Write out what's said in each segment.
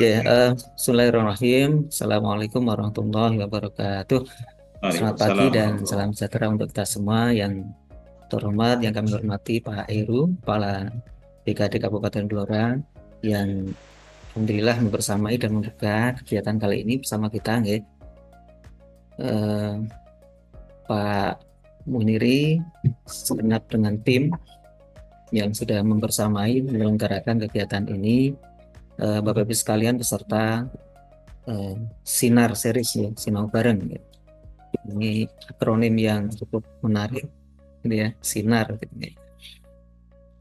Ya, Bismillahirrahmanirrahim. Assalamualaikum warahmatullahi wabarakatuh. Selamat pagi Waalaikumsalam dan warahmatullahi salam sejahtera untuk kita semua yang terhormat, yang kami hormati Pak Heru, Kepala BKD Kabupaten Blora, yang alhamdulillah membersamai dan membuka kegiatan kali ini bersama kita, nggih. Eh, Pak Muniri segenap dengan tim yang sudah membersamai menyelenggarakan kegiatan ini. Bapak Ibu sekalian beserta eh, Sinar series ya, Sinau Bareng ya. Ini akronim yang cukup menarik gitu ya, Sinar gitu ya.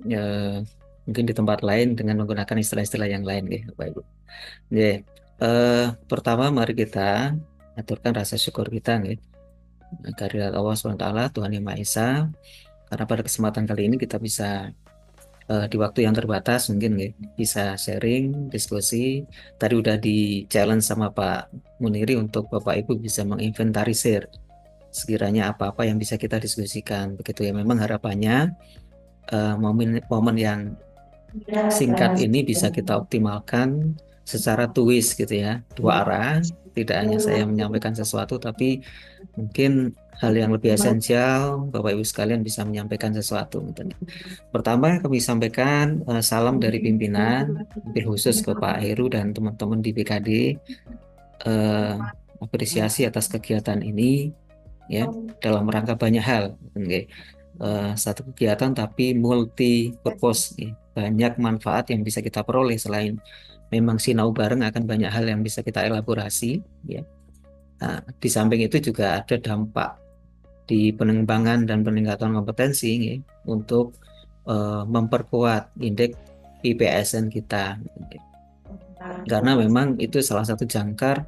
Ya, mungkin di tempat lain dengan menggunakan istilah-istilah yang lain ya, Bapak Ibu. Ya, pertama mari kita aturkan rasa syukur kita nih kehadirat Allah SWT, Tuhan Yang Maha Esa, karena pada kesempatan kali ini kita bisa di waktu yang terbatas mungkin ya, bisa sharing, diskusi. Tadi udah di challenge sama Pak Muniri untuk Bapak Ibu bisa menginventarisir sekiranya apa-apa yang bisa kita diskusikan. Begitu ya, memang harapannya momen yang singkat ini bisa kita optimalkan secara tuis gitu ya, dua arah. Tidak hanya saya menyampaikan sesuatu, tapi mungkin hal yang lebih esensial Bapak Ibu sekalian bisa menyampaikan sesuatu gitu. Pertama kami sampaikan salam dari pimpinan, mobil khusus ke Pak Heru dan teman-teman di BKD, eh, apresiasi atas kegiatan ini ya, dalam rangka banyak hal. Oke. Satu kegiatan tapi multi purpose ya. Banyak manfaat yang bisa kita peroleh selain memang sinau bareng, akan banyak hal yang bisa kita elaborasi ya. Nah, di samping itu juga ada dampak di pengembangan dan peningkatan kompetensi ya, untuk memperkuat indeks IPSN kita, karena memang itu salah satu jangkar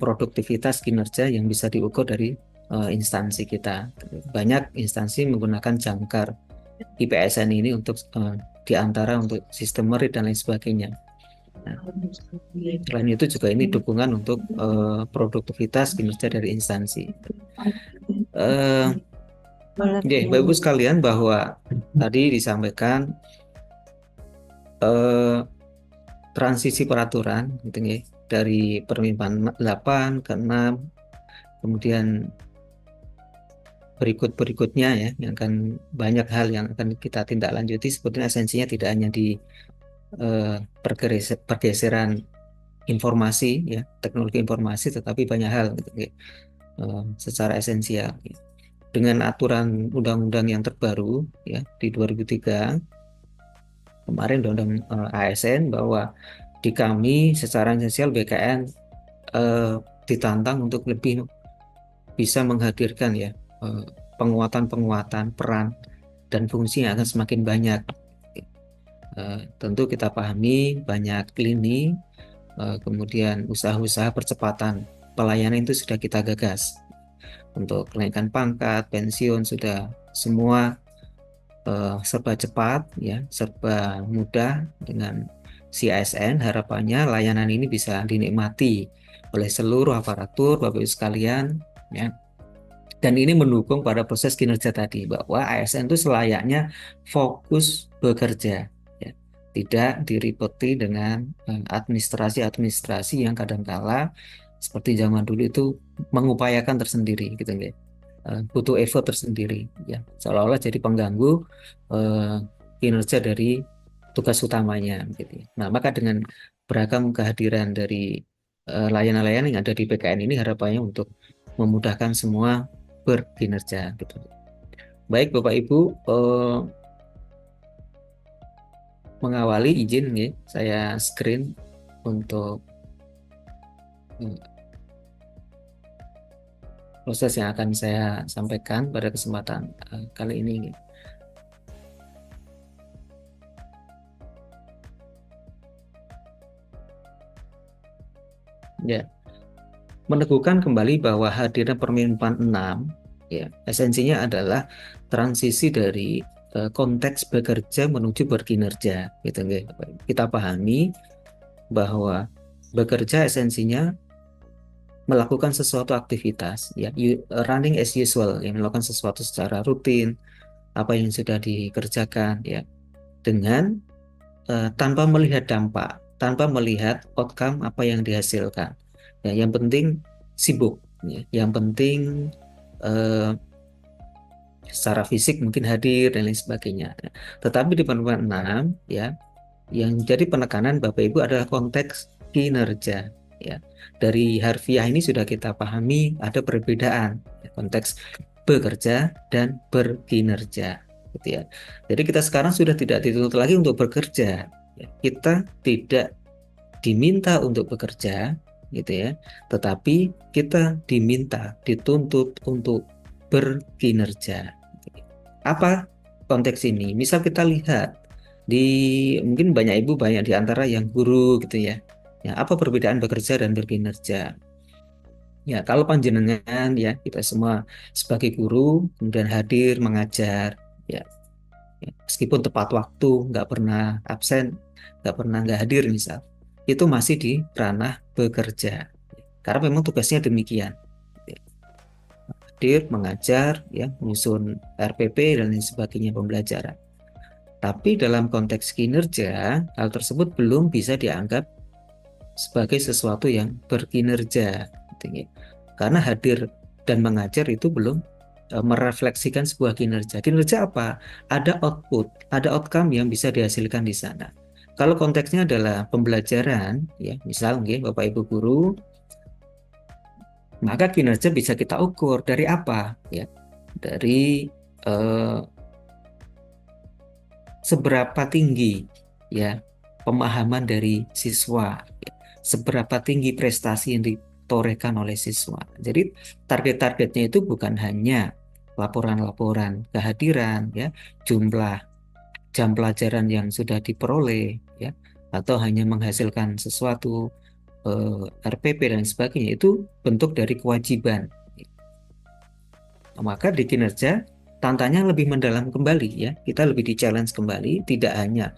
produktivitas kinerja yang bisa diukur dari instansi kita. Banyak instansi menggunakan jangkar IPSN ini untuk diantara untuk sistem merit dan lain sebagainya. Nah, selain itu juga ini dukungan untuk produktivitas kinerja dari instansi. Eh, Oke, Bapak Ibu sekalian, bahwa tadi disampaikan eh, transisi peraturan gitu ya, dari Permen 8 ke 6, kemudian berikut-berikutnya ya, yang akan banyak hal yang akan kita tindak lanjuti. Sebetulnya esensinya tidak hanya di pergeseran informasi ya, teknologi informasi, tetapi banyak hal gitu ya, secara esensial. Dengan aturan undang-undang yang terbaru ya di 2003 kemarin, undang-undang ASN, bahwa di kami secara esensial BKN eh, ditantang untuk lebih bisa menghadirkan ya eh, penguatan-penguatan peran dan fungsi yang akan semakin banyak. Tentu kita pahami banyak lini, kemudian usaha-usaha percepatan pelayanan itu sudah kita gagas. Untuk kenaikan pangkat, pensiun, sudah semua serba cepat ya, serba mudah dengan si ASN. Harapannya layanan ini bisa dinikmati oleh seluruh aparatur Bapak Ibu sekalian ya. Dan ini mendukung pada proses kinerja tadi, bahwa ASN itu selayaknya fokus bekerja ya. Tidak diripeti dengan administrasi-administrasi yang kadangkala seperti zaman dulu itu mengupayakan tersendiri gitu ya. Butuh effort tersendiri ya, seolah-olah jadi pengganggu eh, kinerja dari tugas utamanya gitu ya. Nah, maka dengan beragam kehadiran dari layanan-layanan yang ada di PKN ini, harapannya untuk memudahkan semua berkinerja gitu. Baik Bapak Ibu, mengawali izin nih saya screen untuk proses yang akan saya sampaikan pada kesempatan kali ini. Ya, meneguhkan kembali bahwa hadirnya Permen 6 ya, esensinya adalah transisi dari konteks bekerja menuju berkinerja gitu nggih. Kita pahami bahwa bekerja esensinya melakukan sesuatu aktivitas ya, running as usual ya, melakukan sesuatu secara rutin apa yang sudah dikerjakan ya, dengan tanpa melihat dampak tanpa melihat outcome apa yang dihasilkan. Ya, yang penting sibuk, ya. Yang penting secara fisik mungkin hadir dan lain sebagainya. Tetapi di penerbangan 6 ya, yang jadi penekanan Bapak Ibu adalah konteks kinerja. Ya, dari harfiah ini sudah kita pahami ada perbedaan ya, konteks bekerja dan berkinerja, gitu ya. Jadi kita sekarang sudah tidak dituntut lagi untuk bekerja. Ya, kita tidak diminta untuk bekerja, gitu ya. Tetapi kita dituntut untuk berkinerja. Apa konteks ini? Misal kita lihat di mungkin banyak di antara yang guru gitu ya. Ya, apa perbedaan bekerja dan berkinerja? Ya, kalau panjenengan ya kita semua sebagai guru kemudian hadir mengajar ya, ya, meskipun tepat waktu, nggak pernah absen, nggak hadir misal, itu masih di ranah bekerja. Karena memang tugasnya demikian. Hadir, mengajar, ya, menyusun RPP dan lain sebagainya pembelajaran. Tapi dalam konteks kinerja, hal tersebut belum bisa dianggap sebagai sesuatu yang berkinerja. Karena hadir dan mengajar itu belum merefleksikan sebuah kinerja. Kinerja apa? Ada output, ada outcome yang bisa dihasilkan di sana. Kalau konteksnya adalah pembelajaran, ya, misal Bapak Ibu guru, maka kinerja bisa kita ukur dari apa? Ya, dari seberapa tinggi ya pemahaman dari siswa, ya, seberapa tinggi prestasi yang ditorehkan oleh siswa. Jadi target-targetnya itu bukan hanya laporan-laporan kehadiran, ya, jumlah jam pelajaran yang sudah diperoleh, ya, atau hanya menghasilkan sesuatu RPP dan sebagainya. Itu bentuk dari kewajiban. Maka di kinerja tantangannya lebih mendalam kembali, ya. Kita lebih di-challenge kembali, tidak hanya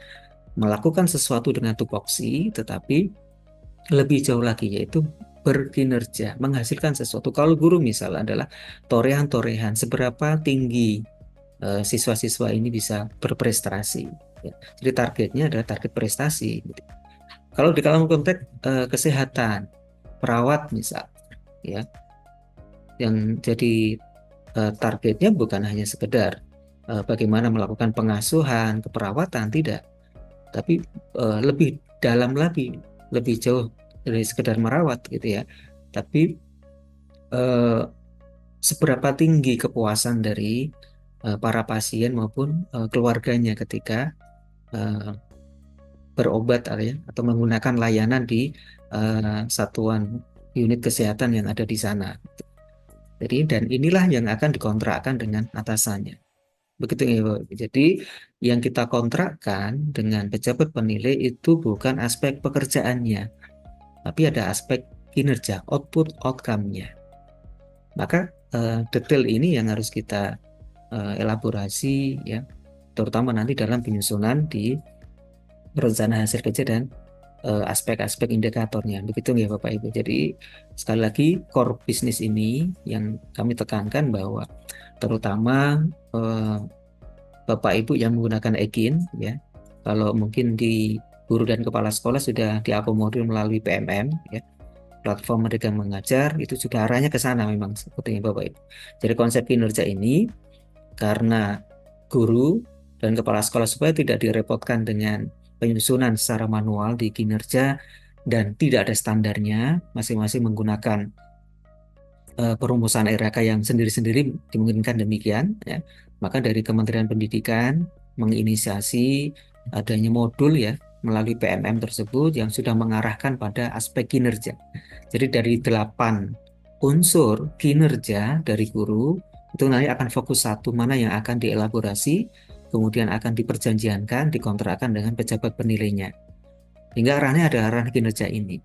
melakukan sesuatu dengan tupoksi, tetapi lebih jauh lagi yaitu berkinerja, menghasilkan sesuatu. Kalau guru misal adalah torehan-torehan, seberapa tinggi siswa-siswa ini bisa berprestasi. Ya. Jadi targetnya adalah target prestasi. Kalau di dalam konteks kesehatan, perawat misal, ya, yang jadi targetnya bukan hanya sekedar bagaimana melakukan pengasuhan, keperawatan, tidak, tapi lebih dalam lagi, lebih jauh dari sekedar merawat gitu ya. Tapi seberapa tinggi kepuasan dari para pasien maupun keluarganya ketika berobat atau menggunakan layanan di satuan unit kesehatan yang ada di sana. Jadi dan inilah yang akan dikontrakkan dengan atasannya. Begitu ya, Bapak. Jadi yang kita kontrakkan dengan pejabat penilai itu bukan aspek pekerjaannya, tapi ada aspek kinerja, output, outcome-nya. Maka detail ini yang harus kita elaborasi, ya, terutama nanti dalam penyusunan di rencana hasil kerja dan aspek-aspek indikatornya. Begitu ya Bapak Ibu. Jadi sekali lagi core bisnis ini yang kami tekankan bahwa terutama Bapak Ibu yang menggunakan EGIN, ya, kalau mungkin di guru dan kepala sekolah sudah diakomodir melalui PMM, ya, platform Merdeka Mengajar, itu juga arahnya ke sana memang sepertinya Bapak Ibu. Jadi konsep kinerja ini karena guru dan kepala sekolah supaya tidak direpotkan dengan penyusunan secara manual di kinerja dan tidak ada standarnya, masing-masing menggunakan perumusan RAK yang sendiri-sendiri dimungkinkan demikian, ya. Maka dari Kementerian Pendidikan menginisiasi adanya modul, ya, melalui PMM tersebut yang sudah mengarahkan pada aspek kinerja. Jadi dari 8 unsur kinerja dari guru itu nanti akan fokus satu, mana yang akan dielaborasi, kemudian akan diperjanjiankan, dikontrakkan dengan pejabat penilainya. Hingga arahnya ada arah kinerja ini,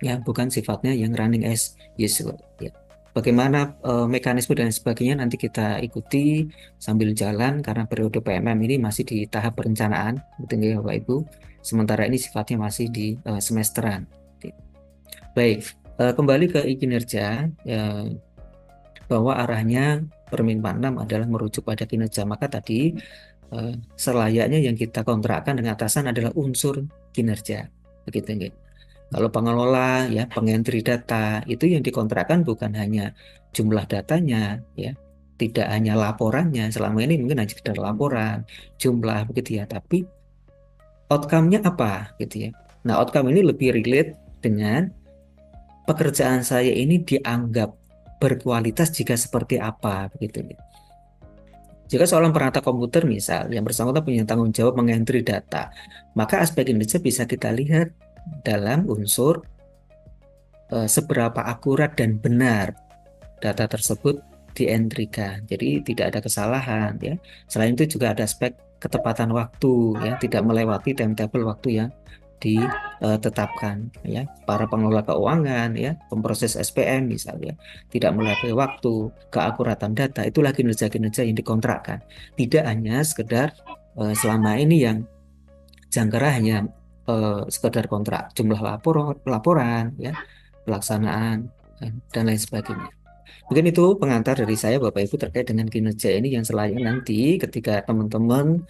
ya, bukan sifatnya yang running as usual, ya. Bagaimana mekanisme dan sebagainya nanti kita ikuti sambil jalan karena periode PMM ini masih di tahap perencanaan, betul ya Bapak Ibu. Sementara ini sifatnya masih di semesteran. Baik, kembali ke kinerja, ya, bahwa arahnya Permen 46 adalah merujuk pada kinerja. Maka tadi selayaknya yang kita kontrakkan dengan atasan adalah unsur kinerja. begitu nggih. Kalau pengelola ya, pengentri data itu yang dikontrakkan bukan hanya jumlah datanya ya, tidak hanya laporannya. Selama ini mungkin hanya sekedar laporan, jumlah begitu ya, tapi outcome-nya apa gitu ya. Nah, outcome ini lebih relate dengan pekerjaan saya ini dianggap berkualitas jika seperti apa begitu ya. Jika seorang penata komputer misal yang bersangkutan punya tanggung jawab mengentri data, maka aspek kinerja bisa kita lihat dalam unsur seberapa akurat dan benar data tersebut dientrikan. Jadi tidak ada kesalahan ya. Selain itu juga ada aspek ketepatan waktu ya, tidak melewati timetable waktu yang ditetapkan ya. Para pengelola keuangan ya, pemproses SPM misalnya, tidak melewati waktu, keakuratan data, itulah kinerja-kinerja yang dikontrakkan. Tidak hanya sekedar selama ini yang jangkara hanya sekedar kontrak jumlah laporan ya, pelaksanaan dan lain sebagainya. Mungkin itu pengantar dari saya Bapak Ibu terkait dengan kinerja ini yang selanjutnya nanti ketika teman-teman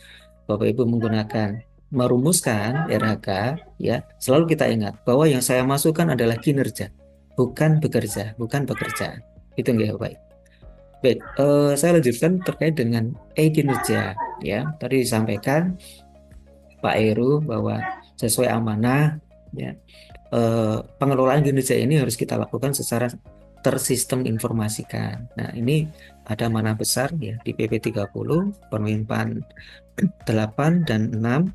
Bapak Ibu menggunakan merumuskan RHK ya, selalu kita ingat bahwa yang saya masukkan adalah kinerja, bukan bekerja, bukan pekerjaan. Itu enggak Bapak Ibu. Baik, saya lanjutkan terkait dengan kinerja ya. Tadi disampaikan Pak Heru bahwa sesuai amanah ya, pengelolaan kinerja ini harus kita lakukan secara tersistem informasikan. Nah, ini ada amanah besar ya di PP 30, Permenpan 8 dan 6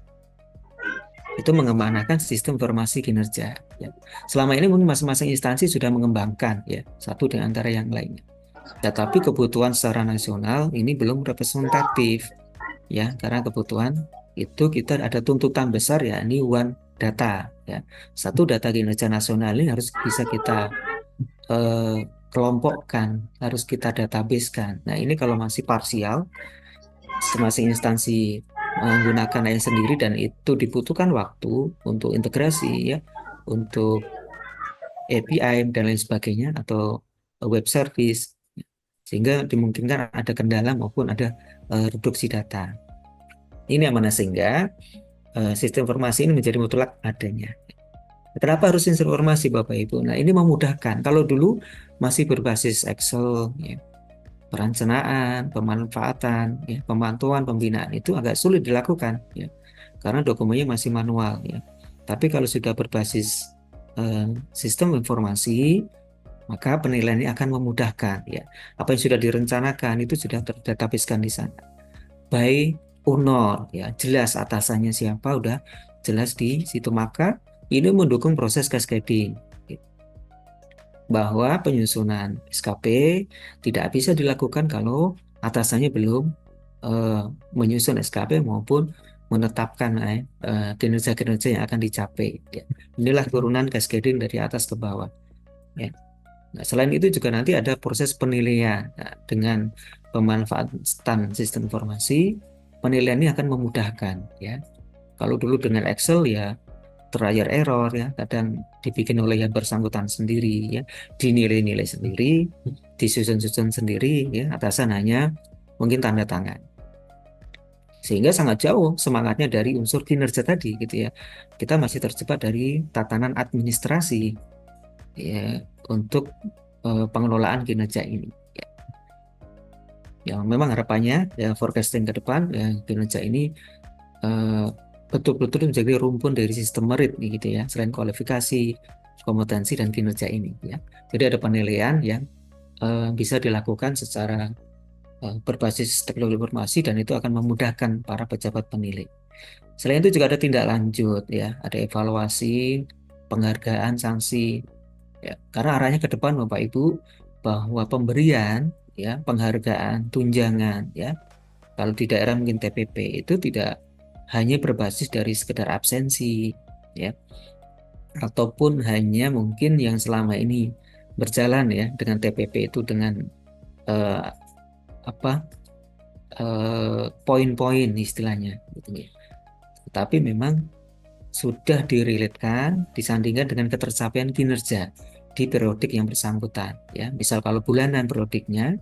itu mengemanakan sistem informasi kinerja ya. Selama ini mungkin masing-masing instansi sudah mengembangkan ya satu di antara yang lainnya. Tetapi kebutuhan secara nasional ini belum representatif ya, karena kebutuhan itu kita ada tuntutan besar ya, ini one data ya. Satu data kinerja nasional ini harus bisa kita kelompokkan, harus kita databasekan. Nah, ini kalau masih parsial, masing instansi menggunakan yang sendiri dan itu dibutuhkan waktu untuk integrasi ya, untuk API dan lain sebagainya atau web service, sehingga dimungkinkan ada kendala maupun ada reduksi data. Ini yang mana sehingga sistem informasi ini menjadi mutlak adanya. Kenapa harus informasi Bapak Ibu? Nah, ini memudahkan. Kalau dulu masih berbasis Excel, ya, perencanaan, pemanfaatan, ya, pemantauan, pembinaan itu agak sulit dilakukan, ya, karena dokumennya masih manual, ya. Tapi kalau sudah berbasis sistem informasi, maka penilaian ini akan memudahkan, ya. Apa yang sudah direncanakan itu sudah terdatabasekan di sana. By owner, ya, jelas atasannya siapa, udah jelas di situ, maka ini mendukung proses cascading bahwa penyusunan SKP tidak bisa dilakukan kalau atasannya belum menyusun SKP maupun menetapkan kinerja-kinerja yang akan dicapai. Ya. Inilah turunan cascading dari atas ke bawah. Ya. Nah, selain itu juga nanti ada proses penilaian. Nah, dengan pemanfaatan sistem informasi, penilaian ini akan memudahkan. Ya. Kalau dulu dengan Excel ya trial error ya, kadang dibikin oleh yang bersangkutan sendiri ya, dinilai-nilai sendiri, disusun-susun sendiri ya, atasan hanya mungkin tanda tangan. Sehingga sangat jauh semangatnya dari unsur kinerja tadi gitu ya. Kita masih terjebak dari tatanan administrasi ya untuk pengelolaan kinerja ini. Ya. Yang memang harapannya ya forecasting ke depan ya kinerja ini betul-betul menjadi rumpun dari sistem merit gitu ya, selain kualifikasi, kompetensi dan kinerja ini ya. Jadi ada penilaian yang bisa dilakukan secara berbasis teknologi informasi dan itu akan memudahkan para pejabat penilai. Selain itu juga ada tindak lanjut ya, ada evaluasi, penghargaan, sanksi ya. Karena arahnya ke depan Bapak Ibu bahwa pemberian ya, penghargaan, tunjangan ya. Kalau di daerah mungkin TPP itu tidak hanya berbasis dari sekedar absensi ya, ataupun hanya mungkin yang selama ini berjalan ya dengan TPP itu dengan poin-poin istilahnya gitu ya. Tetapi memang sudah direlatekan, disandingkan dengan ketercapaian kinerja di periodik yang bersangkutan ya. Misal kalau bulanan periodiknya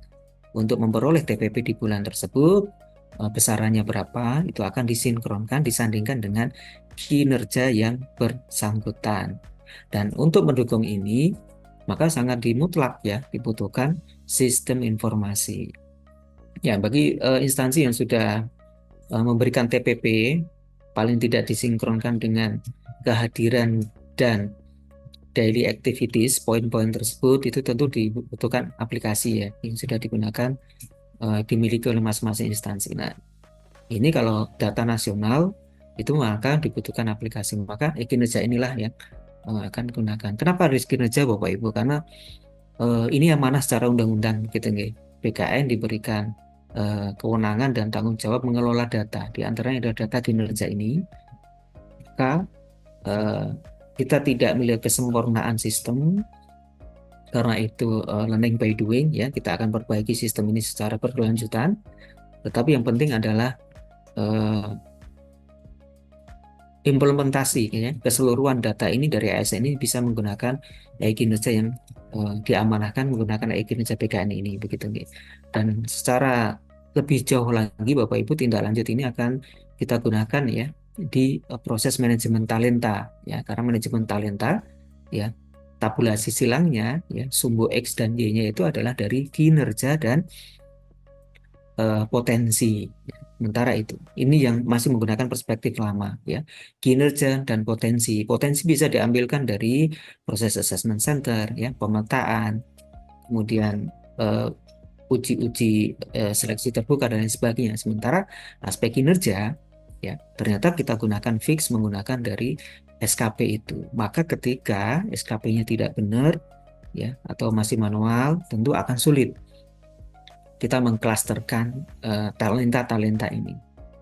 untuk memperoleh TPP di bulan tersebut besarannya berapa, itu akan disinkronkan, disandingkan dengan kinerja yang bersangkutan. Dan untuk mendukung ini, maka sangat dimutlak ya dibutuhkan sistem informasi. Ya, bagi instansi yang sudah memberikan TPP, paling tidak disinkronkan dengan kehadiran dan daily activities, poin-poin tersebut itu tentu dibutuhkan aplikasi ya yang sudah digunakan, dimiliki oleh masing-masing instansi. Nah, ini kalau data nasional itu maka dibutuhkan aplikasi. Maka kinerja inilah yang akan digunakan. Kenapa harus kinerja Bapak Ibu? Karena ini amanah secara undang-undang gitu nggih. BKN diberikan kewenangan dan tanggung jawab mengelola data. Di antaranya ada data kinerja ini. Maka kita tidak melihat kesempurnaan sistem, karena itu learning by doing ya, kita akan perbaiki sistem ini secara berkelanjutan. Tetapi yang penting adalah implementasi ya, keseluruhan data ini dari ASN ini bisa menggunakan kinerja yang diamanahkan menggunakan kinerja BKN ini begitu nih. Dan secara lebih jauh lagi Bapak Ibu, tindak lanjut ini akan kita gunakan ya di proses manajemen talenta ya, karena manajemen talenta ya, tabulasi silangnya ya, sumbu X dan Y-nya itu adalah dari kinerja dan potensi. Sementara itu, ini yang masih menggunakan perspektif lama ya, kinerja dan potensi. Potensi bisa diambilkan dari proses assessment center ya, pemetaan, kemudian uji-uji seleksi terbuka dan lain sebagainya. Sementara aspek kinerja ya ternyata kita gunakan fix menggunakan dari SKP itu. Maka ketika SKP-nya tidak benar ya atau masih manual, tentu akan sulit kita mengklasterkan talenta-talenta ini.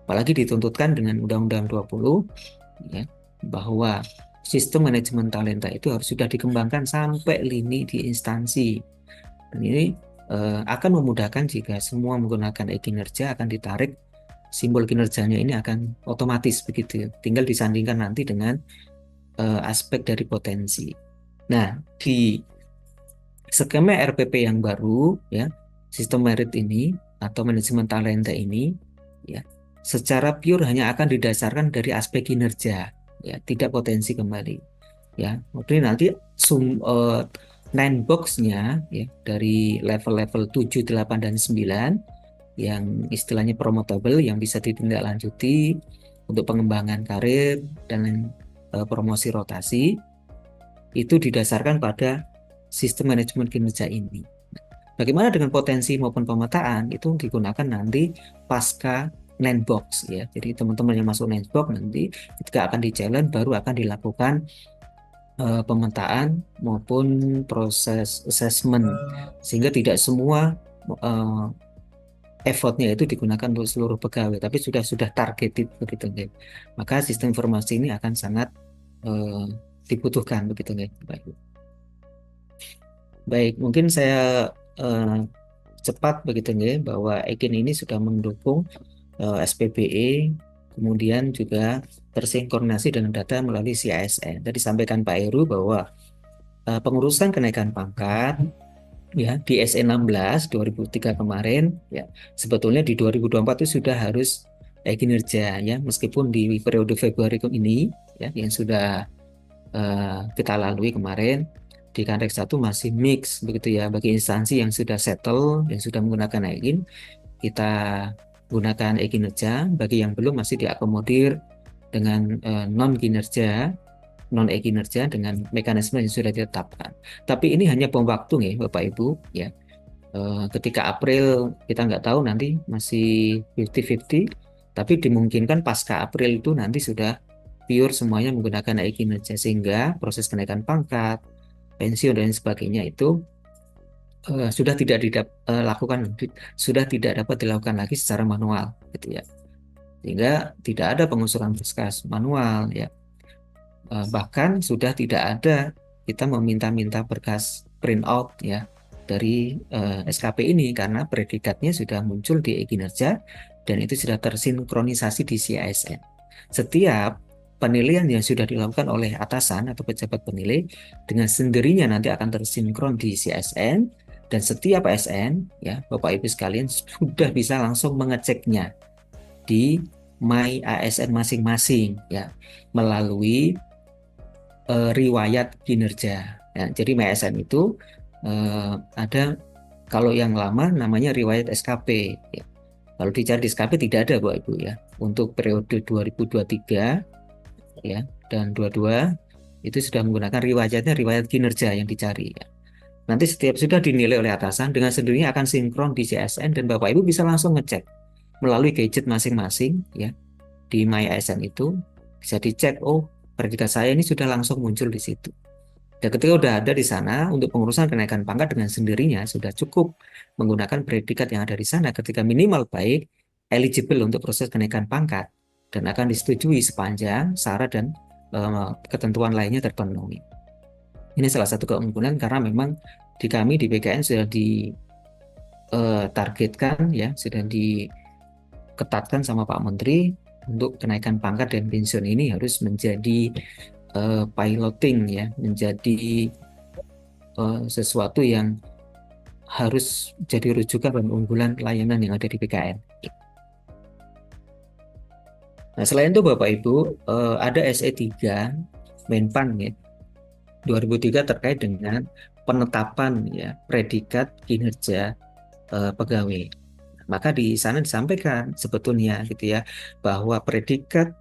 Apalagi dituntutkan dengan Undang-Undang 20 ya, bahwa sistem manajemen talenta itu harus sudah dikembangkan sampai lini di instansi. Dan ini akan memudahkan jika semua menggunakan e-kinerja, akan ditarik simbol kinerjanya ini akan otomatis begitu. Tinggal disandingkan nanti dengan aspek dari potensi. Nah, di skema RPP yang baru ya, sistem merit ini atau manajemen talenta ini ya secara pure hanya akan didasarkan dari aspek kinerja ya, tidak potensi kembali ya. Kemudian nanti nine box-nya ya dari level-level 7, 8 dan 9 yang istilahnya promotable yang bisa ditindaklanjuti untuk pengembangan karir dan promosi rotasi, itu didasarkan pada sistem manajemen kinerja ini. Bagaimana dengan potensi maupun pemetaan itu digunakan nanti pasca Nine-box ya. Jadi teman-teman yang masuk Nine-box nanti ketika akan di-challenge baru akan dilakukan pemetaan maupun proses assessment, sehingga tidak semua effortnya itu digunakan untuk seluruh pegawai, tapi sudah targeted begitu ya. Maka sistem informasi ini akan sangat dibutuhkan begitu ya. Baik, mungkin saya cepat begitu ya, bahwa EKIN ini sudah mendukung SPBE, kemudian juga tersinkronasi dengan data melalui CASN. Tadi disampaikan Pak Heru bahwa pengurusan kenaikan pangkat ya di SE 16 2003 kemarin ya, sebetulnya di 2024 itu sudah harus kinerja ya, meskipun di periode Februari ini ya yang sudah kita lalui kemarin di Kanrek 1 masih mix begitu ya. Bagi instansi yang sudah settle, yang sudah menggunakan EKIN, kita gunakan e-kinerja. Bagi yang belum masih diakomodir dengan non e-kinerja dengan mekanisme yang sudah ditetapkan. Tapi ini hanya bom waktu nih Bapak Ibu ya. Ketika April kita nggak tahu, nanti masih 50-50, tapi dimungkinkan pasca April itu nanti sudah pure semuanya menggunakan e-kinerja, sehingga proses kenaikan pangkat, pensiun dan sebagainya itu sudah tidak dilakukan, sudah tidak dapat dilakukan lagi secara manual gitu ya, sehingga tidak ada pengusuran berkas manual ya. Bahkan sudah tidak ada kita meminta-minta berkas print out ya dari SKP ini, karena predikatnya sudah muncul di e-kinerja dan itu sudah tersinkronisasi di CASN. Setiap penilaian yang sudah dilakukan oleh atasan atau pejabat penilai dengan sendirinya nanti akan tersinkron di CASN, dan setiap ASN ya Bapak Ibu sekalian sudah bisa langsung mengeceknya di My ASN masing-masing ya, melalui riwayat kinerja. Ya, jadi My ASN itu ada, kalau yang lama namanya riwayat SKP ya. Kalau dicari di SKP tidak ada Bapak Ibu ya. Untuk periode 2023 ya dan 22 itu sudah menggunakan riwayat kinerja yang dicari ya. Nanti setiap sudah dinilai oleh atasan, dengan sendirinya akan sinkron di CSN dan Bapak Ibu bisa langsung ngecek melalui gadget masing-masing ya. Di My ASN itu bisa dicek, oh predikat saya ini sudah langsung muncul di situ. Dan ketika sudah ada di sana untuk pengurusan kenaikan pangkat, dengan sendirinya sudah cukup menggunakan predikat yang ada di sana ketika minimal baik, eligible untuk proses kenaikan pangkat, dan akan disetujui sepanjang syarat dan ketentuan lainnya terpenuhi. Ini salah satu keunggulan karena memang di kami di BKN sudah ditargetkan ya, sudah diketatkan sama Pak Menteri untuk kenaikan pangkat dan pensiun ini harus menjadi piloting ya, menjadi sesuatu yang harus jadi rujukan dan unggulan layanan yang ada di BKN. Nah, selain itu Bapak Ibu, ada SE3 Menpan ya, 2003 terkait dengan penetapan ya predikat kinerja pegawai. Maka di sana disampaikan sebetulnya gitu ya, bahwa predikat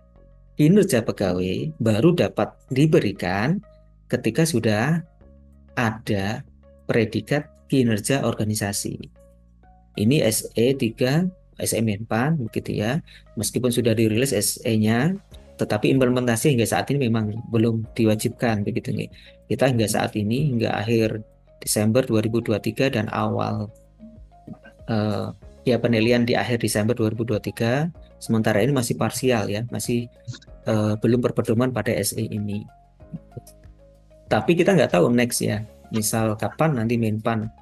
kinerja pegawai baru dapat diberikan ketika sudah ada predikat kinerja organisasi. Ini SE3, SE Menpan begitu ya. Meskipun sudah dirilis SE-nya, tetapi implementasi hingga saat ini memang belum diwajibkan begitu nih. Kita hingga saat ini, hingga akhir Desember 2023 dan awal ya penilaian di akhir Desember 2023, sementara ini masih parsial ya, masih belum berpedoman pada SE ini. Tapi kita nggak tahu next ya, misal kapan nanti Menpan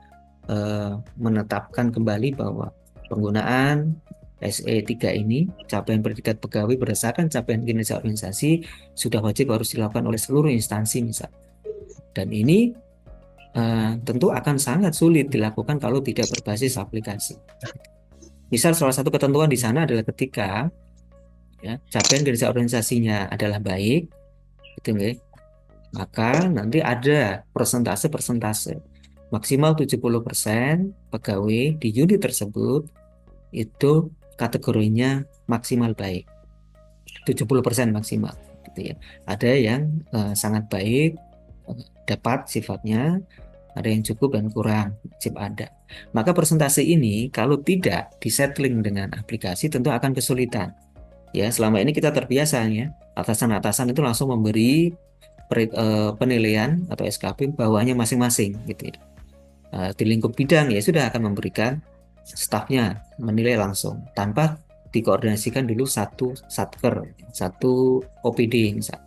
menetapkan kembali bahwa penggunaan SE3 ini, capaian predikat pegawai berdasarkan capaian kinerja organisasi, sudah wajib harus dilakukan oleh seluruh instansi misal. Dan ini tentu akan sangat sulit dilakukan kalau tidak berbasis aplikasi. Misal salah satu ketentuan di sana adalah ketika ya, capaian kinerja organisasinya adalah baik, gitu ya, maka nanti ada persentase maksimal 70% pegawai di unit tersebut itu kategorinya maksimal baik, 70% maksimal gitu ya. Ada yang sangat baik, dapat sifatnya, ada yang cukup dan kurang, wajib ada. Maka persentase ini kalau tidak disettling dengan aplikasi tentu akan kesulitan. Ya, selama ini kita terbiasa ya, atasan-atasan itu langsung memberi penilaian atau SKP bawahnya masing-masing gitu ya. Di lingkup bidang ya sudah akan memberikan stafnya menilai langsung tanpa dikoordinasikan dulu satu satker, satu OPD misal.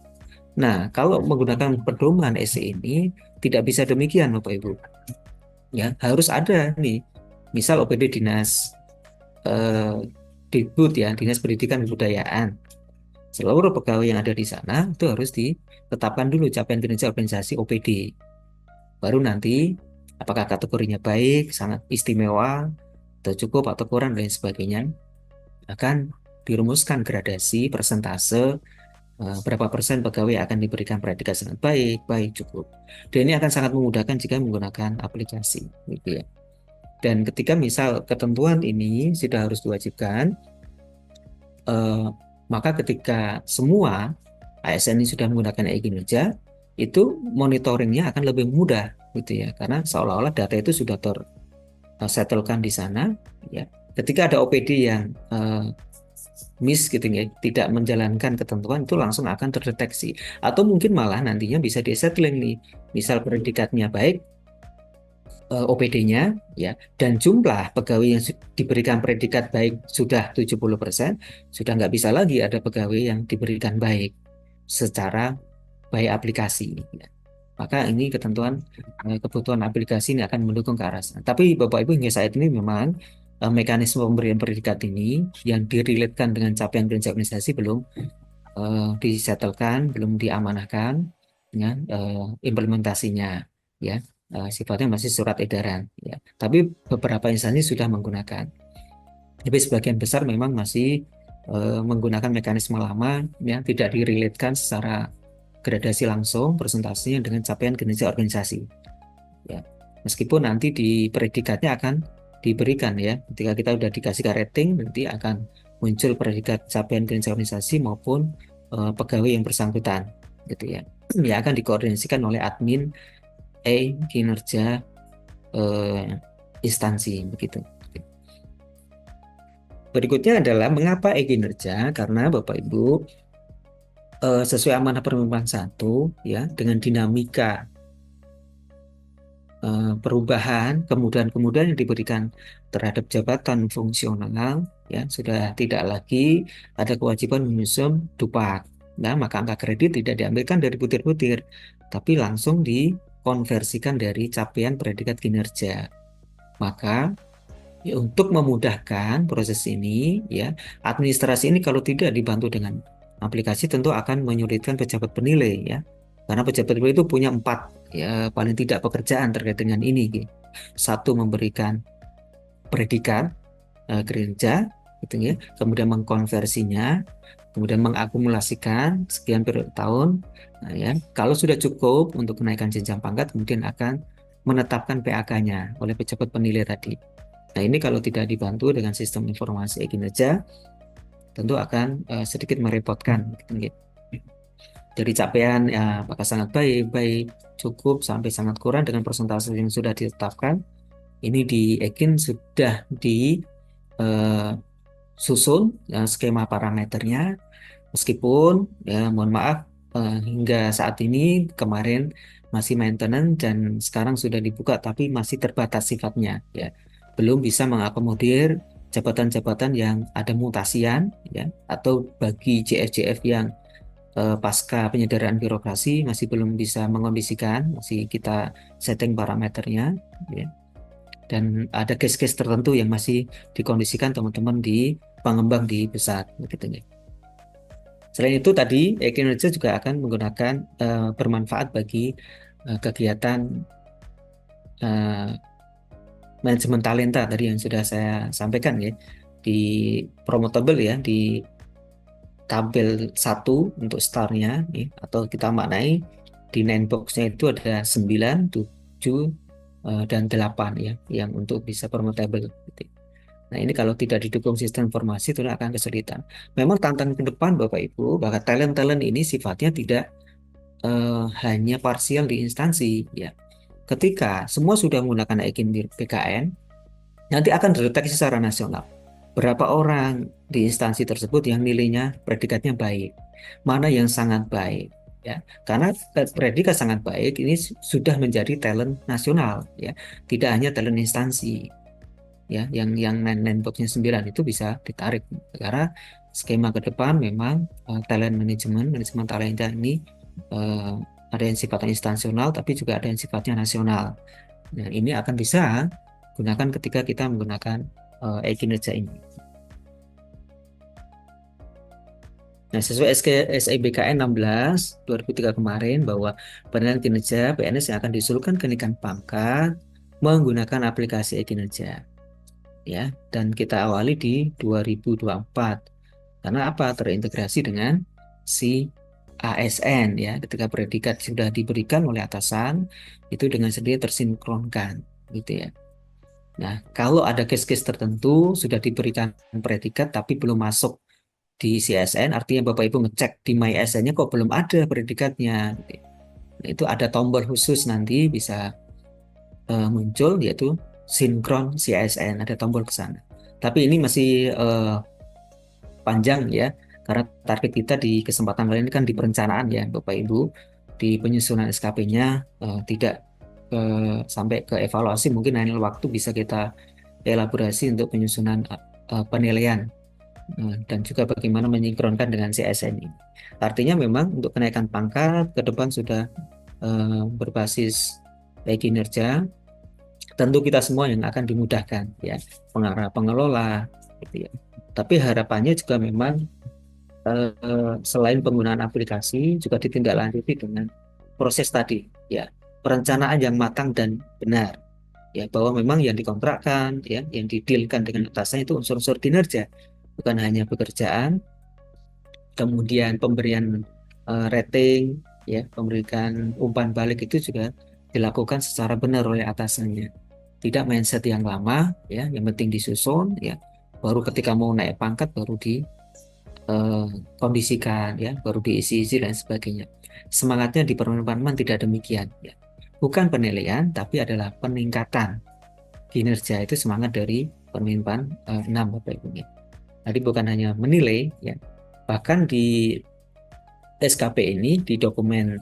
Nah, kalau menggunakan pedoman SE ini tidak bisa demikian Bapak Ibu. Ya, harus ada nih. Misal OPD Dinas Dikbud ya, Dinas Pendidikan dan Kebudayaan. Seluruh pegawai yang ada di sana itu harus ditetapkan dulu capaian kinerja organisasi OPD. Baru nanti apakah kategorinya baik, sangat istimewa, atau cukup atau kurang dan sebagainya, akan dirumuskan gradasi persentase berapa persen pegawai akan diberikan predikat sangat baik, baik, cukup. Dan ini akan sangat memudahkan jika menggunakan aplikasi, gitu ya. Dan ketika misal ketentuan ini sudah harus diwajibkan, maka ketika semua ASN ini sudah menggunakan e-kinerja, itu monitoringnya akan lebih mudah, gitu ya, karena seolah-olah data itu sudah tersetelkan di sana, ya. Ketika ada OPD yang miss gitu ya, tidak menjalankan ketentuan, itu langsung akan terdeteksi. Atau mungkin malah nantinya bisa di-settling nih, misal predikatnya baik, OPD-nya ya, dan jumlah pegawai yang diberikan predikat baik sudah 70%, sudah nggak bisa lagi ada pegawai yang diberikan baik secara baik aplikasi ya. Maka ini ketentuan kebutuhan aplikasi ini akan mendukung ke arah sana. Tapi Bapak Ibu hingga saat ini memang mekanisme pemberian predikat ini yang diriletkan dengan capaian kinerja organisasi belum disetelkan, belum diamanahkan dengan implementasinya ya. Sifatnya masih surat edaran ya. Tapi beberapa instansi sudah menggunakan. Tapi sebagian besar memang masih menggunakan mekanisme lama, ya tidak direlatekan secara gradasi langsung presentasinya dengan capaian kinerja organisasi. Ya, meskipun nanti di predikatnya akan diberikan ya, ketika kita udah dikasih rating nanti akan muncul predikat capaian kinerja organisasi maupun pegawai yang bersangkutan, gitu ya. Ya akan dikoordinasikan oleh admin kinerja instansi begitu. Berikutnya adalah mengapa kinerja? Karena Bapak Ibu sesuai amanah permenpan 1 ya, dengan dinamika perubahan kemudahan-kemudahan yang diberikan terhadap jabatan fungsional ya, sudah tidak lagi ada kewajiban menyusun dupat. Nah, maka angka kredit tidak diambilkan dari butir-butir, tapi langsung dikonversikan dari capaian predikat kinerja. Maka ya, untuk memudahkan proses ini, ya, administrasi ini kalau tidak dibantu dengan aplikasi tentu akan menyulitkan pejabat penilai, ya. Karena pejabat penilai itu punya 4, ya, paling tidak pekerjaan terkait dengan ini, gitu. Satu, memberikan predikat kerja, gitu ya, kemudian mengkonversinya, kemudian mengakumulasikan sekian periode tahun. Nah, ya, kalau sudah cukup untuk kenaikan jenjang pangkat, kemudian akan menetapkan PAK-nya oleh pejabat penilai tadi. Nah, ini kalau tidak dibantu dengan sistem informasi kinerja, tentu akan sedikit merepotkan. Gitu. Dari capaian ya, apakah sangat baik, baik, cukup, sampai sangat kurang dengan persentase yang sudah ditetapkan. Ini di Ekin sudah disusun skema parameternya, meskipun ya mohon maaf hingga saat ini kemarin masih maintenance dan sekarang sudah dibuka tapi masih terbatas sifatnya ya, belum bisa mengakomodir jabatan-jabatan yang ada mutasian ya, atau bagi JF-JF yang pasca penyederhanaan birokrasi masih belum bisa mengondisikan, masih kita setting parameternya ya. Dan ada case-case tertentu yang masih dikondisikan teman-teman di pengembang di pusat begitu ya. Selain itu tadi kinerja juga akan menggunakan bermanfaat bagi kegiatan manajemen talenta tadi yang sudah saya sampaikan ya, di promotable ya, di tabel 1 untuk startnya ya, atau kita maknai di nine box-nya itu ada 9, 7 dan 8 ya yang untuk bisa promotable gitu. Nah, ini kalau tidak didukung sistem informasi itu akan kesulitan. Memang tantangan ke depan Bapak Ibu, bahwa talent-talent ini sifatnya tidak hanya parsial di instansi ya. Ketika semua sudah menggunakan Ekin BKN, nanti akan terdeteksi secara nasional berapa orang di instansi tersebut yang nilainya predikatnya baik, mana yang sangat baik ya. Karena predikat sangat baik ini sudah menjadi talent nasional ya, tidak hanya talent instansi ya, yang boxnya 9 itu bisa ditarik karena skema ke depan memang talent manajemen talenta ini ada yang sifatnya instansional tapi juga ada yang sifatnya nasional. Nah, ini akan bisa gunakan ketika kita menggunakan e-kinerja ini. Nah, sesuai SIBKN 16 2003 kemarin bahwa penilaian kinerja PNS yang akan diusulkan kenaikan pangkat menggunakan aplikasi e-kinerja. Ya, dan kita awali di 2024. Karena apa? Terintegrasi dengan si ASN ya. Ketika predikat sudah diberikan oleh atasan, itu dengan sendiri tersinkronkan gitu ya. Nah, kalau ada case-case tertentu sudah diberikan predikat tapi belum masuk di CSN, artinya Bapak Ibu ngecek di MySN-nya kok belum ada predikatnya. Nah, itu ada tombol khusus nanti bisa muncul yaitu sinkron CSN, ada tombol ke sana. Tapi ini masih panjang ya, karena target kita di kesempatan kali ini kan di perencanaan ya Bapak Ibu, di penyusunan SKP-nya tidak sampai ke evaluasi, mungkin lain waktu bisa kita elaborasi untuk penyusunan penilaian dan juga bagaimana menyinkronkan dengan CSN ini. Artinya memang untuk kenaikan pangkat ke depan sudah berbasis kinerja, tentu kita semua yang akan dimudahkan ya, pengarah pengelola gitu ya. Tapi harapannya juga memang selain penggunaan aplikasi juga ditindaklanjuti dengan proses tadi ya, perencanaan yang matang dan benar ya, bahwa memang yang dikontrakkan ya, yang didealkan dengan atasan itu unsur-unsur kinerja, bukan hanya pekerjaan, kemudian pemberian rating, ya, pemberikan umpan balik itu juga dilakukan secara benar oleh atasannya. Tidak mindset yang lama, ya, yang penting disusun, ya, baru ketika mau naik pangkat baru dikondisikan, ya, baru diisi-isi dan sebagainya. Semangatnya di Permenpan tidak demikian, ya. Bukan penilaian, tapi adalah peningkatan kinerja. Itu semangat dari Permenpan 6, Bapak Ibu. Jadi bukan hanya menilai, ya, bahkan di SKP ini, di dokumen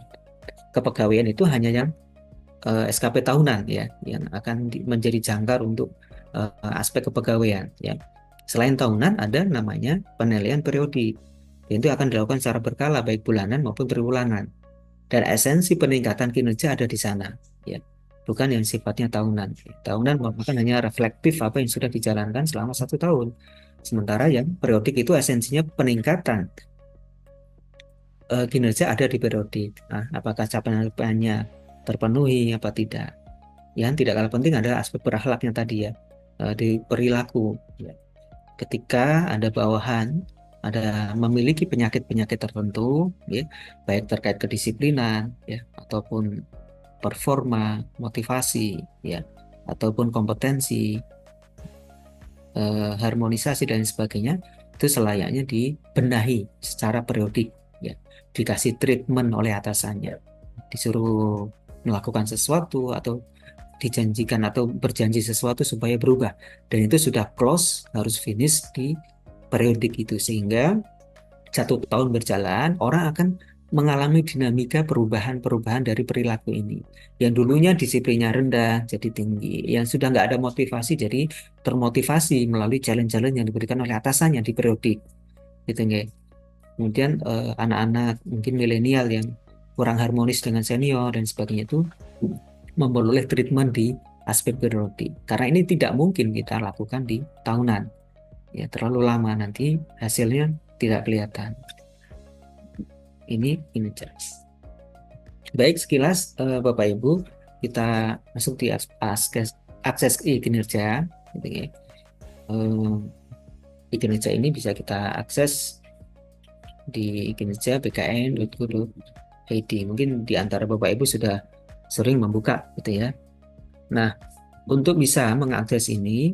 kepegawaian itu hanya yang SKP tahunan, ya, yang akan menjadi jangkar untuk aspek kepegawaian, ya. Selain tahunan ada namanya penilaian periodik. Itu akan dilakukan secara berkala baik bulanan maupun triwulan. Dan esensi peningkatan kinerja ada di sana, ya. Bukan yang sifatnya tahunan. Tahunan merupakan hanya reflektif apa yang sudah dijalankan selama 1 tahun. Sementara yang periodik itu esensinya peningkatan kinerja ada di periodik. Nah, apakah capaiannya terpenuhi apa tidak? Yang tidak kalah penting adalah aspek berakhlaknya tadi, ya, di perilaku, ya. Ketika ada bawahan ada memiliki penyakit-penyakit tertentu, ya, baik terkait kedisiplinan, ya, ataupun performa, motivasi, ya, ataupun kompetensi, harmonisasi dan sebagainya, itu selayaknya dibenahi secara periodik, ya, dikasih treatment oleh atasannya, disuruh melakukan sesuatu atau dijanjikan atau berjanji sesuatu supaya berubah, dan itu sudah close, harus finish di periodik itu, sehingga 1 tahun berjalan orang akan mengalami dinamika perubahan-perubahan dari perilaku ini. Yang dulunya disiplinnya rendah jadi tinggi, yang sudah nggak ada motivasi jadi termotivasi melalui challenge-challenge yang diberikan oleh atasannya di periodik, gitu nggak. Kemudian anak-anak mungkin milenial yang kurang harmonis dengan senior dan sebagainya itu memperoleh treatment di aspek periodik. Karena ini tidak mungkin kita lakukan di tahunan, ya, terlalu lama nanti hasilnya tidak kelihatan. Ini jelas. Baik, sekilas Bapak Ibu, kita masuk di akses kinerja, gitu ya. Kinerja ini bisa kita akses di kinerja bkn.go.id. Mungkin di antara Bapak Ibu sudah sering membuka, gitu ya. Nah, untuk bisa mengakses ini,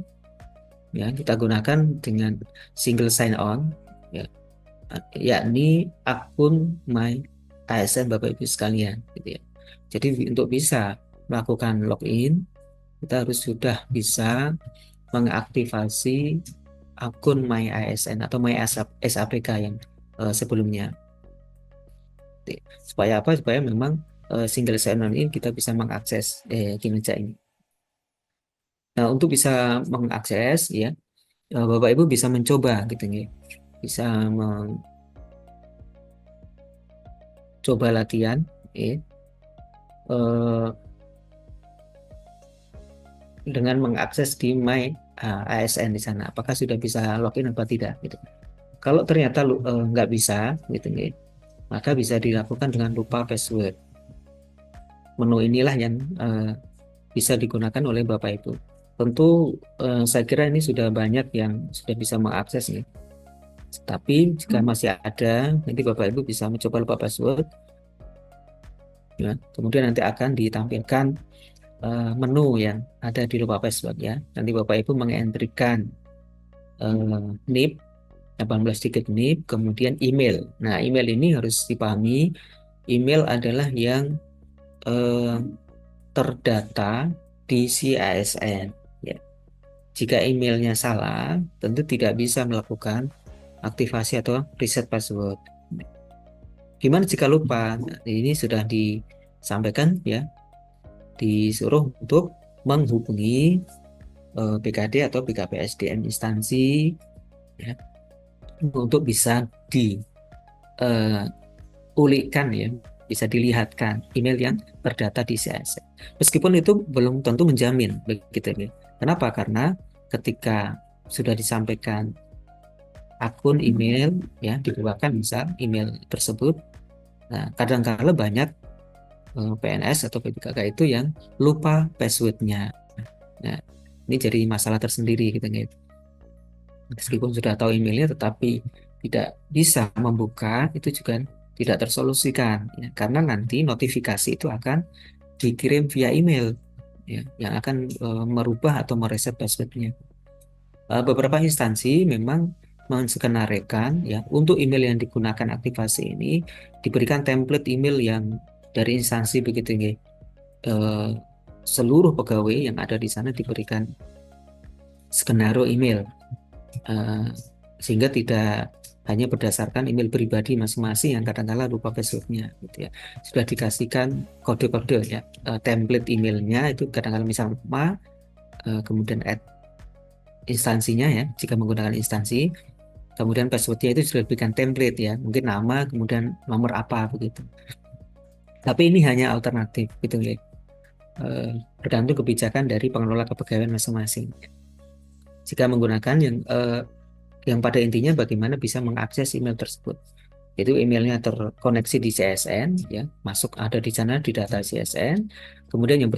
ya, kita gunakan dengan single sign on, ya, yakni akun My ASN Bapak Ibu sekalian, gitu ya. Jadi untuk bisa melakukan login, kita harus sudah bisa mengaktifasi akun My ASN atau My SAPK yang sebelumnya. Supaya apa? Supaya memang single sign on ini kita bisa mengakses kinerja ini. Nah, untuk bisa mengakses, ya, Bapak Ibu bisa mencoba, gitu ya. Bisa coba latihan, ya, dengan mengakses di My ASN di sana. Apakah sudah bisa login atau tidak, gitu. Kalau ternyata nggak bisa, gitu ya, maka bisa dilakukan dengan lupa password. Menu inilah yang bisa digunakan oleh Bapak Ibu. Tentu saya kira ini sudah banyak yang sudah bisa mengakses, ya. Tapi jika masih ada, nanti Bapak Ibu bisa mencoba lupa password, ya. Kemudian nanti akan ditampilkan menu yang ada di lupa password, ya. Nanti Bapak Ibu mengentrikan NIP 18 digit NIP, kemudian email. Nah, email ini harus dipahami, email adalah yang terdata di si ASN, ya. Jika emailnya salah, tentu tidak bisa melakukan aktivasi atau reset password. Gimana jika lupa? Nah, ini sudah disampaikan, ya, disuruh untuk menghubungi BKD atau BKPSDM instansi, ya, untuk bisa diulikkan, ya, bisa dilihatkan email yang terdata di CSN. Meskipun itu belum tentu menjamin, begitu ya. Kenapa? Karena ketika sudah disampaikan akun email, ya, dibuatkan misal email tersebut, nah, kadang-kala banyak PNS atau PPKK itu yang lupa passwordnya. Nah, ini jadi masalah tersendiri, gitu ya. meskipun sudah tahu emailnya tetapi tidak bisa membuka, itu juga tidak tersolusikan ya, karena nanti notifikasi itu akan dikirim via email ya, yang akan merubah atau mereset passwordnya. Beberapa instansi memang menskenario ya untuk email yang digunakan aktivasi ini diberikan template email yang dari instansi begitu ya. Seluruh pegawai yang ada di sana diberikan skenario email, eh, sehingga tidak hanya berdasarkan email pribadi masing-masing yang kadang-kala lupa passwordnya gitu ya. Sudah dikasihkan kode-kode ya, template emailnya itu kadang-kala misal kemudian add instansinya ya jika menggunakan instansi, kemudian passwordnya itu sudah diberikan template ya, mungkin nama kemudian nomor apa begitu. Tapi ini hanya alternatif gitu ya. Tergantung kebijakan dari pengelola kepegawaian masing-masing. Jika menggunakan yang pada intinya bagaimana bisa mengakses email tersebut. Itu emailnya terkoneksi di CSN, ya, masuk ada di sana di data CSN. Kemudian yang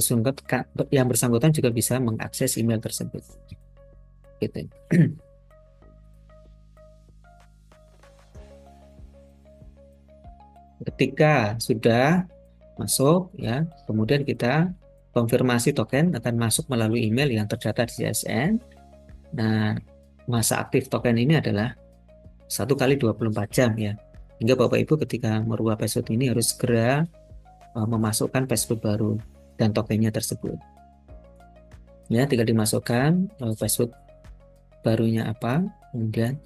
bersangkutan juga bisa mengakses email tersebut. Gitu. Ketika sudah masuk, ya, kemudian kita konfirmasi token akan masuk melalui email yang terdata di CSN. Nah, masa aktif token ini adalah 1 kali 24 jam ya. Hingga Bapak Ibu ketika merubah password ini harus segera memasukkan password baru dan tokennya tersebut. Ya, tinggal dimasukkan password barunya apa, kemudian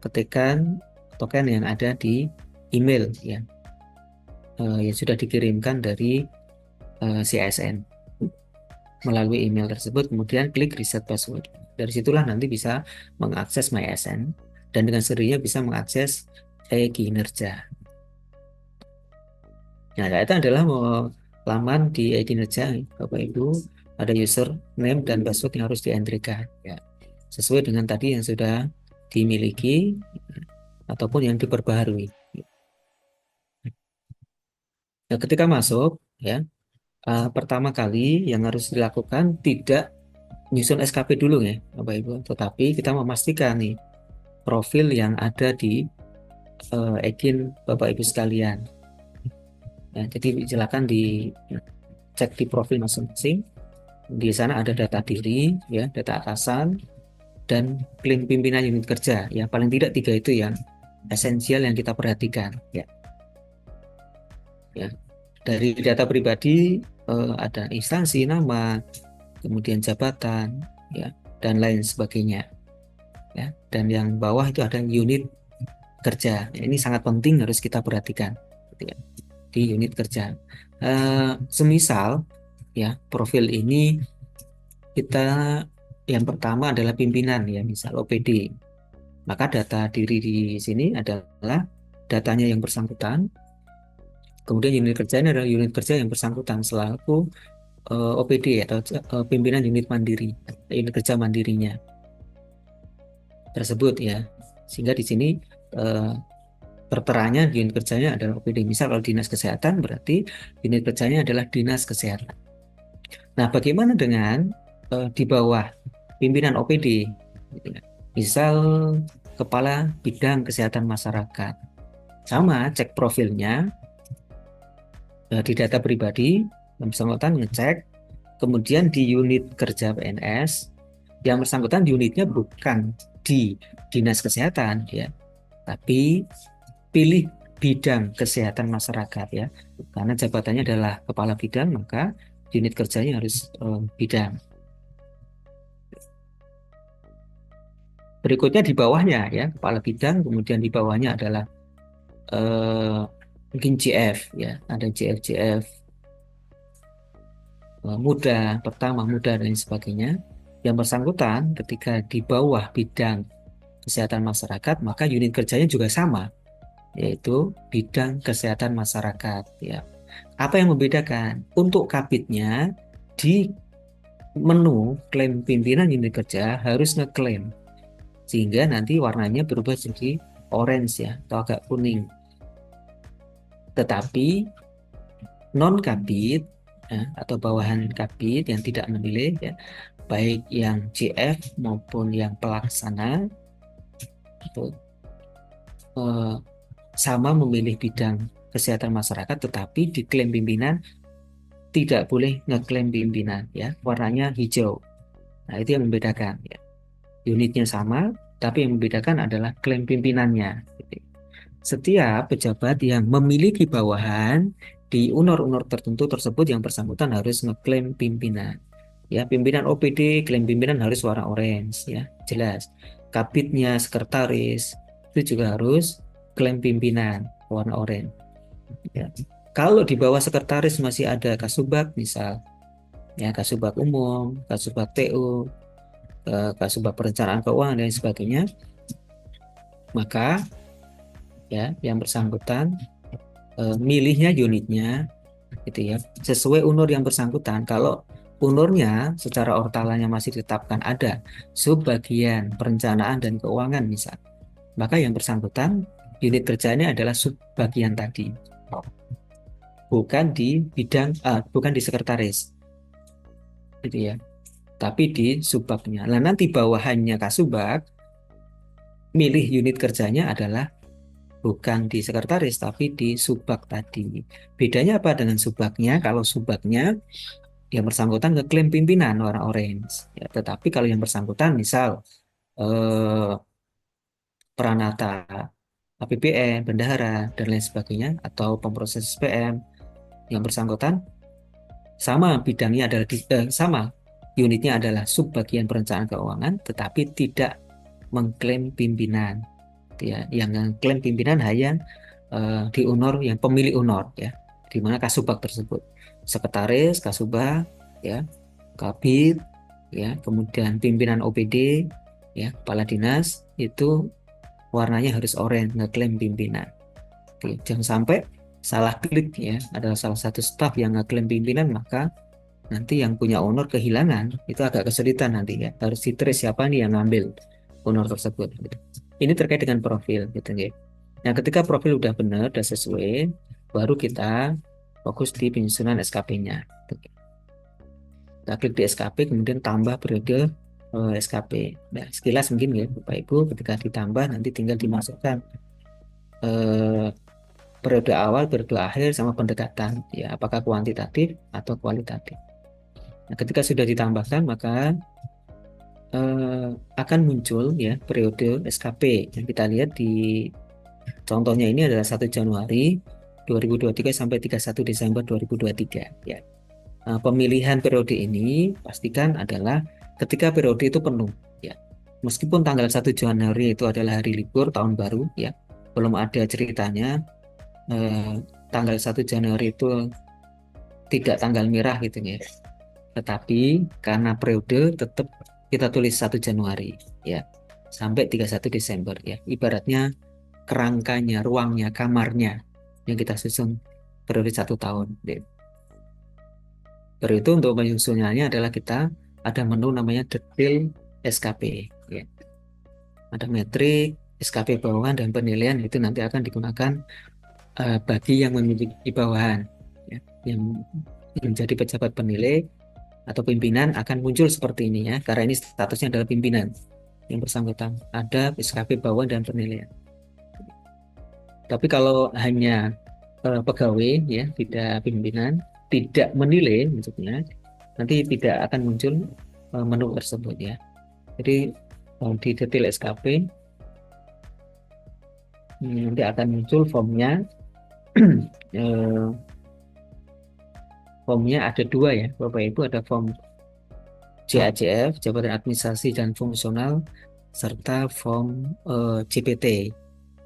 ketikkan token yang ada di email ya, yang sudah dikirimkan dari CSN melalui email tersebut, kemudian klik reset password. Dari situlah nanti bisa mengakses MySN dan dengan sendirinya bisa mengakses e-kinerja. Nah, itu adalah laman di e-kinerja, Bapak Ibu, ada username dan password yang harus dientrykan ya, sesuai dengan tadi yang sudah dimiliki ataupun yang diperbaharui. Nah, ketika masuk ya, pertama kali yang harus dilakukan tidak nyusun SKP dulu ya Bapak Ibu, tetapi kita memastikan nih profil yang ada di Egin Bapak Ibu sekalian. Ya, jadi silakan dicek di profil masing-masing. Di sana ada data diri, ya, data atasan, dan klaim pimpinan unit kerja. Ya, paling tidak 3 itu yang esensial yang kita perhatikan. Ya, ya. Dari data pribadi ada instansi, nama, kemudian jabatan, ya, dan lain sebagainya. Ya, dan yang bawah itu ada unit kerja. Ya, ini sangat penting harus kita perhatikan. Gitu ya. Di unit kerja. Semisal ya profil ini kita yang pertama adalah pimpinan ya, misal OPD, maka data diri di sini adalah datanya yang bersangkutan, kemudian unit kerjanya adalah unit kerja yang bersangkutan selaku OPD atau pimpinan unit mandiri, unit kerja mandirinya tersebut ya, sehingga di sini terteranya unit kerjanya adalah OPD. Misal kalau dinas kesehatan berarti unit kerjanya adalah dinas kesehatan. Nah, bagaimana dengan di bawah pimpinan OPD? Misal kepala bidang kesehatan masyarakat. Sama, cek profilnya di data pribadi, yang bersangkutan ngecek, kemudian di unit kerja PNS, yang bersangkutan unitnya bukan di dinas kesehatan ya, tapi pilih bidang kesehatan masyarakat ya, karena jabatannya adalah kepala bidang, maka unit kerjanya harus bidang. Berikutnya di bawahnya ya, kepala bidang, kemudian di bawahnya adalah mungkin GF ya, ada GF muda, pertama muda dan sebagainya. Yang bersangkutan ketika di bawah bidang kesehatan masyarakat, maka unit kerjanya juga sama, yaitu bidang kesehatan masyarakat ya. Apa yang membedakan? Untuk kapitnya di menu klaim pimpinan unit kerja harus ngeklaim, sehingga nanti warnanya berubah jadi orange ya, atau agak kuning. Tetapi non kabit ya, atau bawahan kabit yang tidak memilih ya, baik yang CF maupun yang pelaksana, itu eh, sama memilih bidang kesehatan masyarakat, tetapi diklaim pimpinan tidak boleh ngeklaim pimpinan ya, warnanya hijau. Nah, itu yang membedakan ya. Unitnya sama, tapi yang membedakan adalah klaim pimpinannya. Gitu. Setiap pejabat yang memiliki bawahan di unor-unor tertentu tersebut, yang bersangkutan harus ngeklaim pimpinan. Ya, pimpinan OPD, klaim pimpinan harus warna orange ya, jelas. Kabitnya, sekretaris itu juga harus klaim pimpinan warna orange. Ya. Kalau di bawah sekretaris masih ada kasubag, misal ya kasubag umum, kasubag TU, kasubag perencanaan keuangan dan sebagainya, maka ya yang bersangkutan milihnya unitnya gitu ya sesuai unur yang bersangkutan. Kalau unurnya secara ortalannya masih ditetapkan ada subbagian perencanaan dan keuangan misal, maka yang bersangkutan unit kerjanya adalah subbagian tadi, bukan di bidang bukan di sekretaris gitu ya, tapi di subbagnya. Nah, nanti bawahannya kasubag milih unit kerjanya adalah bukan di sekretaris tapi di subbag tadi. Bedanya apa dengan subbagnya? Kalau subbagnya yang bersangkutan ngeklaim pimpinan warna orange ya, tetapi kalau yang bersangkutan misal eh, peranata APBN, bendahara dan lain sebagainya atau pemproses SPM, yang bersangkutan sama bidangnya adalah sama unitnya adalah subbagian perencanaan keuangan, tetapi tidak mengklaim pimpinan. Ya, yang mengklaim pimpinan hanya di unor yang pemilik unor ya, di mana kasubag tersebut, sekretaris, kasubag, ya, kabid, ya, kemudian pimpinan OPD, ya, kepala dinas itu warnanya harus oranye, ngeklaim pimpinan. Oke, jangan sampai salah klik ya, ada salah satu staf yang ngeklaim pimpinan, maka nanti yang punya honor kehilangan, itu agak kesulitan nanti ya, harus ditrace siapa nih yang ngambil honor tersebut gitu. Ini terkait dengan profil gitu ya. Nah, ketika profil udah benar, udah sesuai, baru kita fokus di penyusunan SKP-nya. Kita klik di SKP, kemudian tambah periode SKP. Nah, sekilas mungkin ya, Bapak Ibu, ketika ditambah nanti tinggal dimasukkan eh, periode awal, periode akhir, sama pendekatan. Ya, apakah kuantitatif atau kualitatif. Nah, ketika sudah ditambahkan, maka akan muncul ya periode SKP. Yang kita lihat di contohnya ini adalah 1 Januari 2023 sampai 31 Desember 2023 ya. Nah, pemilihan periode ini pastikan adalah ketika periode itu penuh ya. Meskipun tanggal 1 Januari itu adalah hari libur tahun baru ya. Belum ada ceritanya tanggal 1 Januari itu tidak tanggal merah gitu ya. Tetapi karena periode tetap kita tulis 1 Januari ya sampai 31 Desember ya. Ibaratnya kerangkanya, ruangnya, kamarnya yang kita susun periode 1 tahun. Periode untuk menyusunnya adalah kita ada menu namanya detail SKP ya. Ada metrik, SKP bawahan dan penilaian, itu nanti akan digunakan bagi yang memiliki bawahan ya. Yang menjadi pejabat penilai atau pimpinan akan muncul seperti ini ya, karena ini statusnya adalah pimpinan yang bersangkutan. Ada SKP bawahan dan penilaian. Tapi kalau hanya pegawai ya, tidak pimpinan, tidak menilai maksudnya, nanti tidak akan muncul menu tersebut ya. Jadi di detail SKP nanti akan muncul formnya. Formnya ada dua ya, Bapak Ibu, ada form JAJF, Jabatan Administrasi dan Fungsional, serta form JPT,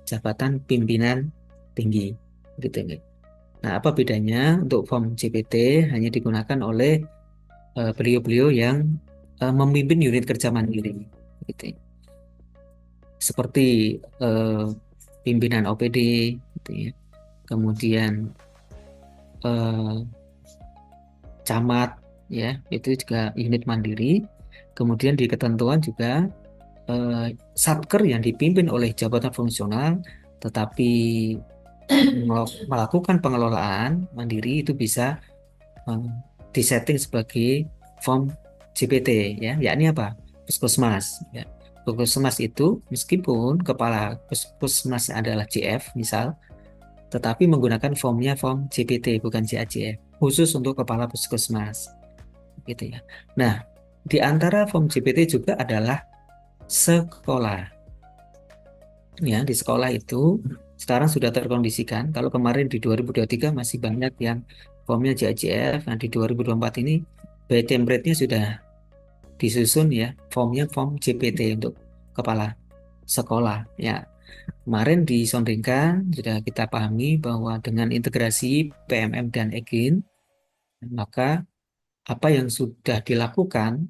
Jabatan Pimpinan Tinggi. Gitu, ya. Nah, apa bedanya? Untuk form JPT hanya digunakan oleh beliau-beliau yang memimpin unit kerja mandiri. Gitu. Seperti pimpinan OPD, gitu ya. Kemudian camat, ya, itu juga unit mandiri. Kemudian di ketentuan juga satker yang dipimpin oleh jabatan fungsional tetapi melakukan pengelolaan mandiri itu bisa disetting sebagai form JPT ya, yakni apa? Puskesmas ya. Puskesmas itu meskipun kepala puskesmas adalah CF misal, tetapi menggunakan formnya form CPT bukan CACF, khusus untuk kepala puskesmas, gitu ya. Nah, di antara form CPT juga adalah sekolah. Ya, di sekolah itu sekarang sudah terkondisikan. Kalau kemarin di 2023 masih banyak yang formnya CACF, nah di 2024 ini by template-nya sudah disusun ya, formnya form CPT untuk kepala sekolah. Ya, kemarin disondingkan sudah kita pahami bahwa dengan integrasi PMM dan EGIN, maka apa yang sudah dilakukan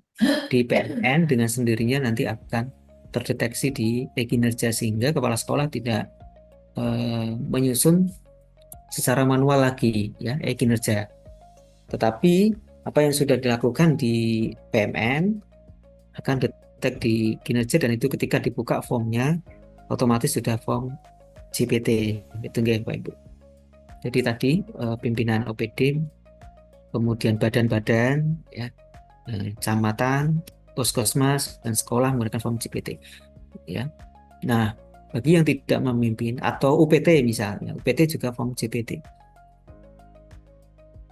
di PMN dengan sendirinya nanti akan terdeteksi di e-kinerja sehingga kepala sekolah tidak menyusun secara manual lagi ya e-kinerja. Tetapi apa yang sudah dilakukan di PMN akan detek di kinerja dan itu ketika dibuka formnya otomatis sudah form GPT. Itu nggih Pak Ibu. Jadi tadi pimpinan OPD, kemudian badan-badan ya, kecamatan, puskesmas dan sekolah menggunakan form GPT ya. Nah, bagi yang tidak memimpin atau UPT misalnya, UPT juga form GPT.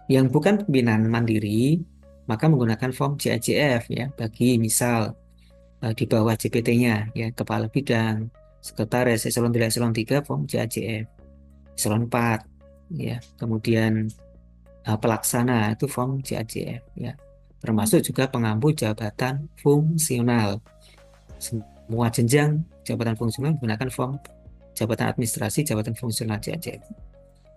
Yang bukan pimpinan mandiri, maka menggunakan form CACF ya. Bagi misal di bawah CPT-nya ya, kepala bidang, sekretaris, eselon 2, eselon 3 form CACF. Eselon 4 ya. Kemudian pelaksana itu form CACF ya. Termasuk juga pengampu jabatan fungsional. Semua jenjang jabatan fungsional menggunakan form jabatan administrasi, jabatan fungsional CACF.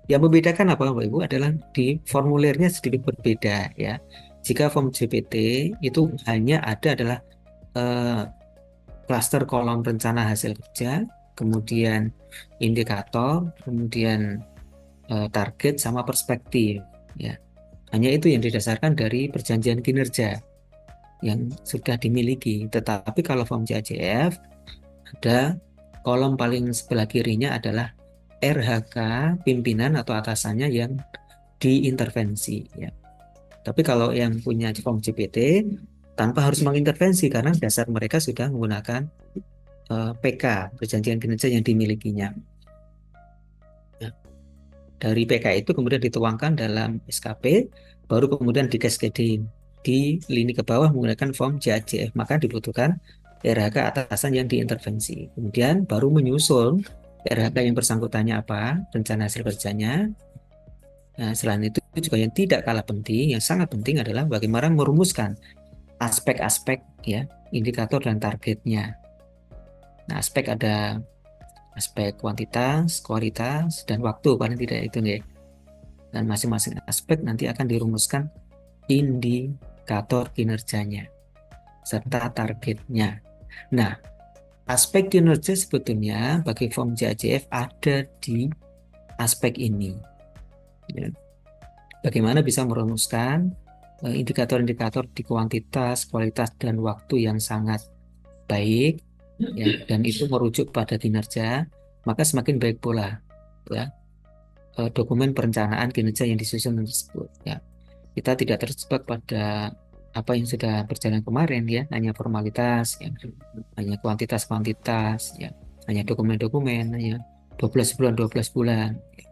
Yang membedakan apa Bapak Ibu adalah di formulirnya sedikit berbeda ya. Jika form GPT itu hanya ada adalah klaster kolom rencana hasil kerja, kemudian indikator, kemudian target sama perspektif ya. Hanya itu yang didasarkan dari perjanjian kinerja yang sudah dimiliki. Tetapi kalau form CACF ada kolom paling sebelah kirinya adalah RHK pimpinan atau atasannya yang diintervensi ya. Tapi kalau yang punya form GPT tanpa harus mengintervensi karena dasar mereka sudah menggunakan PK perjanjian kinerja yang dimilikinya. Ya. Dari PK itu kemudian dituangkan dalam SKP, baru kemudian di cascading di lini ke bawah menggunakan form JACF, maka dibutuhkan RHK atasan yang diintervensi. Kemudian baru menyusul RHK yang bersangkutannya apa, rencana hasil kerjanya. Nah, selain itu juga yang tidak kalah penting, yang sangat penting adalah bagaimana merumuskan aspek-aspek ya, indikator dan targetnya. Nah, aspek ada aspek kuantitas, kualitas, dan waktu paling tidak itu nih. Dan masing-masing aspek nanti akan dirumuskan indikator kinerjanya serta targetnya. Nah, aspek kinerja sebetulnya bagi form JACF ada di aspek ini. Ya. Bagaimana bisa merumuskan indikator-indikator di kuantitas, kualitas, dan waktu yang sangat baik, ya, dan itu merujuk pada kinerja, maka semakin baik pula ya, dokumen perencanaan kinerja yang disusun tersebut. Ya. Kita tidak terjebak pada apa yang sudah berjalan kemarin ya, hanya formalitas, ya, hanya kuantitas-kuantitas, ya, hanya dokumen-dokumen, hanya 12 bulan, 12 bulan, ya,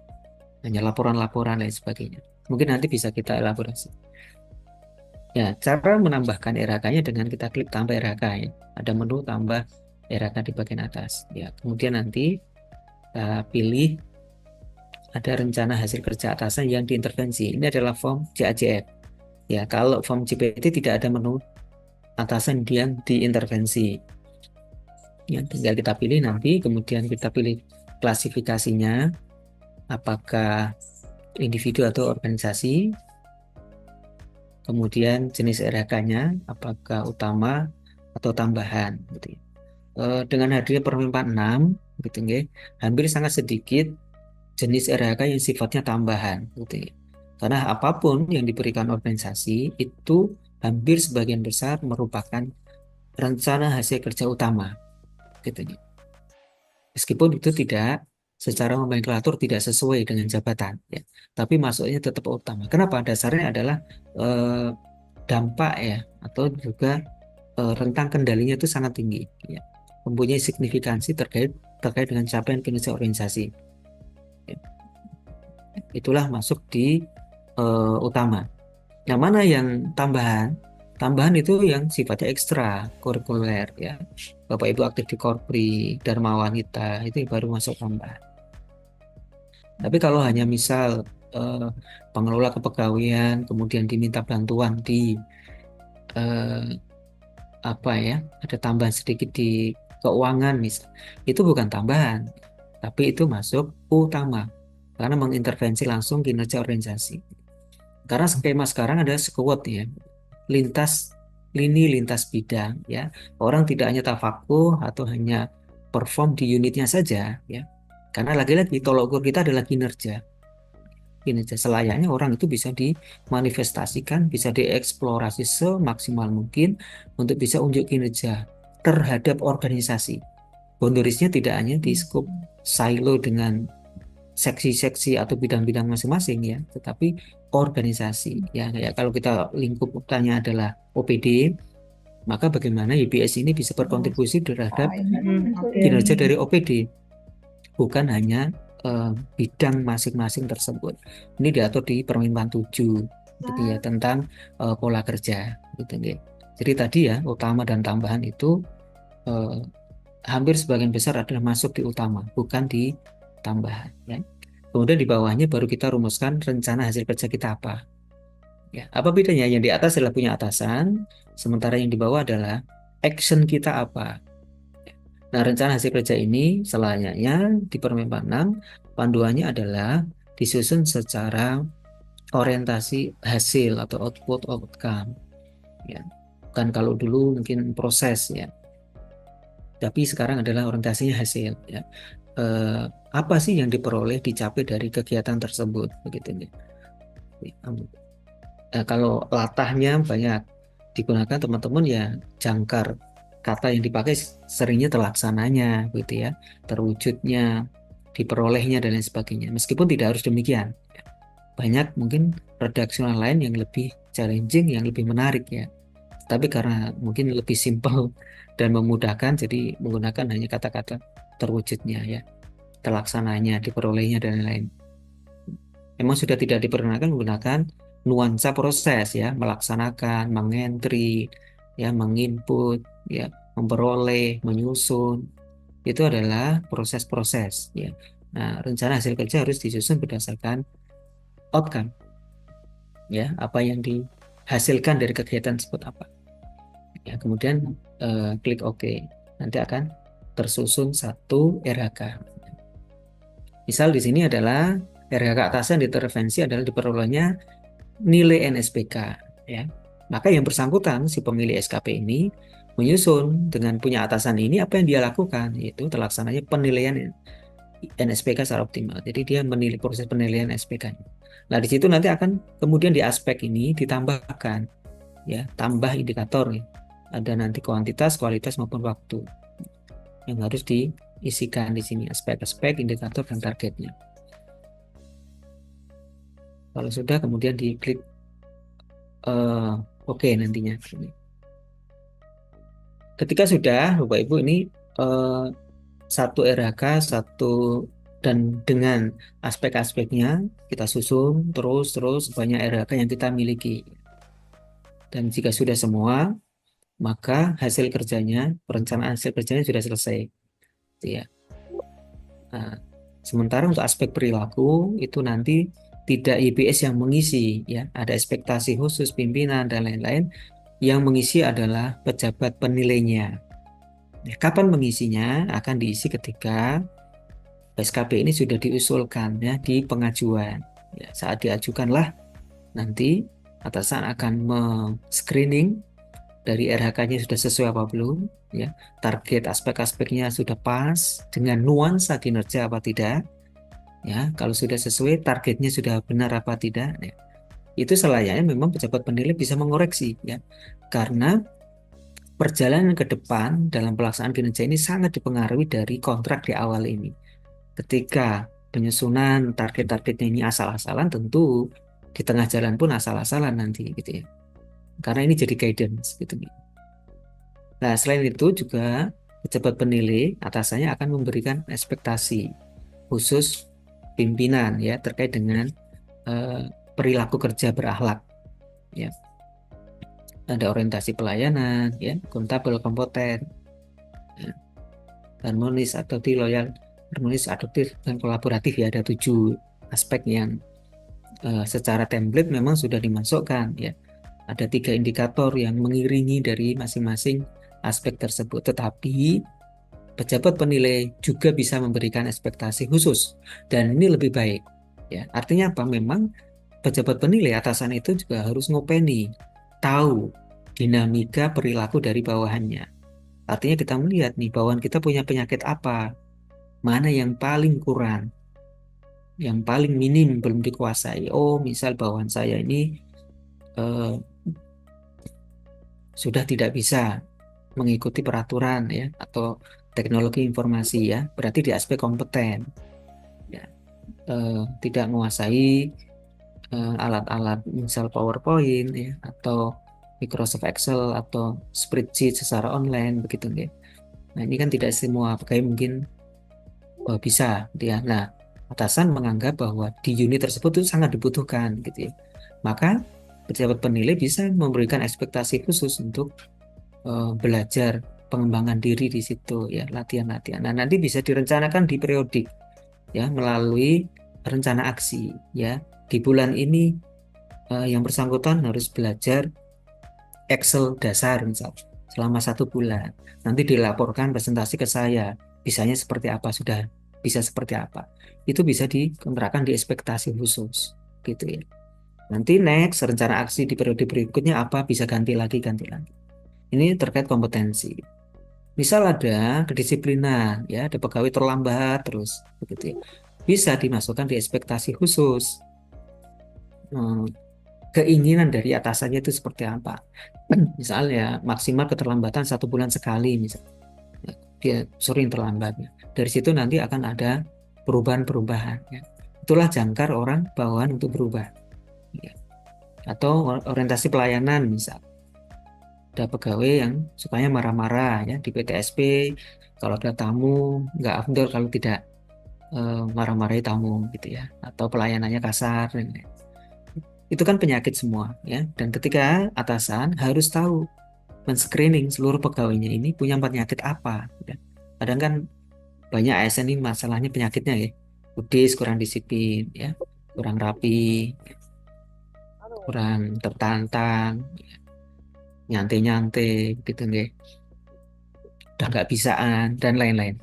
hanya laporan-laporan lain sebagainya. Mungkin nanti bisa kita elaborasi. Ya, cara menambahkan RHK-nya dengan kita klik tambah RHK ya. Ada menu tambah RHK di bagian atas. Ya, kemudian nanti kita pilih ada rencana hasil kerja atasan yang diintervensi. Ini adalah form JACF. Ya, kalau form GPT tidak ada menu atasan yang diintervensi. Ya, tinggal kita pilih nanti, kemudian kita pilih klasifikasinya, apakah individu atau organisasi, kemudian jenis RHK-nya, apakah utama atau tambahan. Gitu ya. Dengan hadirnya Permen 46, gitu ya, hampir sangat sedikit jenis RHK yang sifatnya tambahan. Gitu ya. Karena apapun yang diberikan organisasi itu hampir sebagian besar merupakan rencana hasil kerja utama. Gitu ya. Meskipun itu tidak secara nomenklatur tidak sesuai dengan jabatan, ya, tapi masuknya tetap utama. Kenapa? Dasarnya adalah dampak ya, atau juga rentang kendalinya itu sangat tinggi. Ya. mempunyai signifikansi terkait dengan capaian kinerja organisasi. Ya. Itulah masuk di utama. Nah, mana yang tambahan? Tambahan itu yang sifatnya ekstra kurikuler ya. Bapak Ibu aktif di Korpri, Dharma Wanita, itu baru masuk tambahan. Tapi kalau hanya misal pengelola kepegawaian kemudian diminta bantuan di eh, apa ya, ada tambahan sedikit di keuangan misal, itu bukan tambahan, tapi itu masuk utama karena mengintervensi langsung kinerja organisasi. Karena skema sekarang ada squad ya, lintas lini, lintas bidang ya. Orang tidak hanya tafakuh atau hanya perform di unitnya saja ya. Karena lagi-lagi tolok ukur kita adalah kinerja. Kinerja selayaknya orang itu bisa dimanifestasikan, bisa dieksplorasi semaksimal mungkin untuk bisa unjuk kinerja terhadap organisasi. Boundariesnya tidak hanya di skop silo dengan seksi-seksi atau bidang-bidang masing-masing ya, tetapi organisasi ya. Kayak kalau kita lingkup utama adalah OPD, maka bagaimana YBS ini bisa berkontribusi terhadap kinerja dari OPD, bukan hanya bidang masing-masing tersebut. Ini diatur di Permen 7 gitu ya, tentang pola kerja gitu ya. Jadi tadi ya, utama dan tambahan itu hampir sebagian besar adalah masuk di utama, bukan di tambahan ya. Kemudian di bawahnya baru kita rumuskan rencana hasil kerja kita apa. Ya, apa bedanya? Yang di atas adalah punya atasan, sementara yang di bawah adalah action kita apa. Nah, rencana hasil kerja ini selayaknya di Permen 6, panduannya adalah disusun secara orientasi hasil atau output outcome. Ya. Bukan kalau dulu mungkin proses ya, tapi sekarang adalah orientasinya hasil ya. Apa sih yang diperoleh dicapai dari kegiatan tersebut begitu ya. Kalau latahnya banyak digunakan teman-teman ya, jangkar kata yang dipakai seringnya terlaksananya gitu ya, terwujudnya, diperolehnya dan lain sebagainya. Meskipun tidak harus demikian. Banyak mungkin redaksional lain yang lebih challenging, yang lebih menarik ya. Tapi karena mungkin lebih simpel dan memudahkan, jadi menggunakan hanya kata-kata terwujudnya ya, terlaksananya, diperolehnya dan lain-lain. Memang sudah tidak diperkenankan menggunakan nuansa proses ya, melaksanakan, mengentry, ya, menginput, ya, memperoleh, menyusun. Itu adalah proses-proses ya. Nah, rencana hasil kerja harus disusun berdasarkan outcome ya, apa yang dihasilkan dari kegiatan tersebut apa. Ya, kemudian klik OK. Nanti akan tersusun satu RHK. Misal di sini adalah RHK atasan diintervensi adalah diperolehnya nilai NSPK ya. Maka yang bersangkutan si pemilih SKP ini menyusun dengan punya atasan ini apa yang dia lakukan, yaitu terlaksananya penilaian NSPK secara optimal. Jadi dia menilai proses penilaian SPK. Nah, di situ nanti akan kemudian di aspek ini ditambahkan ya, tambah indikator ya. Ada nanti kuantitas, kualitas maupun waktu yang harus diisikan di sini, aspek-aspek, indikator dan targetnya. Kalau sudah kemudian diklik oke nantinya. Ketika sudah, Bapak Ibu ini satu RHK, satu dan dengan aspek-aspeknya kita susun terus banyak RHK yang kita miliki. Dan jika sudah semua, maka hasil kerjanya, perencanaan hasil kerjanya sudah selesai. Ya. Nah, sementara untuk aspek perilaku itu nanti tidak YBS yang mengisi, ya. Ada ekspektasi khusus pimpinan dan lain-lain. Yang mengisi adalah pejabat penilainya. Kapan mengisinya? Akan diisi ketika SKP ini sudah diusulkan ya di pengajuan. Ya, saat diajukanlah nanti atasan akan screening dari RHK-nya sudah sesuai apa belum, ya. Target aspek-aspeknya sudah pas dengan nuansa kinerja apa tidak. Ya, kalau sudah sesuai targetnya sudah benar apa tidak. Ya. Itu selayaknya memang pejabat penilai bisa mengoreksi ya. Karena perjalanan ke depan dalam pelaksanaan kinerja ini sangat dipengaruhi dari kontrak di awal ini. Ketika penyusunan target-targetnya ini asal-asalan, tentu di tengah jalan pun asal-asalan nanti gitu ya. Karena ini jadi guidance gitu. Nah, selain itu juga pejabat penilai atasannya akan memberikan ekspektasi khusus pimpinan ya terkait dengan perilaku kerja berakhlak ya. Ada orientasi pelayanan ya, akuntabel, kompeten, ya, harmonis, adaptif, loyal, harmonis, adaptif, dan kolaboratif ya. Ada 7 aspek yang secara template memang sudah dimasukkan ya. Ada 3 indikator yang mengiringi dari masing-masing aspek tersebut. Tetapi pejabat penilai juga bisa memberikan ekspektasi khusus dan ini lebih baik ya. Artinya apa? Memang pejabat penilai atasan itu juga harus ngopeni, tahu dinamika perilaku dari bawahannya. Artinya kita melihat nih bawahan kita punya penyakit apa, mana yang paling kurang, yang paling minim belum dikuasai. Oh, misal bawahan saya ini eh, sudah tidak bisa mengikuti peraturan ya atau teknologi informasi ya, berarti di aspek kompeten ya. Tidak menguasai alat-alat misal PowerPoint ya atau Microsoft Excel atau spreadsheet secara online begitu ya. Nah, ini kan tidak semua pegawai mungkin bisa dia. Nah, atasan menganggap bahwa di unit tersebut itu sangat dibutuhkan gitu ya. Maka pejabat penilai bisa memberikan ekspektasi khusus untuk belajar pengembangan diri di situ ya, latihan-latihan. Nah, nanti bisa direncanakan di periodik ya melalui rencana aksi ya. Di bulan ini yang bersangkutan harus belajar Excel dasar misal selama 1 bulan. Nanti dilaporkan presentasi ke saya, bisanya seperti apa, sudah bisa seperti apa. Itu bisa dikontrakkan di ekspektasi khusus, gitu ya. Nanti next rencana aksi di periode berikutnya apa, bisa ganti lagi, ganti lagi. Ini terkait kompetensi. Misal ada kedisiplinan, ya, ada pegawai terlambat terus, begitu ya. Bisa dimasukkan di ekspektasi khusus. Keinginan dari atasannya itu seperti apa. Misalnya maksimal keterlambatan 1 bulan sekali, misalnya dia sering terlambatnya. Dari situ nanti akan ada perubahan-perubahan. Ya. Itulah jangkar orang bawahan untuk berubah. Ya. Atau orientasi pelayanan misal. Ada pegawai yang sukanya marah-marah ya di PTSP. Kalau ada tamu nggak afdol kalau tidak marah-marahi tamu gitu ya. Atau pelayanannya kasar dan lain. Itu kan penyakit semua ya. Dan ketika atasan harus tahu men-screening seluruh pegawainya ini punya penyakit apa ya. Kadang kan banyak ASN ini masalahnya penyakitnya ya. Udis, kurang disiplin ya, kurang rapi, kurang tertantang, nyantai-nyantai gitu nggih. Udah nggak bisaan dan lain-lain.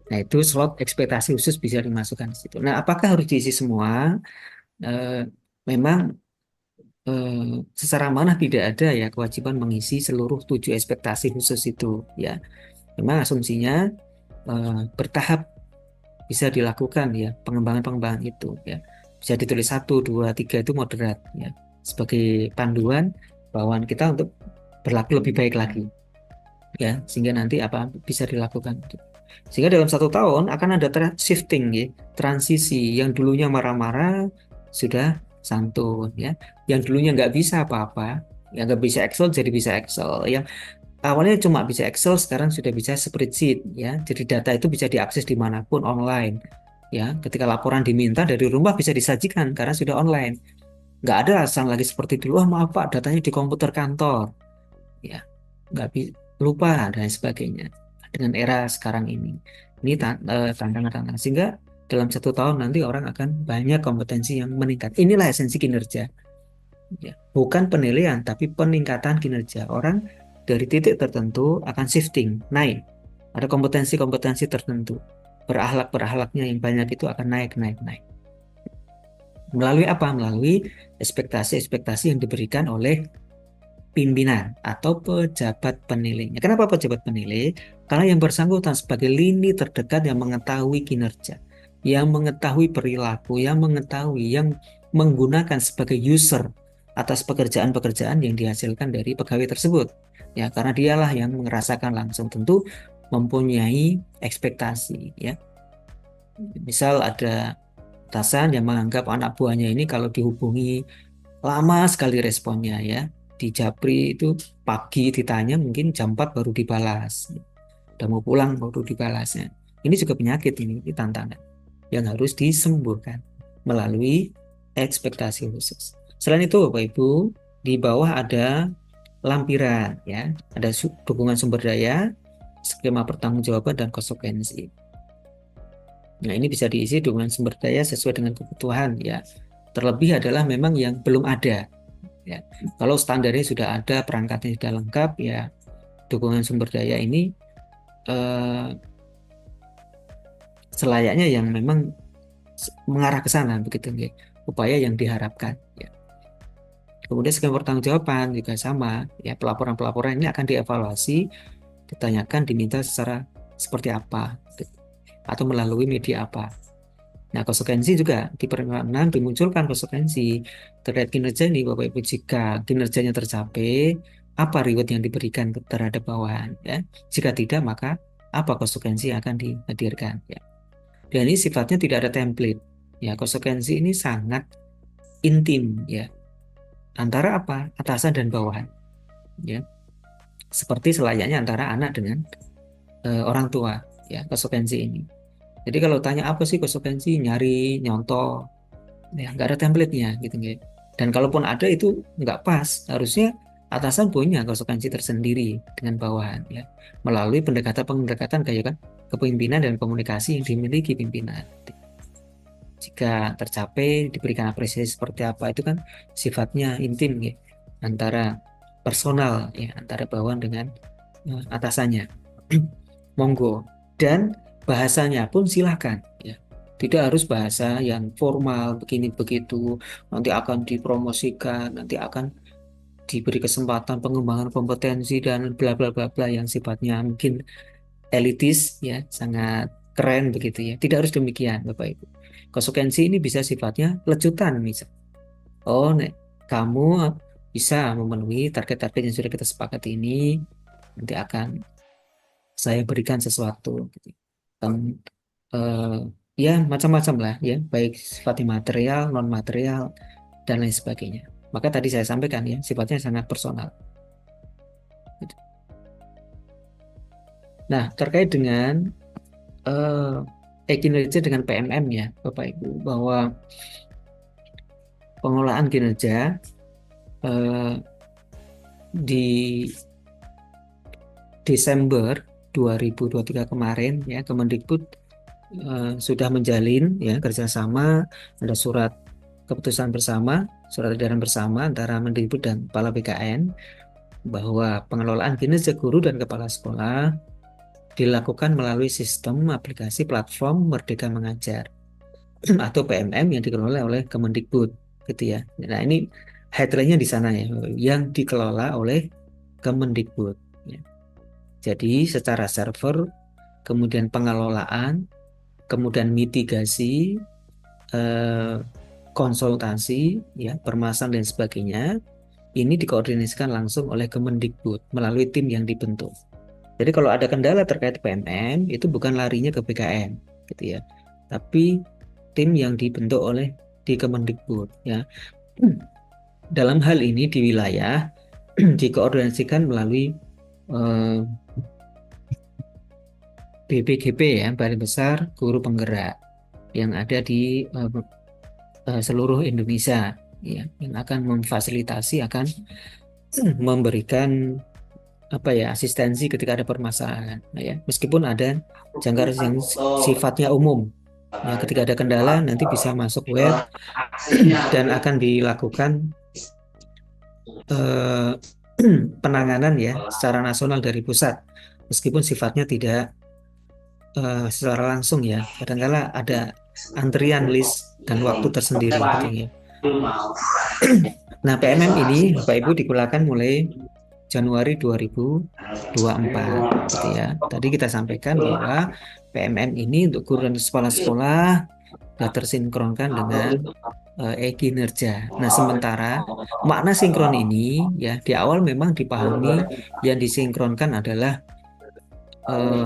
Nah, itu slot ekspektasi khusus bisa dimasukkan di situ. Nah, apakah harus diisi semua? Memang secara amanah tidak ada ya kewajiban mengisi seluruh 7 ekspektasi khusus itu ya. Memang asumsinya bertahap bisa dilakukan ya pengembangan-pengembangan itu ya. Bisa ditulis 1, 2, 3 itu moderat ya. Sebagai panduan bawaan kita untuk berlaku lebih baik lagi ya, sehingga nanti apa bisa dilakukan. Sehingga dalam 1 tahun akan ada shifting ya, transisi yang dulunya marah-marah sudah santun ya, yang dulunya nggak bisa apa-apa, yang nggak bisa Excel jadi bisa Excel, yang awalnya cuma bisa Excel sekarang sudah bisa spreadsheet ya, jadi data itu bisa diakses dimanapun online ya, ketika laporan diminta dari rumah bisa disajikan karena sudah online, nggak ada alasan lagi seperti dulu, maaf Pak datanya di komputer kantor ya, nggak bisa, lupa dan sebagainya. Dengan era sekarang ini tantangan-tantangan, sehingga dalam 1 tahun nanti orang akan banyak kompetensi yang meningkat. Inilah esensi kinerja ya. Bukan penilaian tapi peningkatan kinerja. Orang dari titik tertentu akan shifting naik, ada kompetensi-kompetensi tertentu, berakhlak-berakhlaknya yang banyak itu akan naik. Melalui apa? Melalui ekspektasi-ekspektasi yang diberikan oleh pimpinan atau pejabat penilainya. Kenapa pejabat penilai? Karena yang bersangkutan sebagai lini terdekat yang mengetahui kinerja, yang mengetahui perilaku, yang mengetahui, yang menggunakan sebagai user atas pekerjaan-pekerjaan yang dihasilkan dari pegawai tersebut. Ya, karena dialah yang merasakan langsung, tentu mempunyai ekspektasi ya. Misal ada atasan yang menganggap anak buahnya ini kalau dihubungi lama sekali responnya ya. Di Japri itu pagi ditanya mungkin jam 4 baru dibalas. udah mau pulang baru dibalasnya. Ini juga penyakit, ini tantangan yang harus disembuhkan melalui ekspektasi khusus. Selain itu Bapak Ibu, di bawah ada lampiran ya, ada dukungan sumber daya, skema pertanggungjawaban dan konsekuensi. Nah, ini bisa diisi dengan sumber daya sesuai dengan kebutuhan ya. Terlebih adalah memang yang belum ada ya. Kalau standarnya sudah ada, perangkatnya sudah lengkap ya, dukungan sumber daya ini eh, selayaknya yang memang mengarah ke sana begitu ya. Upaya yang diharapkan ya. Kemudian skema pertanggungjawaban juga sama ya, pelaporan-pelaporan ini akan dievaluasi, ditanyakan, diminta secara seperti apa gitu, atau melalui media apa. Nah, konsekuensi juga di peringkat 6 dimunculkan konsekuensi terkait kinerja ini Bapak Ibu. Jika kinerjanya tercapai, apa reward yang diberikan terhadap bawahan ya. Jika tidak, maka apa konsekuensi yang akan dihadirkan ya. Dan ini sifatnya tidak ada template ya. Konsekuensi ini sangat intim ya, antara apa? Atasan dan bawahan ya. Seperti selayaknya antara anak dengan orang tua ya, konsekuensi ini. Jadi kalau tanya apa sih konsekuensi, nyari nyontoh ya, nggak ada template-nya gitu ya. Dan kalaupun ada itu nggak pas, harusnya atasan punya konsekuensi tersendiri dengan bawahan ya, melalui pendekatan-pendekatan kayak kan kepemimpinan dan komunikasi yang dimiliki pimpinan. Jika tercapai diberikan apresiasi seperti apa, itu kan sifatnya intim ya, antara personal ya, antara bawahan dengan atasannya. Monggo. Dan bahasanya pun silahkan ya, tidak harus bahasa yang formal begini begitu, nanti akan dipromosikan, nanti akan diberi kesempatan pengembangan kompetensi dan bla bla bla bla yang sifatnya mungkin elitis ya, sangat keren begitu ya. Tidak harus demikian Bapak Ibu. Konsekuensi ini bisa sifatnya lecutan misal. Oh, nek kamu bisa memenuhi target-target yang sudah kita sepakati ini, nanti akan saya berikan sesuatu gitu. Dan ya macam-macam lah ya, baik sifatnya material, non material dan lain sebagainya. Maka tadi saya sampaikan ya, sifatnya sangat personal. Gitu. Nah, terkait dengan kinerja dengan PMM ya, Bapak Ibu, bahwa pengelolaan kinerja eh, di Desember 2023 kemarin ya, Kemendikbud sudah menjalin ya kerjasama, ada surat keputusan bersama, surat edaran bersama antara Mendikbud dan Kepala BKN bahwa pengelolaan kinerja guru dan kepala sekolah dilakukan melalui sistem aplikasi platform Merdeka Mengajar atau PMM yang dikelola oleh Kemendikbud gitu ya. Nah, ini headline-nya di sana ya, yang dikelola oleh Kemendikbud ya. Jadi secara server, kemudian pengelolaan, kemudian mitigasi, konsultasi ya, permasalahan dan sebagainya, ini dikoordinasikan langsung oleh Kemendikbud melalui tim yang dibentuk. Jadi kalau ada kendala terkait PMM, itu bukan larinya ke BKN gitu ya, tapi tim yang dibentuk oleh di Kemendikbud ya. Dalam hal ini di wilayah dikoordinasikan melalui BPGP ya, Balai Besar Guru Penggerak yang ada di seluruh Indonesia ya, yang akan memfasilitasi, akan memberikan apa ya, asistensi ketika ada permasalahan ya, meskipun ada jangkar yang sifatnya umum ya, ketika ada kendala nanti bisa masuk web dan akan dilakukan penanganan ya secara nasional dari pusat, meskipun sifatnya tidak secara langsung ya, kadang-kala ada antrian list dan waktu tersendiri gitu ya. Nah, PMM ini Bapak Ibu digunakan mulai Januari 2024 gitu ya. Tadi kita sampaikan bahwa PMM ini untuk guru dan kepala sekolah sudah tersinkronkan dengan kinerja. Nah, sementara makna sinkron ini ya di awal memang dipahami yang disinkronkan adalah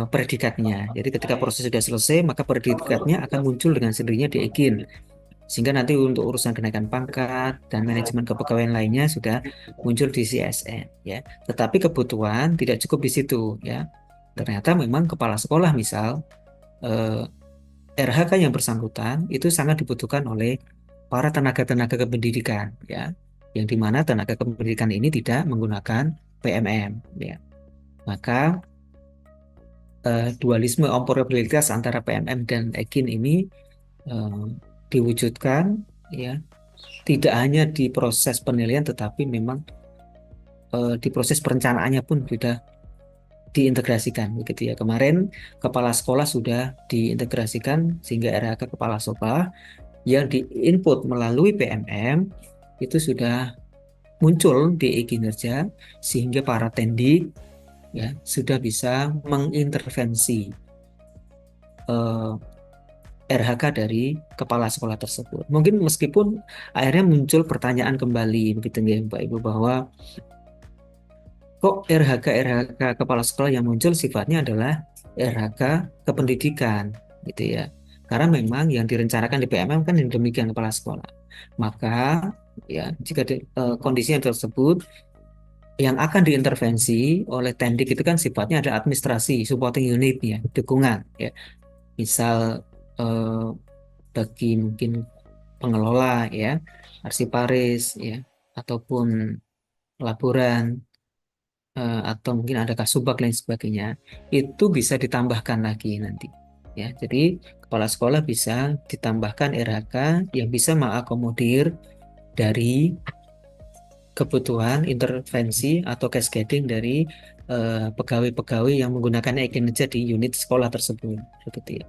predikatnya. Jadi ketika proses sudah selesai, maka predikatnya akan muncul dengan sendirinya di EGIN. Sehingga nanti untuk urusan kenaikan pangkat dan manajemen kepegawaian lainnya sudah muncul di CSN ya. Tetapi kebutuhan tidak cukup di situ ya. ternyata memang kepala sekolah misal eh, RHK yang bersangkutan itu sangat dibutuhkan oleh para tenaga-tenaga kependidikan, ya, yang dimana tenaga kependidikan ini tidak menggunakan PMM, ya. Maka dualisme operabilitas antara PMM dan EKIN ini eh, diwujudkan, ya, tidak hanya di proses penilaian tetapi memang di proses perencanaannya pun sudah diintegrasikan begitu ya. Kemarin kepala sekolah sudah diintegrasikan sehingga RHK kepala sekolah yang diinput melalui PMM itu sudah muncul di e-kinerja sehingga para tendik ya sudah bisa mengintervensi eh, RHK dari kepala sekolah tersebut. Mungkin meskipun akhirnya muncul pertanyaan kembali begitu ya Pak Ibu, bahwa kok RHK kepala sekolah yang muncul sifatnya adalah RHK kependidikan gitu ya. Karena memang yang direncanakan di PMM kan yang demikian kepala sekolah. Maka ya jika kondisi yang tersebut yang akan diintervensi oleh Tendik itu kan sifatnya ada administrasi, supporting unit ya, dukungan ya. Misal eh, bagi mungkin pengelola ya, arsiparis ya, ataupun laporan atau mungkin ada kasubag lain sebagainya, itu bisa ditambahkan lagi nanti ya. Jadi kepala sekolah bisa ditambahkan RHK yang bisa mengakomodir dari kebutuhan intervensi atau cascading dari pegawai-pegawai yang menggunakan e-kinerja di unit sekolah tersebut begitu ya.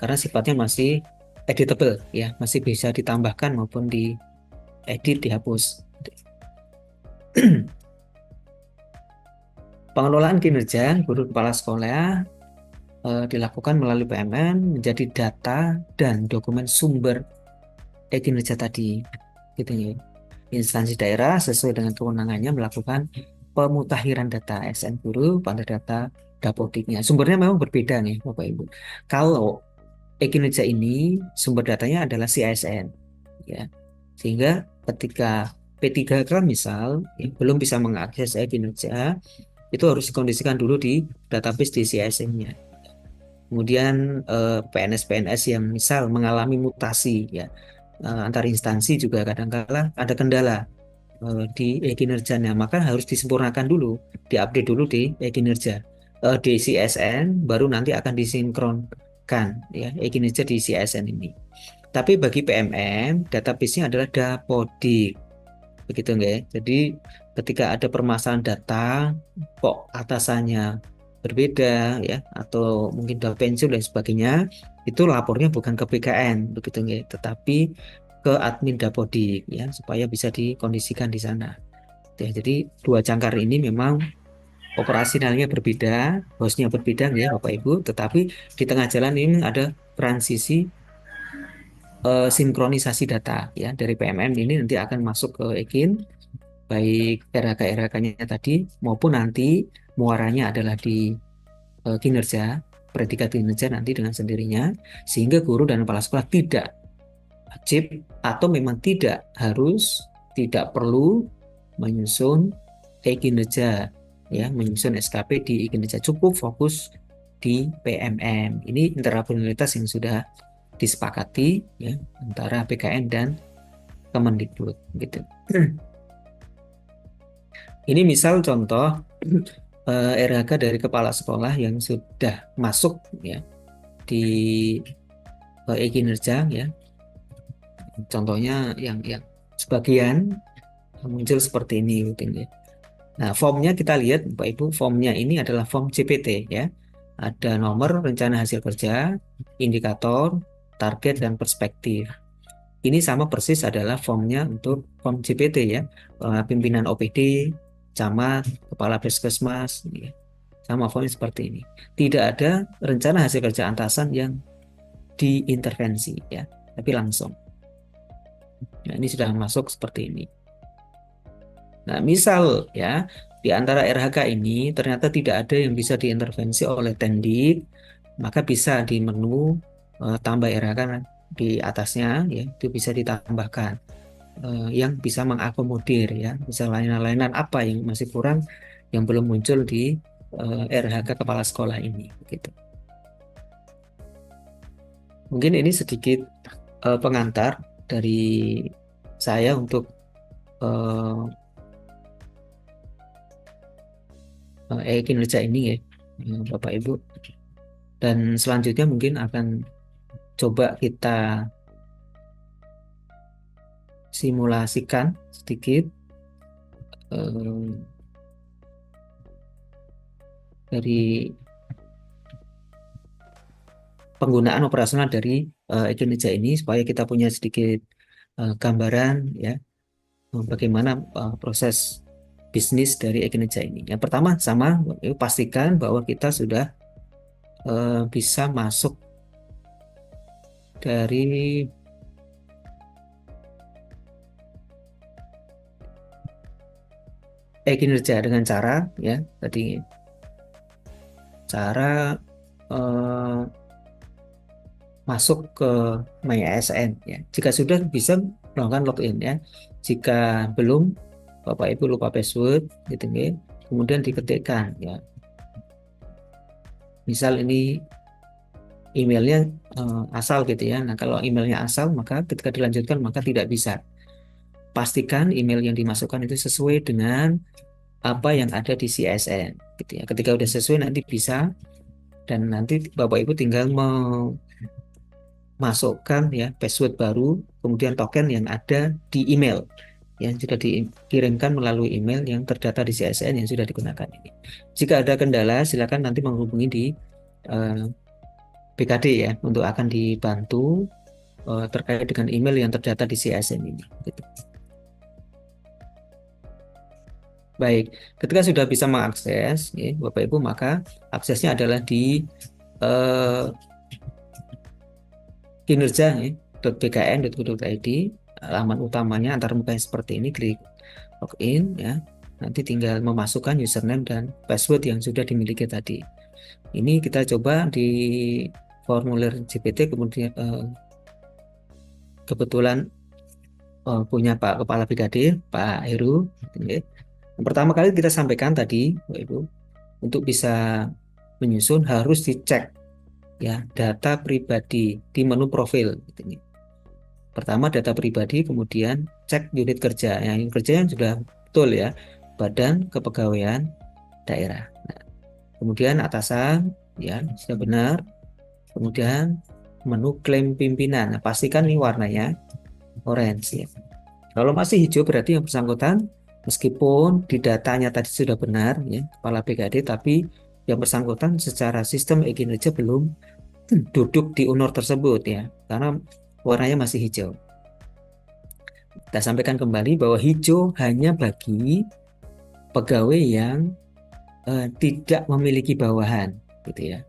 Karena sifatnya masih editable ya, masih bisa ditambahkan maupun diedit, dihapus. Pengelolaan kinerja guru kepala sekolah dilakukan melalui PMN menjadi data dan dokumen sumber kinerja tadi, gitu ya. Instansi daerah sesuai dengan kewenangannya melakukan pemutakhiran data SN guru pada data Dapodiknya. Sumbernya memang berbeda nih, Bapak Ibu. Kalau kinerja ini sumber datanya adalah CSN, ya, sehingga ketika P3K misal ya, belum bisa mengakses kinerja, itu harus dikondisikan dulu di database di CSN-nya. Kemudian PNS-PNS yang misal mengalami mutasi ya antar instansi juga kadang-kala ada kendala di e-kinerjanya, maka harus disempurnakan dulu, diupdate dulu di e-kinerja. Di CSN baru nanti akan disinkronkan ya e-kinerja di CSN ini. Tapi bagi PMM database-nya adalah Dapodik. Begitu enggak ya? Jadi ketika ada permasalahan data kok atasannya berbeda ya atau mungkin udah pensiun dan sebagainya, itu lapornya bukan ke BKN begitu enggak ya? Tetapi ke admin Dapodik ya supaya bisa dikondisikan di sana. Ya, jadi dua jangkar ini memang operasionalnya berbeda, hostnya berbeda ya Bapak Ibu, tetapi di tengah jalan ini ada transisi sinkronisasi data ya dari PMM ini nanti akan masuk ke EKIN, baik RHK-RHK-nya tadi maupun nanti muaranya adalah di kinerja, predikat kinerja nanti dengan sendirinya, sehingga guru dan kepala sekolah tidak wajib atau memang tidak perlu menyusun kinerja ya, menyusun SKP di kinerja, cukup fokus di PMM. Ini interoperabilitas yang sudah disepakati ya antara BKN dan Kemendikbud gitu. Ini misal contoh RHK dari kepala sekolah yang sudah masuk ya di e-kinerja ya. Contohnya yang sebagian muncul seperti ini gitu ya. Nah, formnya kita lihat Bapak Ibu, formnya ini adalah form CPT ya. Ada nomor rencana hasil kerja, indikator, target dan perspektif. Ini sama persis adalah formnya untuk form CPT ya. Pimpinan OPD, camat, kepala puskesmas ya. Sama formnya seperti ini. Tidak ada rencana hasil kerja atasan yang diintervensi ya, tapi langsung. Nah, ini sudah masuk seperti ini. Nah, misal ya, di antara RHK ini ternyata tidak ada yang bisa diintervensi oleh Tendik, maka bisa di menu tambah RHK di atasnya ya, itu bisa ditambahkan yang bisa mengakomodir ya, bisa layanan-layanan apa yang masih kurang yang belum muncul di RHK kepala sekolah ini gitu. Mungkin ini sedikit pengantar dari saya untuk kinerja ini ya, Bapak Ibu. Dan selanjutnya mungkin akan coba kita simulasikan sedikit dari penggunaan operasional dari kinerja ini supaya kita punya sedikit gambaran ya bagaimana proses bisnis dari kinerja ini. Yang pertama sama pastikan bahwa kita sudah bisa masuk dari kinerja dengan cara ya tadi cara masuk ke My ASN ya. Jika sudah bisa melakukan login ya. Jika belum Bapak Ibu lupa password gitu ya. Kemudian diketikkan ya. Misal ini emailnya asal gitu ya. Nah, kalau emailnya asal maka ketika dilanjutkan maka tidak bisa. Pastikan email yang dimasukkan itu sesuai dengan apa yang ada di CSN gitu ya. Ketika udah sesuai nanti bisa dan nanti Bapak Ibu tinggal masukkan ya password baru kemudian token yang ada di email yang sudah dikirimkan melalui email yang terdata di CSN yang sudah digunakan ini. Jika ada kendala silakan nanti menghubungi di BKD ya untuk akan dibantu terkait dengan email yang terdata di CSN ini gitu. Baik, ketika sudah bisa mengakses ya, Bapak Ibu maka aksesnya adalah di kinerja ya, .bkn.go.id halaman utamanya antar muka yang seperti ini, klik login ya. Nanti tinggal memasukkan username dan password yang sudah dimiliki tadi. Ini kita coba di formulir JPT kemudian kebetulan punya Pak Kepala Brigadir Pak Heru. Yang pertama kali kita sampaikan tadi, Bapak Ibu, untuk bisa menyusun harus dicek ya data pribadi di menu profil. Pertama data pribadi, kemudian cek unit kerja. Yang unit kerja yang sudah betul ya, Badan Kepegawaian Daerah. Nah, kemudian atasan ya sudah benar. Kemudian menu klaim pimpinan. Nah, pastikan ini warnanya orange ya. Kalau masih hijau berarti yang bersangkutan meskipun di datanya tadi sudah benar ya kepala BKD, tapi yang bersangkutan secara sistem e-kinerja belum duduk di UNOR tersebut ya, karena warnanya masih hijau. Kita sampaikan kembali bahwa hijau hanya bagi pegawai yang tidak memiliki bawahan, gitu ya.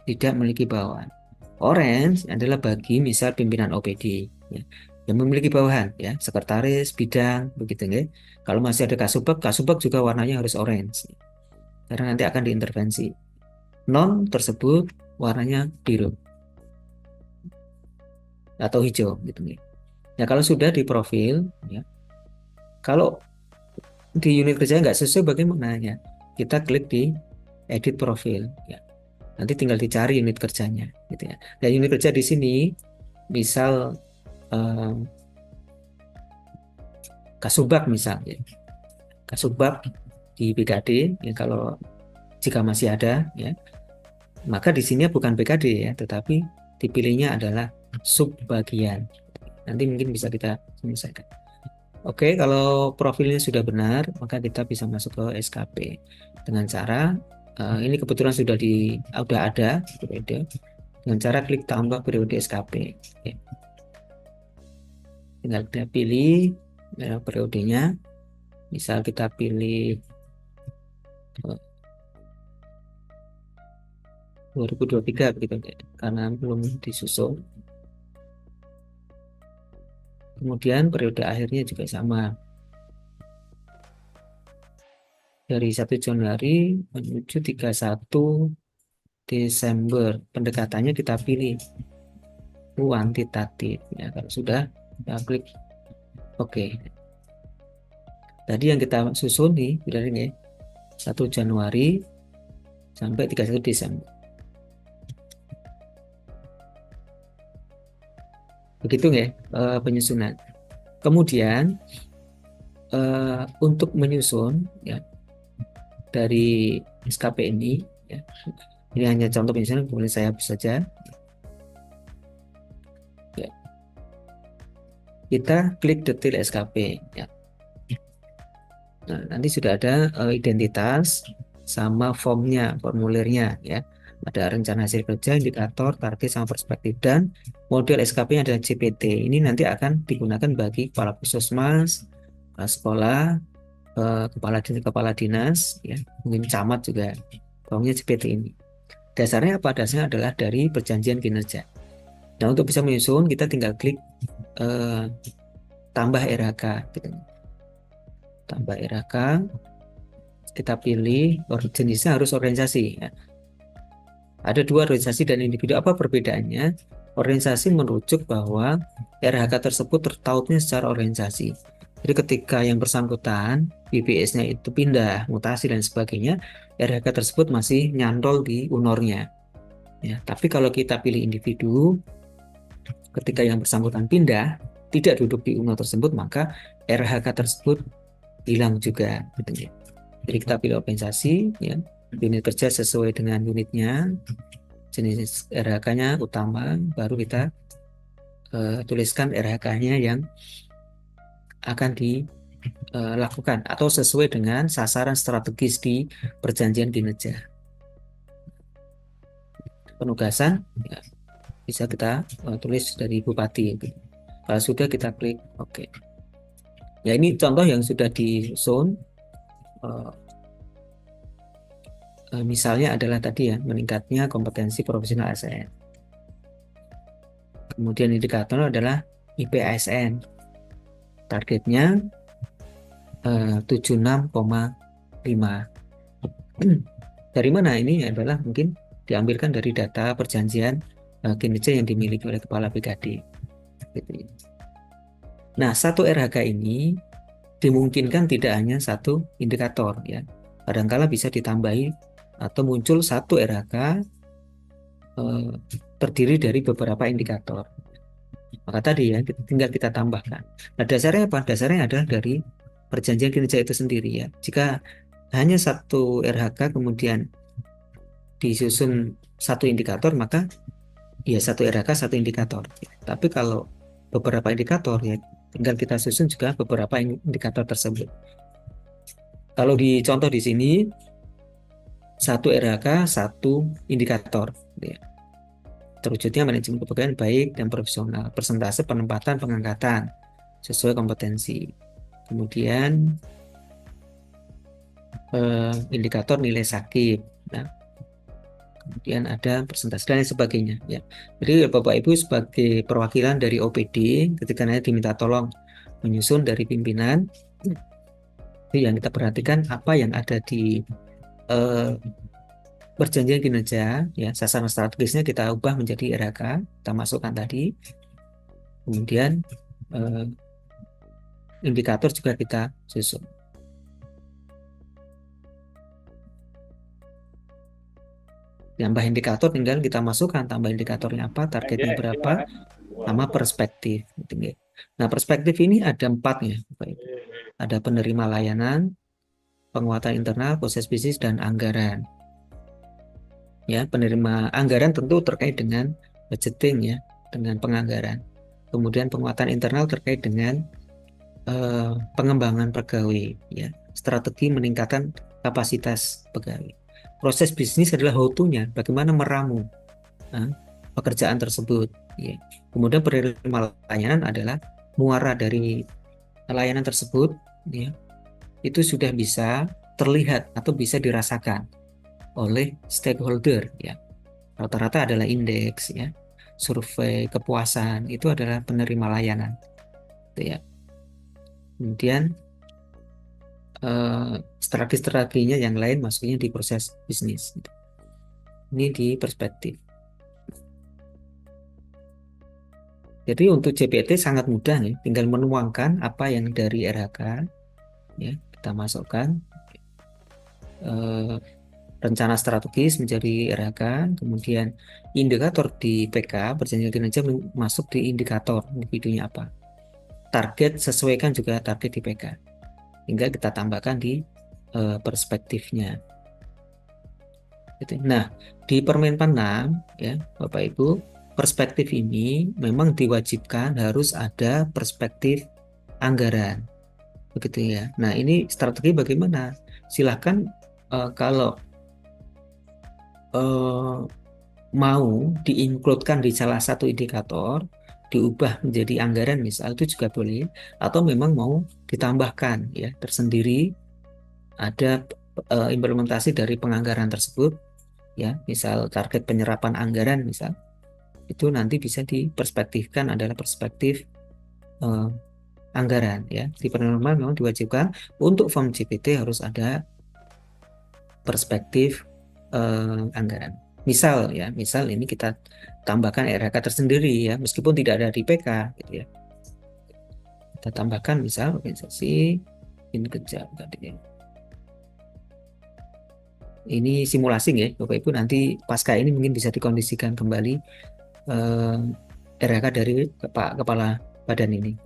Tidak memiliki bawahan. Orange adalah bagi misal pimpinan OPD ya, yang memiliki bawahan ya, sekretaris, bidang, begitu ya. Kalau masih ada kasubag juga warnanya harus orange karena nanti akan diintervensi. Non tersebut warnanya biru atau hijau gitu ya. Nah, kalau sudah di profil ya, kalau di unit kerja nggak sesuai bagaimana ya, kita klik di edit profil ya. Nanti tinggal dicari unit kerjanya gitu ya. Dan unit kerja di sini misal kasubag misalnya, kasubag di BKD ya, kalau jika masih ada ya, maka di sini bukan BKD ya, tetapi dipilihnya adalah subbagian. Nanti mungkin bisa kita selesaikan. Oke, kalau profilnya sudah benar, maka kita bisa masuk ke SKP dengan cara ini kebetulan sudah ada periode dengan cara klik tambah periode SKP. Oke. Tinggal kita pilih periodenya, misal kita pilih 2023 begitu karena belum disusun. Kemudian periode akhirnya juga sama. Dari 1 Januari menuju 31 Desember. Pendekatannya kita pilih kuantitatif. Ya, kalau sudah, kita klik OK. Tadi yang kita susun nih, sudah ini. 1 Januari sampai 31 Desember. Begitu ya penyusunan. Kemudian untuk menyusun ya dari SKP ini ya, ini hanya contoh penyusunan, kemudian saya hapus saja. Ya. Kita klik detail SKP ya. Nah, nanti sudah ada identitas sama formulirnya ya. Ada rencana hasil kerja, indikator, target, sama perspektif, dan model SKP-nya adalah CPT. Ini nanti akan digunakan bagi kepala puskesmas, kepala sekolah, kepala dinas, ya, mungkin camat juga. Pokoknya CPT ini. Dasarnya apa? Dasarnya adalah dari perjanjian kinerja. Nah, untuk bisa menyusun, kita tinggal klik tambah RHK. Gitu. Tambah RHK, kita pilih jenisnya harus organisasi. Ya. Ada 2 organisasi dan individu. Apa perbedaannya? Organisasi merujuk bahwa RHK tersebut tertautnya secara organisasi. Jadi ketika yang bersangkutan BPS-nya itu pindah, mutasi dan sebagainya, RHK tersebut masih nyantol di UNOR-nya. Ya, tapi kalau kita pilih individu, ketika yang bersangkutan pindah, tidak duduk di UNOR tersebut, maka RHK tersebut hilang juga. Jadi kita pilih organisasi, ya, unit kerja sesuai dengan unitnya, jenis RHK-nya utama, baru kita tuliskan RHK-nya yang akan dilakukan atau sesuai dengan sasaran strategis di perjanjian kinerja. Penugasan ya, bisa kita tulis dari bupati. Kalau sudah, kita klik OK. Ya, ini contoh yang sudah disusun. Misalnya adalah tadi ya, meningkatnya kompetensi profesional ASN. Kemudian indikator adalah IP ASN. Targetnya 76,5. Dari mana? Ini adalah mungkin diambilkan dari data perjanjian kinerja yang dimiliki oleh kepala BKD. Gitu. Nah, satu RHK ini dimungkinkan tidak hanya satu indikator ya. Kadangkala bisa ditambahi atau muncul satu RHK terdiri dari beberapa indikator. Maka tadi ya, tinggal kita tambahkan. Nah, dasarnya apa? Dasarnya adalah dari perjanjian kinerja itu sendiri ya. Jika hanya satu RHK kemudian disusun satu indikator, maka ya satu RHK satu indikator. Tapi kalau beberapa indikator ya, tinggal kita susun juga beberapa indikator tersebut. Kalau di contoh di sini, satu RHK satu indikator. Ya. Terwujudnya manajemen kepegawaian baik dan profesional, persentase penempatan pengangkatan sesuai kompetensi. Kemudian indikator nilai sakit. Nah, kemudian ada persentase dan sebagainya. Ya. Jadi Bapak Ibu sebagai perwakilan dari OPD, ketika nanti diminta tolong menyusun dari pimpinan, itu yang kita perhatikan apa yang ada di perjanjian kinerja, ya sasaran strategisnya kita ubah menjadi RHK, kita masukkan tadi. Kemudian indikator juga kita susun. Tambah indikator tinggal kita masukkan, tambah indikatornya apa, targetnya berapa, sama perspektif. Nah, perspektif ini ada 4 ya. Ada penerima layanan, penguatan internal, proses bisnis, dan anggaran. Ya, penerima anggaran tentu terkait dengan budgeting ya, dengan penganggaran. Kemudian penguatan internal terkait dengan pengembangan pegawai ya, strategi meningkatkan kapasitas pegawai. Proses bisnis adalah how to-nya, bagaimana meramu pekerjaan tersebut ya. Kemudian penerima layanan adalah muara dari layanan tersebut ya, itu sudah bisa terlihat atau bisa dirasakan oleh stakeholder ya. Rata-rata adalah indeks ya, survei kepuasan itu adalah penerima layanan gitu ya. Kemudian strategi-strateginya yang lain maksudnya di proses bisnis. Ini di perspektif. Jadi untuk CPT sangat mudah ya, tinggal menuangkan apa yang dari RHK ya, kita masukkan. eh, rencana strategis menjadi RHK, kemudian indikator di PK, perjanjian kinerja masuk di indikator individunya apa. Target sesuaikan juga target di PK, hingga kita tambahkan di perspektifnya. Gitu. Nah, di Permenpan 6 ya Bapak Ibu, perspektif ini memang diwajibkan harus ada perspektif anggaran, begitu ya. Nah, ini strategi bagaimana? Silahkan kalau mau diincludekan di salah satu indikator, diubah menjadi anggaran misal, itu juga boleh, atau memang mau ditambahkan ya tersendiri, ada implementasi dari penganggaran tersebut ya, misal target penyerapan anggaran misal, itu nanti bisa diperspektifkan adalah perspektif anggaran ya. Di penormal memang diwajibkan untuk form CPT harus ada perspektif anggaran. Misal ya, misal ini kita tambahkan RHK tersendiri ya, meskipun tidak ada di PK gitu ya. Kita tambahkan misal organisasi kinerja tadi. Ini simulasi ya, Bapak Ibu, nanti pasca ini mungkin bisa dikondisikan kembali RHK dari Pak Kepala Badan ini.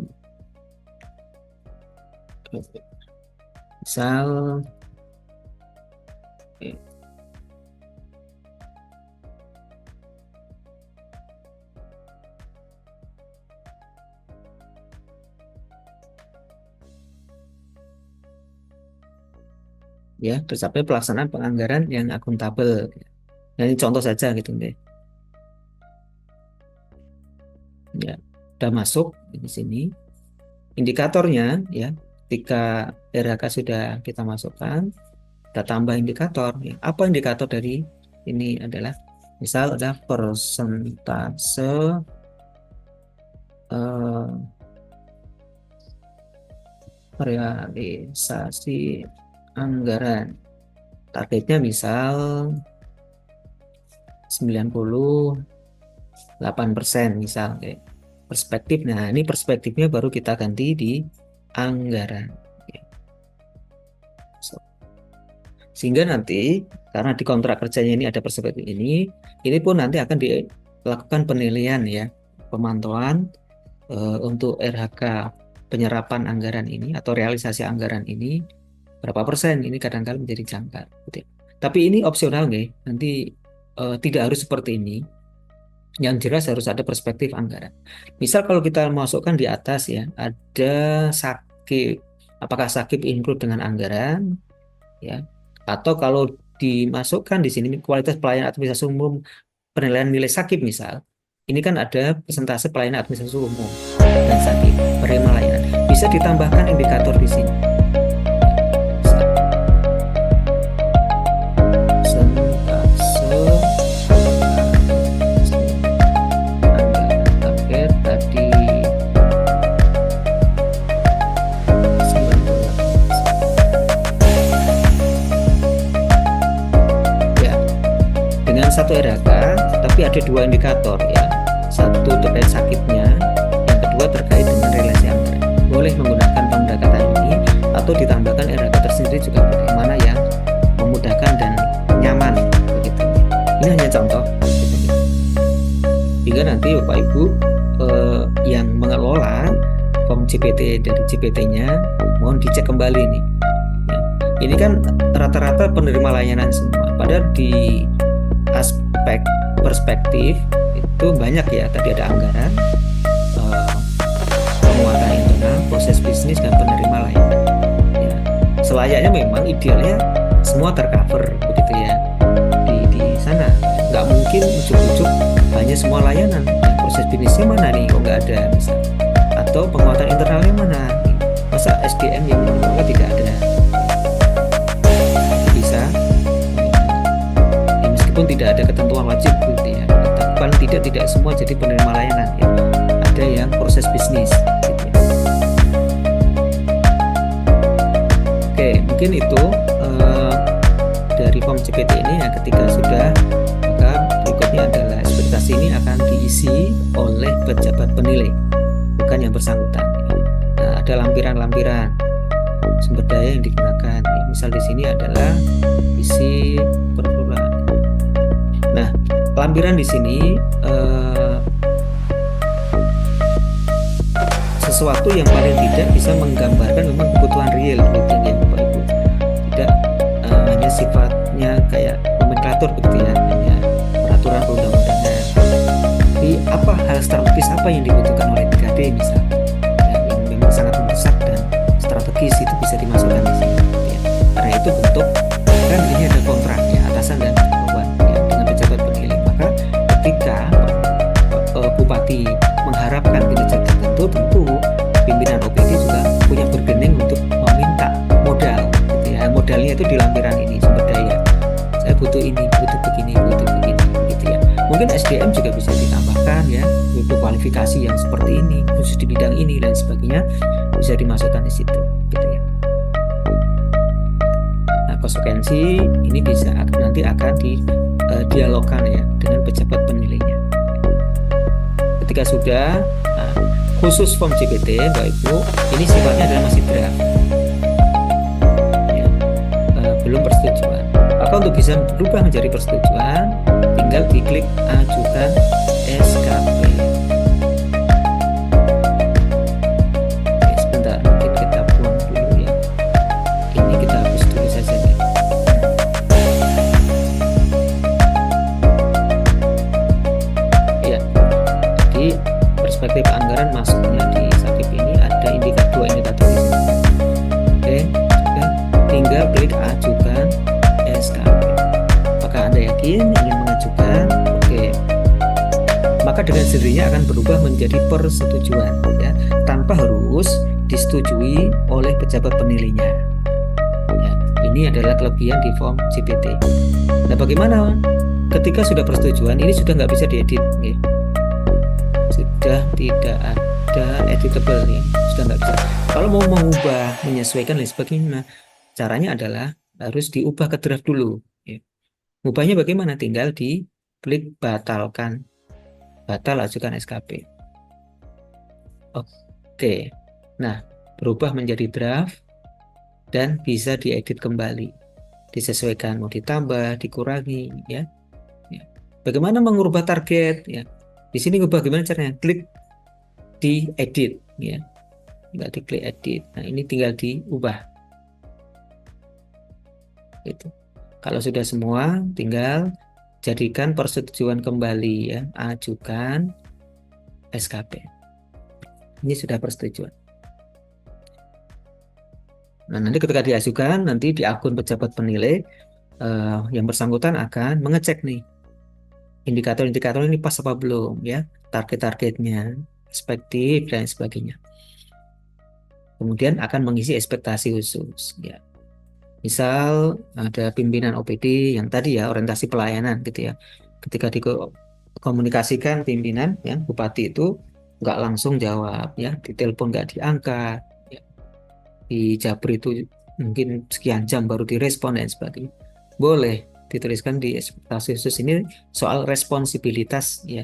Misal ya, tercapai pelaksanaan penganggaran yang akuntabel. Nah, ini contoh saja gitu deh. Ya, udah masuk di sini. Indikatornya ya, ketika RHK sudah kita masukkan, kita tambah indikator. Ya. Apa indikator dari ini adalah misal ada persentase realisasi anggaran. Targetnya misal 98% misal kayak perspektif. Nah, ini perspektifnya baru kita ganti di anggaran. Sehingga nanti karena di kontrak kerjanya ini ada perspektif ini pun nanti akan dilakukan penilaian ya, pemantauan untuk RHK penyerapan anggaran ini atau realisasi anggaran ini berapa persen, ini kadang-kadang menjadi jangkar. Tapi ini opsional nggih, nanti tidak harus seperti ini. Yang jelas harus ada perspektif anggaran. Misal kalau kita masukkan di atas ya, ada sakit, apakah sakit include dengan anggaran ya, atau kalau dimasukkan di sini kualitas pelayanan administrasi umum penilaian nilai sakit misal, ini kan ada persentase pelayanan administrasi umum dan sakit penerima layanan, bisa ditambahkan indikator di sini. Satu RHK, tapi ada dua indikator ya. Satu terkait sakitnya, yang kedua terkait dengan relasi anggaran. Boleh menggunakan pendekatan ini atau ditambahkan RHK tersendiri juga boleh, mana yang memudahkan dan nyaman begitu. Ini hanya contoh. Hingga nanti Bapak Ibu yang mengelola form CPT dari CPT-nya mohon dicek kembali nih. Ya. Ini kan rata-rata penerima layanan semua. Padahal di aspek perspektif itu banyak ya, tadi ada anggaran, penguatan internal, proses bisnis, dan penerima layanan ya. Selayaknya memang idealnya semua tercover begitu ya di sana, nggak mungkin ujuk-ujuk hanya semua layanan. Nah, proses bisnisnya mana nih, kok nggak ada misal, atau penguatan internalnya mana, masa SDM yang mengelola tidak ada. Meskipun tidak ada ketentuan wajib gitu ya, tapi paling tidak semua jadi penerima layanan ya. Ada yang proses bisnis gitu ya. Oke, mungkin itu dari form CPT ini ya. Ketika sudah, maka berikutnya adalah ekspektasi ini akan diisi oleh pejabat penilai, bukan yang bersangkutan ya. Nah, ada lampiran-lampiran sumber daya yang digunakan. Ya, misal di sini adalah isi perpuluhan. Nah, lampiran di sini sesuatu yang paling tidak bisa menggambarkan memang kebutuhan real gitu ya Bapak Ibu. Tidak hanya sifatnya kayak nomenklatur begitu ya, hanya peraturan perundang-undangan. Tapi apa hal strategis apa yang dibutuhkan oleh 3D misalnya, ya, yang memang sangat mendesak dan strategis itu bisa dimasukkan di sini. Ya. Karena itu bentuk kan ini ada kontrak ya atasan dan bawahan ya, dengan pejabat penilai. Maka ketika bupati mengharapkan kinerja tertentu, tentu pimpinan OPD juga punya bergening untuk meminta modal gitu ya. Modalnya itu di lampiran ini, sumber daya. Saya butuh ini, butuh begini gitu ya. Mungkin SDM juga bisa ditambahkan ya, butuh kualifikasi yang seperti ini, khusus di bidang ini dan sebagainya, bisa dimasukkan di situ gitu ya. Nah, konsekuensi ini bisa nanti akan dialogkan ya dengan pejabat penilainya. Ketika sudah khusus form JPT, Bapak Ibu, ini sifatnya adalah masih draft ya, belum persetujuan. Maka untuk bisa berubah menjadi persetujuan, tinggal diklik ajukan SKP. Oke, sebentar, mungkin kita buang dulu ya, ini kita hapus dulu saja ya. Ya, jadi perspektif anggaran masuknya di Sakip ini ada dua indikator di sini. Oke, sudah, tinggal klik ajukan SKP. Apakah Anda yakin ingin mengajukan? Oke. Maka dengan sendirinya akan berubah menjadi persetujuan ya, tanpa harus disetujui oleh pejabat penilainya. Ya, ini adalah kelebihan di form JPT. Nah, bagaimana ketika sudah persetujuan? Ini sudah nggak bisa diedit ya. Sudah tidak ada editable ya, sudah nggak bisa. Kalau mau mengubah, menyesuaikan dan sebagainya, caranya adalah harus diubah ke draft dulu ya. Ubahnya bagaimana? Tinggal di klik batalkan, batal ajukan SKP. Oke, nah berubah menjadi draft dan bisa diedit kembali, disesuaikan mau ditambah, dikurangi ya. Bagaimana mengubah target ya? Di sini ubah gimana caranya? Klik di edit ya, tinggal diklik edit. Nah, ini tinggal diubah gitu. Kalau sudah semua, tinggal jadikan persetujuan kembali ya, ajukan SKP. Ini sudah persetujuan. Nah, nanti ketika diajukan, nanti di akun pejabat penilai yang bersangkutan akan mengecek nih indikator-indikator ini pas apa belum ya, target-targetnya, perspektif dan sebagainya. Kemudian akan mengisi ekspektasi khusus ya. Misal ada pimpinan OPD yang tadi ya orientasi pelayanan gitu ya. Ketika dikomunikasikan pimpinan ya, bupati itu nggak langsung jawab ya, ditelepon nggak diangkat ya. Di Japri itu mungkin sekian jam baru direspon dan sebagainya. Boleh dituliskan di ekspektasi khusus ini soal responsibilitas ya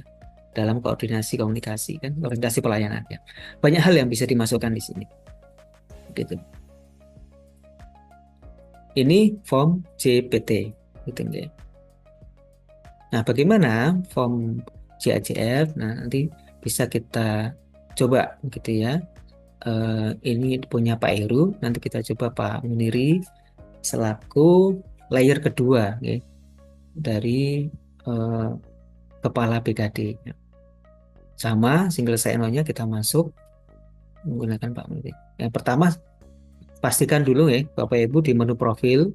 dalam koordinasi komunikasi kan, orientasi pelayanan ya. Banyak hal yang bisa dimasukkan di sini. Gitu. Ini form JPT gitu ya. Nah, bagaimana form JAJF? Nah, nanti bisa kita coba gitu ya. Ini punya Pak Heru, nanti kita coba Pak Muniri selaku layer kedua ya, dari kepala BKD. Sama single sign-on-nya kita masuk menggunakan Pak Muniri. Yang pertama, pastikan dulu ya Bapak Ibu di menu profil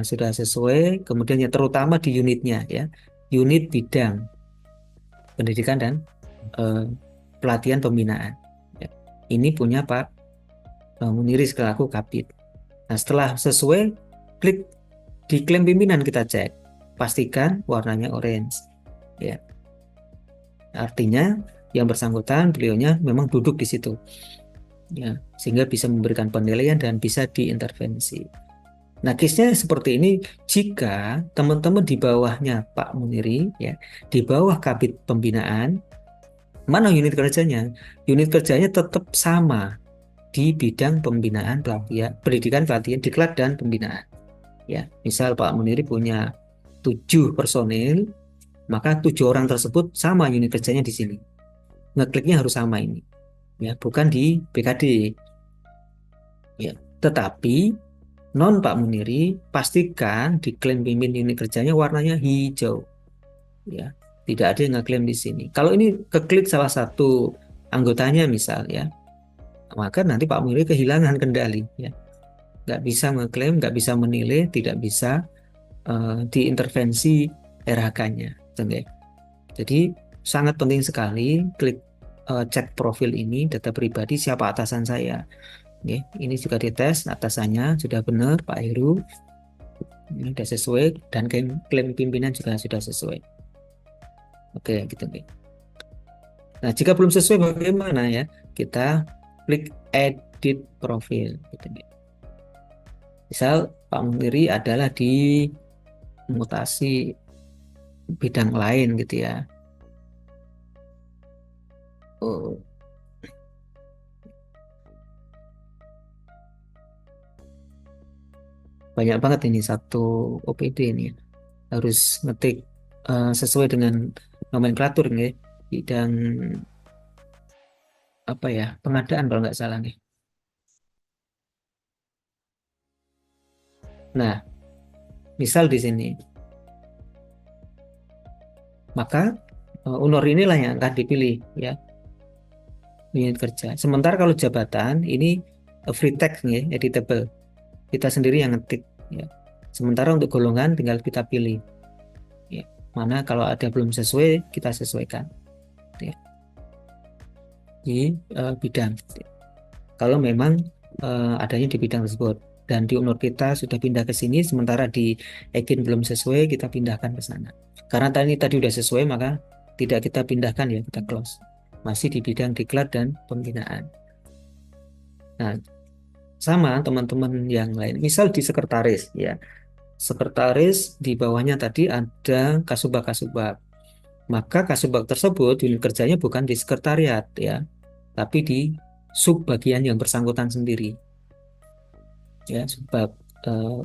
sudah sesuai, kemudian yang terutama di unitnya ya, unit bidang pendidikan dan pelatihan pembinaan ya. Ini punya Pak Muniri selaku Kapit. Nah, setelah sesuai, klik di klaim pimpinan, kita cek, pastikan warnanya orange ya, artinya yang bersangkutan beliaunya memang duduk di situ ya, sehingga bisa memberikan penilaian dan bisa diintervensi. Nah, case-nya seperti ini jika teman-teman di bawahnya Pak Muniri ya, di bawah Kabid Pembinaan, mana unit kerjanya? Unit kerjanya tetap sama di bidang pembinaan pelatihan, pendidikan pelatihan, diklat dan pembinaan. Ya, misal Pak Muniri punya 7 personil, maka 7 orang tersebut sama unit kerjanya di sini. Ngekliknya harus sama ini, ya, bukan di BKD. Ya, tetapi non Pak Muniri pastikan di klaim pimpin unit kerjanya warnanya hijau. Ya, tidak ada yang ngeklaim di sini. Kalau ini keklik salah satu anggotanya misal ya, maka nanti Pak Muniri kehilangan kendali. Ya, nggak bisa ngeklaim, nggak bisa menilai, tidak bisa diintervensi RH-nya. Jadi sangat penting sekali klik cek profil ini, data pribadi siapa atasan saya. Oke, ini juga dites atasannya sudah benar Pak Heru, ini sudah sesuai dan klaim pimpinan juga sudah sesuai. Oke, gitu. Nah, jika belum sesuai bagaimana ya? Kita klik edit profil. Gitu. Misal Pak Muniri adalah di mutasi bidang lain gitu ya. Oh, banyak banget ini satu OPD ini. Harus ngetik sesuai dengan nomenklatur nih, bidang apa ya, pengadaan kalau nggak salah nih. Nah, misal di sini, maka honor inilah yang akan dipilih ya, unit kerja. Sementara kalau jabatan ini free text nih, editable. Kita sendiri yang ngetik ya. Sementara untuk golongan tinggal kita pilih ya. Mana kalau ada belum sesuai kita sesuaikan ya, di bidang. Kalau memang adanya di bidang tersebut dan di honor kita sudah pindah ke sini, sementara di Ekin belum sesuai, kita pindahkan ke sana. Karena tadi udah sesuai, maka tidak kita pindahkan ya, kita close. Masih di bidang diklat dan pembinaan. Nah, sama teman-teman yang lain. Misal di sekretaris ya. Sekretaris di bawahnya tadi ada kasubag-kasubag. Maka kasubag tersebut unit kerjanya bukan di sekretariat ya, tapi di sub bagian yang bersangkutan sendiri ya, subbab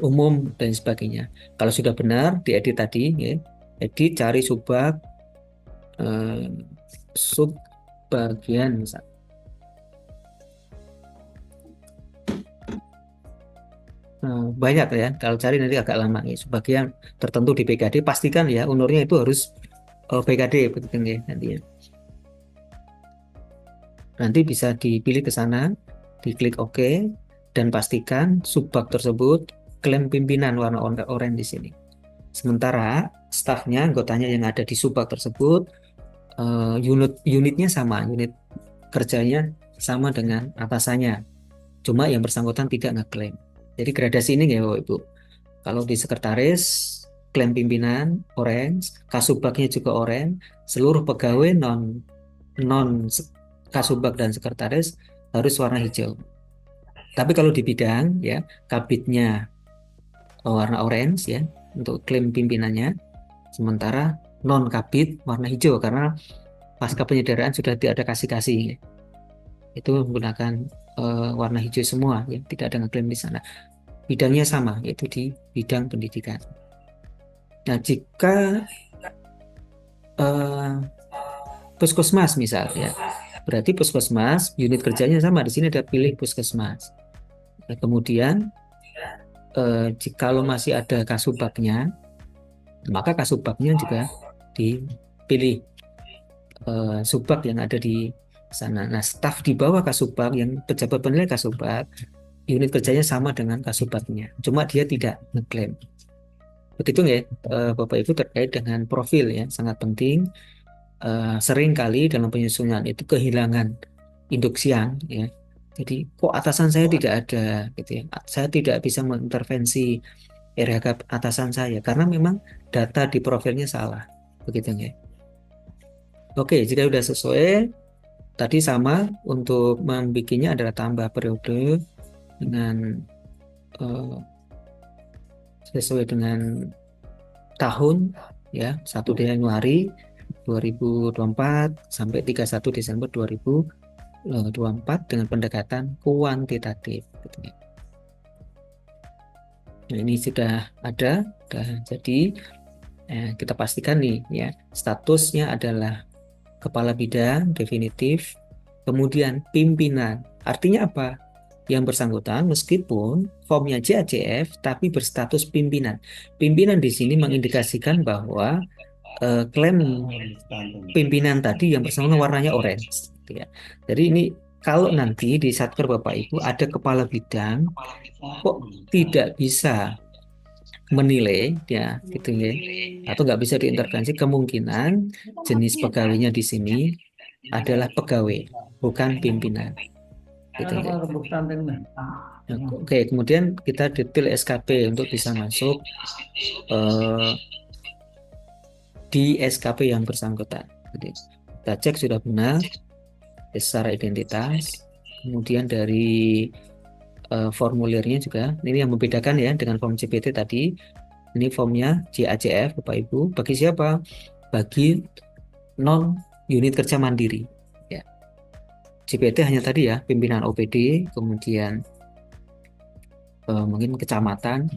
umum dan sebagainya. Kalau sudah benar diedit tadi ya, edit cari subbab sub bagian misal. Banyak ya, kalau cari nanti agak lama ya. Sebagian tertentu di PKD pastikan ya honornya itu harus PKD begitu ya nanti ya. Nanti bisa dipilih ke sana, diklik OK dan pastikan subbab tersebut klaim pimpinan warna oranye di sini. Sementara stafnya, anggotanya yang ada di subbab tersebut unitnya sama, unit kerjanya sama dengan atasannya. Cuma yang bersangkutan tidak ngeklaim. Jadi gradasi ini ya Bapak Ibu. Kalau di sekretaris, klaim pimpinan orange, kasubagnya juga orange, seluruh pegawai non kasubag dan sekretaris harus warna hijau. Tapi kalau di bidang ya, kabitnya warna orange ya untuk klaim pimpinannya, sementara non kabit warna hijau karena pasca penyederhanaan sudah tidak ada kasih-kasih. Itu menggunakan warna hijau semua ya, tidak ada ngeklaim di sana. Bidangnya sama, yaitu di bidang pendidikan. Nah, jika puskesmas misal ya, berarti puskesmas unit kerjanya sama, di sini ada pilih puskesmas. Nah, kemudian jika masih ada kasubagnya, maka kasubagnya juga dipilih subbag yang ada di sana. Nah, staf di bawah kasubag yang pejabat penilai kasubag, unit kerjanya sama dengan kasubagnya, cuma dia tidak ngeklaim. Begitu ya, Bapak Ibu, terkait dengan profil ya, sangat penting. Sering kali dalam penyusunan itu kehilangan induk siang ya. Jadi kok atasan saya tidak ada gitu ya. Saya tidak bisa mengintervensi RH atasan saya karena memang data di profilnya salah. Begitu ya. Oke, jika sudah sesuai, tadi sama untuk membikinnya adalah tambah periode dengan sesuai dengan tahun ya, 1 Januari 2024 sampai 31 Desember 2024. 24 dengan pendekatan kuantitatif. Gitu ya. Nah, ini sudah ada, jadi kita pastikan nih ya, statusnya adalah kepala bidang definitif, kemudian pimpinan. Artinya apa? Yang bersangkutan meskipun formnya JACF tapi berstatus pimpinan. Pimpinan di sini mengindikasikan bahwa klaim pimpinan tadi yang bersangkutan warnanya orange, gitu ya. Jadi ini kalau nanti di Satker Bapak Ibu ada kepala bidang kok tidak bisa menilai ya gitu ya, atau nggak bisa diintervensi, kemungkinan jenis pegawainya di sini adalah pegawai bukan pimpinan gitu ya. Nah, oke, kemudian kita detail SKP untuk bisa masuk eh, di SKP yang bersangkutan. Jadi, kita cek sudah benar secara identitas, kemudian dari formulirnya juga ini yang membedakan ya dengan form CPT tadi. Ini formnya JACF Bapak Ibu, bagi siapa? Bagi non unit kerja mandiri ya. CPT hanya tadi ya, pimpinan OPD, kemudian mungkin kecamatan,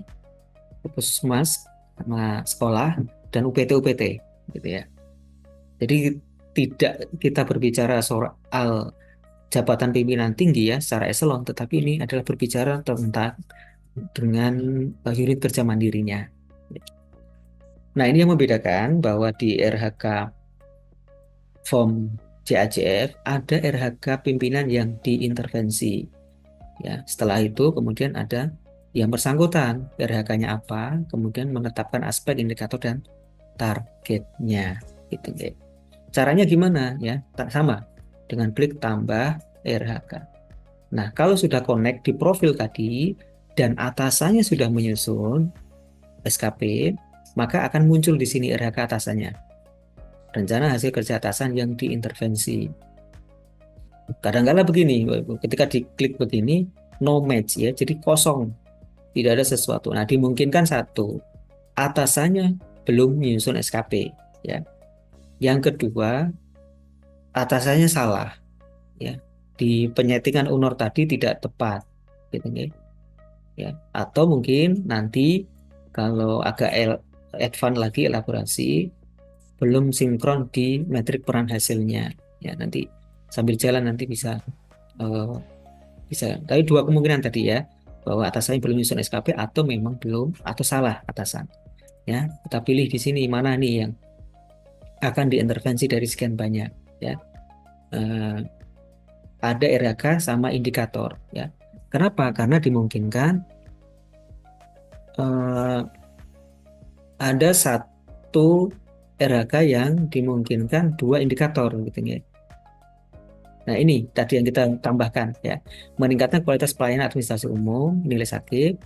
puskesmas, sama sekolah, dan UPT gitu ya. Jadi tidak kita berbicara soal jabatan pimpinan tinggi ya secara eselon, tetapi ini adalah berbicara tentang dengan unit kerja mandirinya. Nah, ini yang membedakan bahwa di RHK form JACF ada RHK pimpinan yang diintervensi. Ya, setelah itu kemudian ada yang bersangkutan, RHK-nya apa, kemudian menetapkan aspek indikator dan targetnya. Gitu, ya. Caranya gimana ya? Tak sama dengan klik tambah RHK. Nah, kalau sudah connect di profil tadi dan atasannya sudah menyusun SKP, maka akan muncul di sini RHK atasannya. Rencana hasil kerja atasan yang diintervensi. Kadang-kala begini, ketika diklik begini, no match ya, jadi kosong, tidak ada sesuatu. Nah, dimungkinkan satu, atasannya belum menyusun SKP, ya. Yang kedua, atasannya salah, ya. Di penyetingan UNOR tadi tidak tepat, gitu ya. Atau mungkin nanti kalau agak advance lagi elaborasi, belum sinkron di metrik peran hasilnya, ya. Nanti sambil jalan nanti bisa bisa. Tapi dua kemungkinan tadi ya, bahwa atasannya belum menyusun SKP atau memang belum atau salah atasan. Ya, kita pilih di sini mana nih yang akan diintervensi dari sekian banyak. Ya, ada RHK sama indikator. Ya, kenapa? Karena dimungkinkan ada satu RHK yang dimungkinkan dua indikator, gitu ya. Nah, ini tadi yang kita tambahkan ya. Meningkatkan kualitas pelayanan administrasi umum, nilai sakit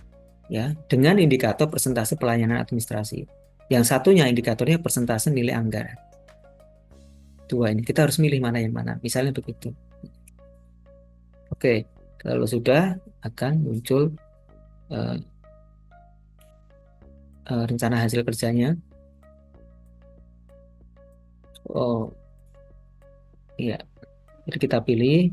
ya, dengan indikator persentase pelayanan administrasi. Yang satunya indikatornya persentase nilai anggaran. Dua ini kita harus milih mana yang mana. Misalnya begitu. Oke, kalau sudah akan muncul rencana hasil kerjanya. Oh, iya. Jadi kita pilih.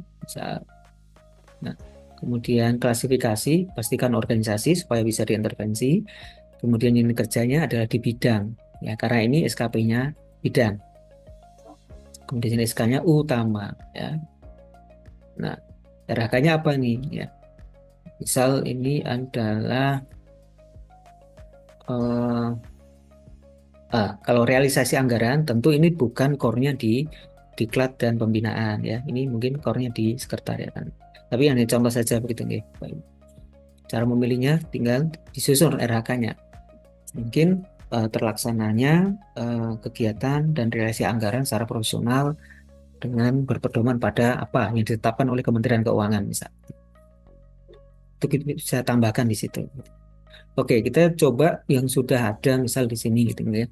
Nah, kemudian klasifikasi, pastikan organisasi supaya bisa diintervensi. Kemudian unit kerjanya adalah di bidang, ya karena ini SKP-nya bidang. Kemudian SK-nya utama, ya. Nah, RHK-nya apa nih? Ya, misal ini adalah kalau realisasi anggaran, tentu ini bukan core-nya di diklat dan pembinaan, ya. Ini mungkin core-nya di sekretariatan. Tapi yang contoh saja begitu, nih. Cara memilihnya tinggal disusun RHK-nya. Mungkin terlaksananya kegiatan dan realisasi anggaran secara profesional dengan berpedoman pada apa yang ditetapkan oleh Kementerian Keuangan misal. Itu kita bisa tambahkan di situ. Oke, kita coba yang sudah ada misal di sini gitu ya.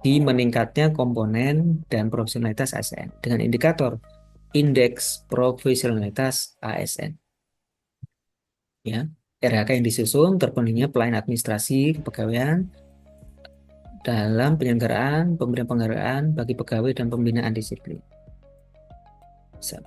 Di meningkatnya komponen dan profesionalitas ASN dengan indikator indeks profesionalitas ASN. Ya, RHK yang disusun terpenuhinya pelayanan administrasi kepegawaian dalam penyelenggaraan pemberian penghargaan bagi pegawai dan pembinaan disiplin. Bisa.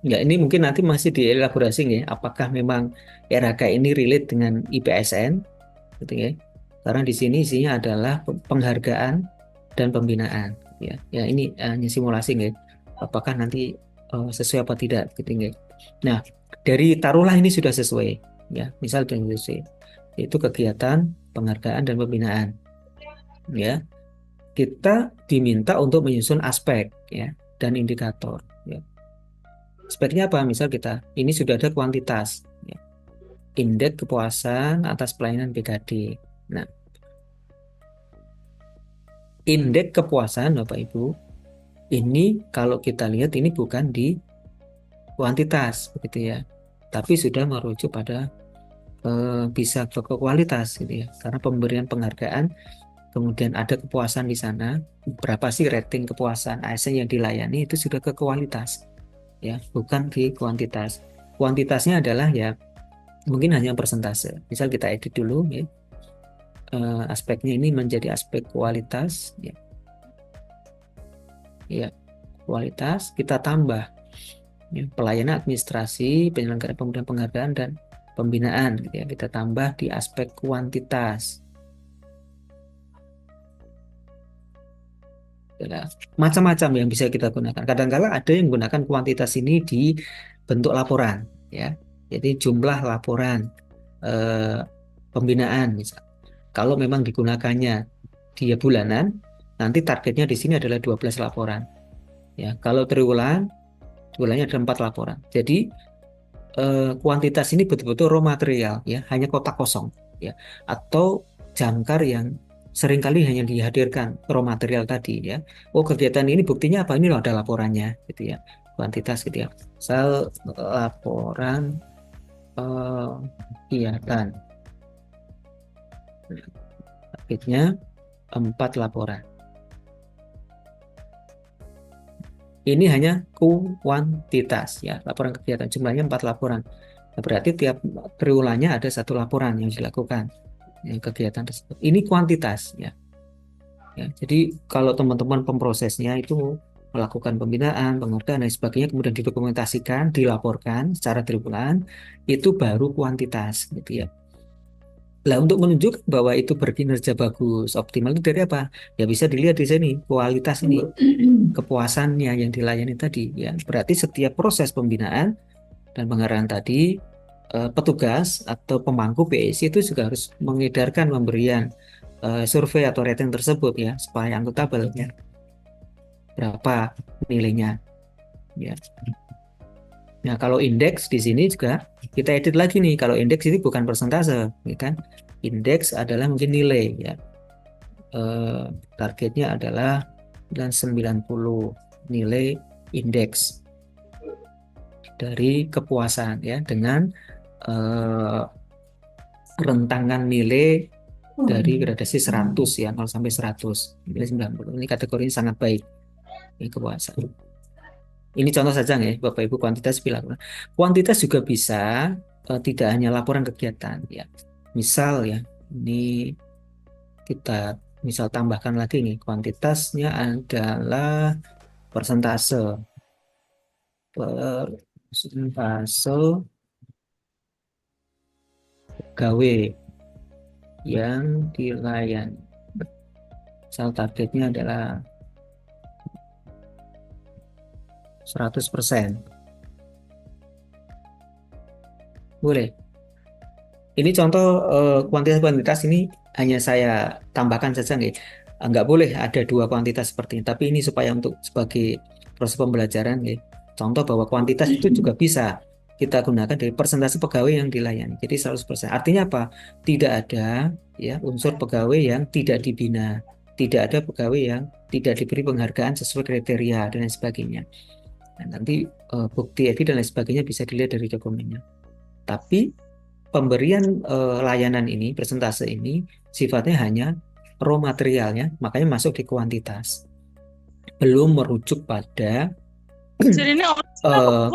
Ya, ini mungkin nanti masih dielaborasi ya, apakah memang RHK ini relate dengan IPSN, gitu ya. Karena di sini isinya adalah penghargaan dan pembinaan, ya. Ya ini hanya simulasi ya. Apakah nanti sesuai apa tidak, gitu ya. Nah, dari taruhlah ini sudah sesuai, ya. Misal dengan sesuai, yaitu kegiatan, penghargaan dan pembinaan, ya. Kita diminta untuk menyusun aspek, ya, dan indikator, ya. Speknya apa? Misal kita ini sudah ada kuantitas, ya. Indeks kepuasan atas pelayanan PKD. Nah, indeks kepuasan Bapak Ibu, ini kalau kita lihat ini bukan di kuantitas, begitu ya, tapi sudah merujuk pada bisa ke kualitas, gitu ya. Karena pemberian penghargaan, kemudian ada kepuasan di sana. Berapa sih rating kepuasan ASN yang dilayani itu sudah ke kualitas, ya, bukan di kuantitas. Kuantitasnya adalah ya mungkin hanya persentase. Misal kita edit dulu ya. Aspeknya ini menjadi aspek kualitas, ya. Ya, kualitas kita tambah ya, pelayanan administrasi, penyelenggaraan pemberian penghargaan dan pembinaan, gitu ya. Kita tambah di aspek kuantitas. Ya, macam-macam yang bisa kita gunakan. Kadang-kala ada yang menggunakan kuantitas ini di bentuk laporan, ya. Jadi jumlah laporan pembinaan misal. Kalau memang digunakannya dia bulanan, nanti targetnya di sini adalah 12 laporan. Ya, kalau triwulan, bulannya ada 4 laporan. Jadi kuantitas ini betul-betul raw material, ya, hanya kotak kosong, ya, atau jangkar yang seringkali hanya dihadirkan raw material tadi, ya. Oh, kegiatan ini buktinya apa? Ini loh ada laporannya, gitu ya. Kuantitas, gitu ya. Misal laporan kegiatan, targetnya 4 laporan. Ini hanya kuantitas, ya, laporan kegiatan jumlahnya 4 laporan. Nah, berarti tiap triwulannya ada 1 laporan yang dilakukan, ya, kegiatan tersebut. Ini kuantitas, ya. Ya, jadi kalau teman-teman pemprosesnya itu melakukan pembinaan, penghargaan dan sebagainya, kemudian didokumentasikan, dilaporkan secara triwulan, itu baru kuantitas, gitu ya. Lah, untuk menunjukkan bahwa itu berkinerja bagus, optimal itu dari apa? Ya bisa dilihat di sini, kualitas ini, kepuasannya yang dilayani tadi, ya. Berarti setiap proses pembinaan dan pengarahan tadi, petugas atau pemangku PSC itu juga harus mengedarkan pemberian survei atau rating tersebut, ya, supaya akuntabel, ya. Berapa nilainya, ya. Nah, kalau indeks di sini juga kita edit lagi nih. Kalau indeks ini bukan persentase, ya kan? Indeks adalah mungkin nilai, ya. Targetnya adalah 90 nilai indeks dari kepuasan, ya, dengan rentangan nilai dari gradasi 100, ya, 0 sampai 100, nilai 90. Ini kategorinya sangat baik, ya, kepuasan. Ini contoh saja ya, Bapak Ibu, kuantitas bilang. Kuantitas juga bisa tidak hanya laporan kegiatan, ya. Misal ya, ini kita misal tambahkan lagi nih, kuantitasnya adalah persentase. Persentase pegawai yang dilayani. Misal targetnya adalah 100%. Boleh. Ini contoh kuantitas-kuantitas ini hanya saya tambahkan saja nih. Nggak boleh ada 2 kuantitas seperti ini. Tapi ini supaya untuk sebagai proses pembelajaran nih. Contoh bahwa kuantitas itu juga bisa kita gunakan dari persentase pegawai yang dilayani. Jadi 100%. Artinya apa? Tidak ada, ya, unsur pegawai yang tidak dibina. Tidak ada pegawai yang tidak diberi penghargaan sesuai kriteria dan lain sebagainya. Nah, nanti bukti edit dan lain sebagainya bisa dilihat dari dokumennya. Tapi pemberian layanan ini, persentase ini sifatnya hanya raw materialnya, makanya masuk di kuantitas. Belum merujuk pada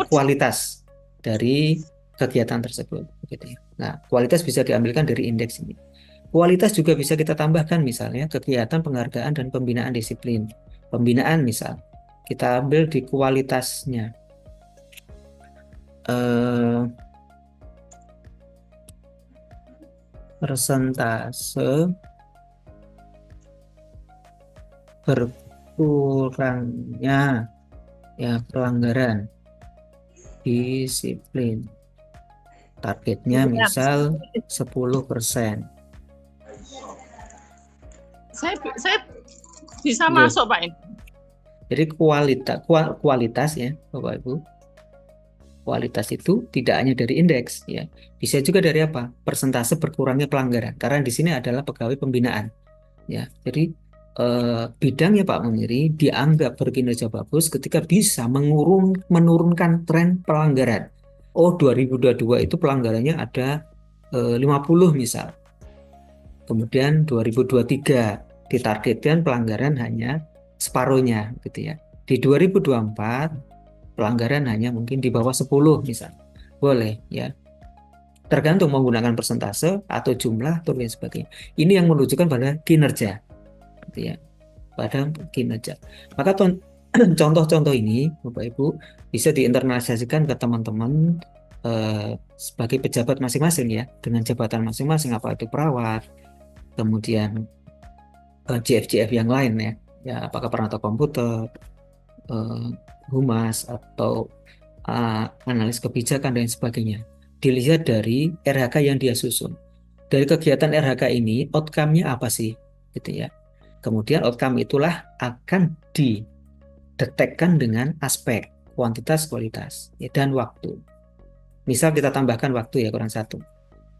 kualitas dari kegiatan tersebut. Gitu ya. Nah, kualitas bisa diambilkan dari indeks ini. Kualitas juga bisa kita tambahkan misalnya kegiatan penghargaan dan pembinaan disiplin. Pembinaan misal, kita ambil di kualitasnya. Persentase berkurangnya ya pelanggaran disiplin. Targetnya misal 10%. Saya bisa Oke. masuk Pak ini. Jadi kualitas ya Bapak Ibu. Kualitas itu tidak hanya dari indeks ya. Bisa juga dari apa? Persentase berkurangnya pelanggaran. Karena di sini adalah pegawai pembinaan ya. Jadi bidangnya Pak Muniri dianggap berkinerja bagus ketika bisa menurunkan tren pelanggaran. Oh, 2022 itu pelanggarannya ada 50 misal. Kemudian 2023 ditargetkan pelanggaran hanya separuhnya gitu ya. Di 2024 pelanggaran hanya mungkin di bawah 10 misal. Boleh ya. Tergantung menggunakan persentase atau jumlah atau lain sebagainya. Ini yang menunjukkan pada kinerja gitu ya. Pada kinerja. Maka contoh-contoh ini Bapak Ibu bisa diinternalisasikan ke teman-teman sebagai pejabat masing-masing ya, dengan jabatan masing-masing, apa itu perawat, kemudian GF-GF yang lain ya, ya apakah perangkat komputer, humas atau analis kebijakan dan sebagainya. Dilihat dari RHK yang dia susun. Dari kegiatan RHK ini, outcome-nya apa sih? Gitu ya. Kemudian outcome itulah akan didetekkan dengan aspek kuantitas, kualitas, ya, dan waktu. Misal kita tambahkan waktu ya, kurang satu.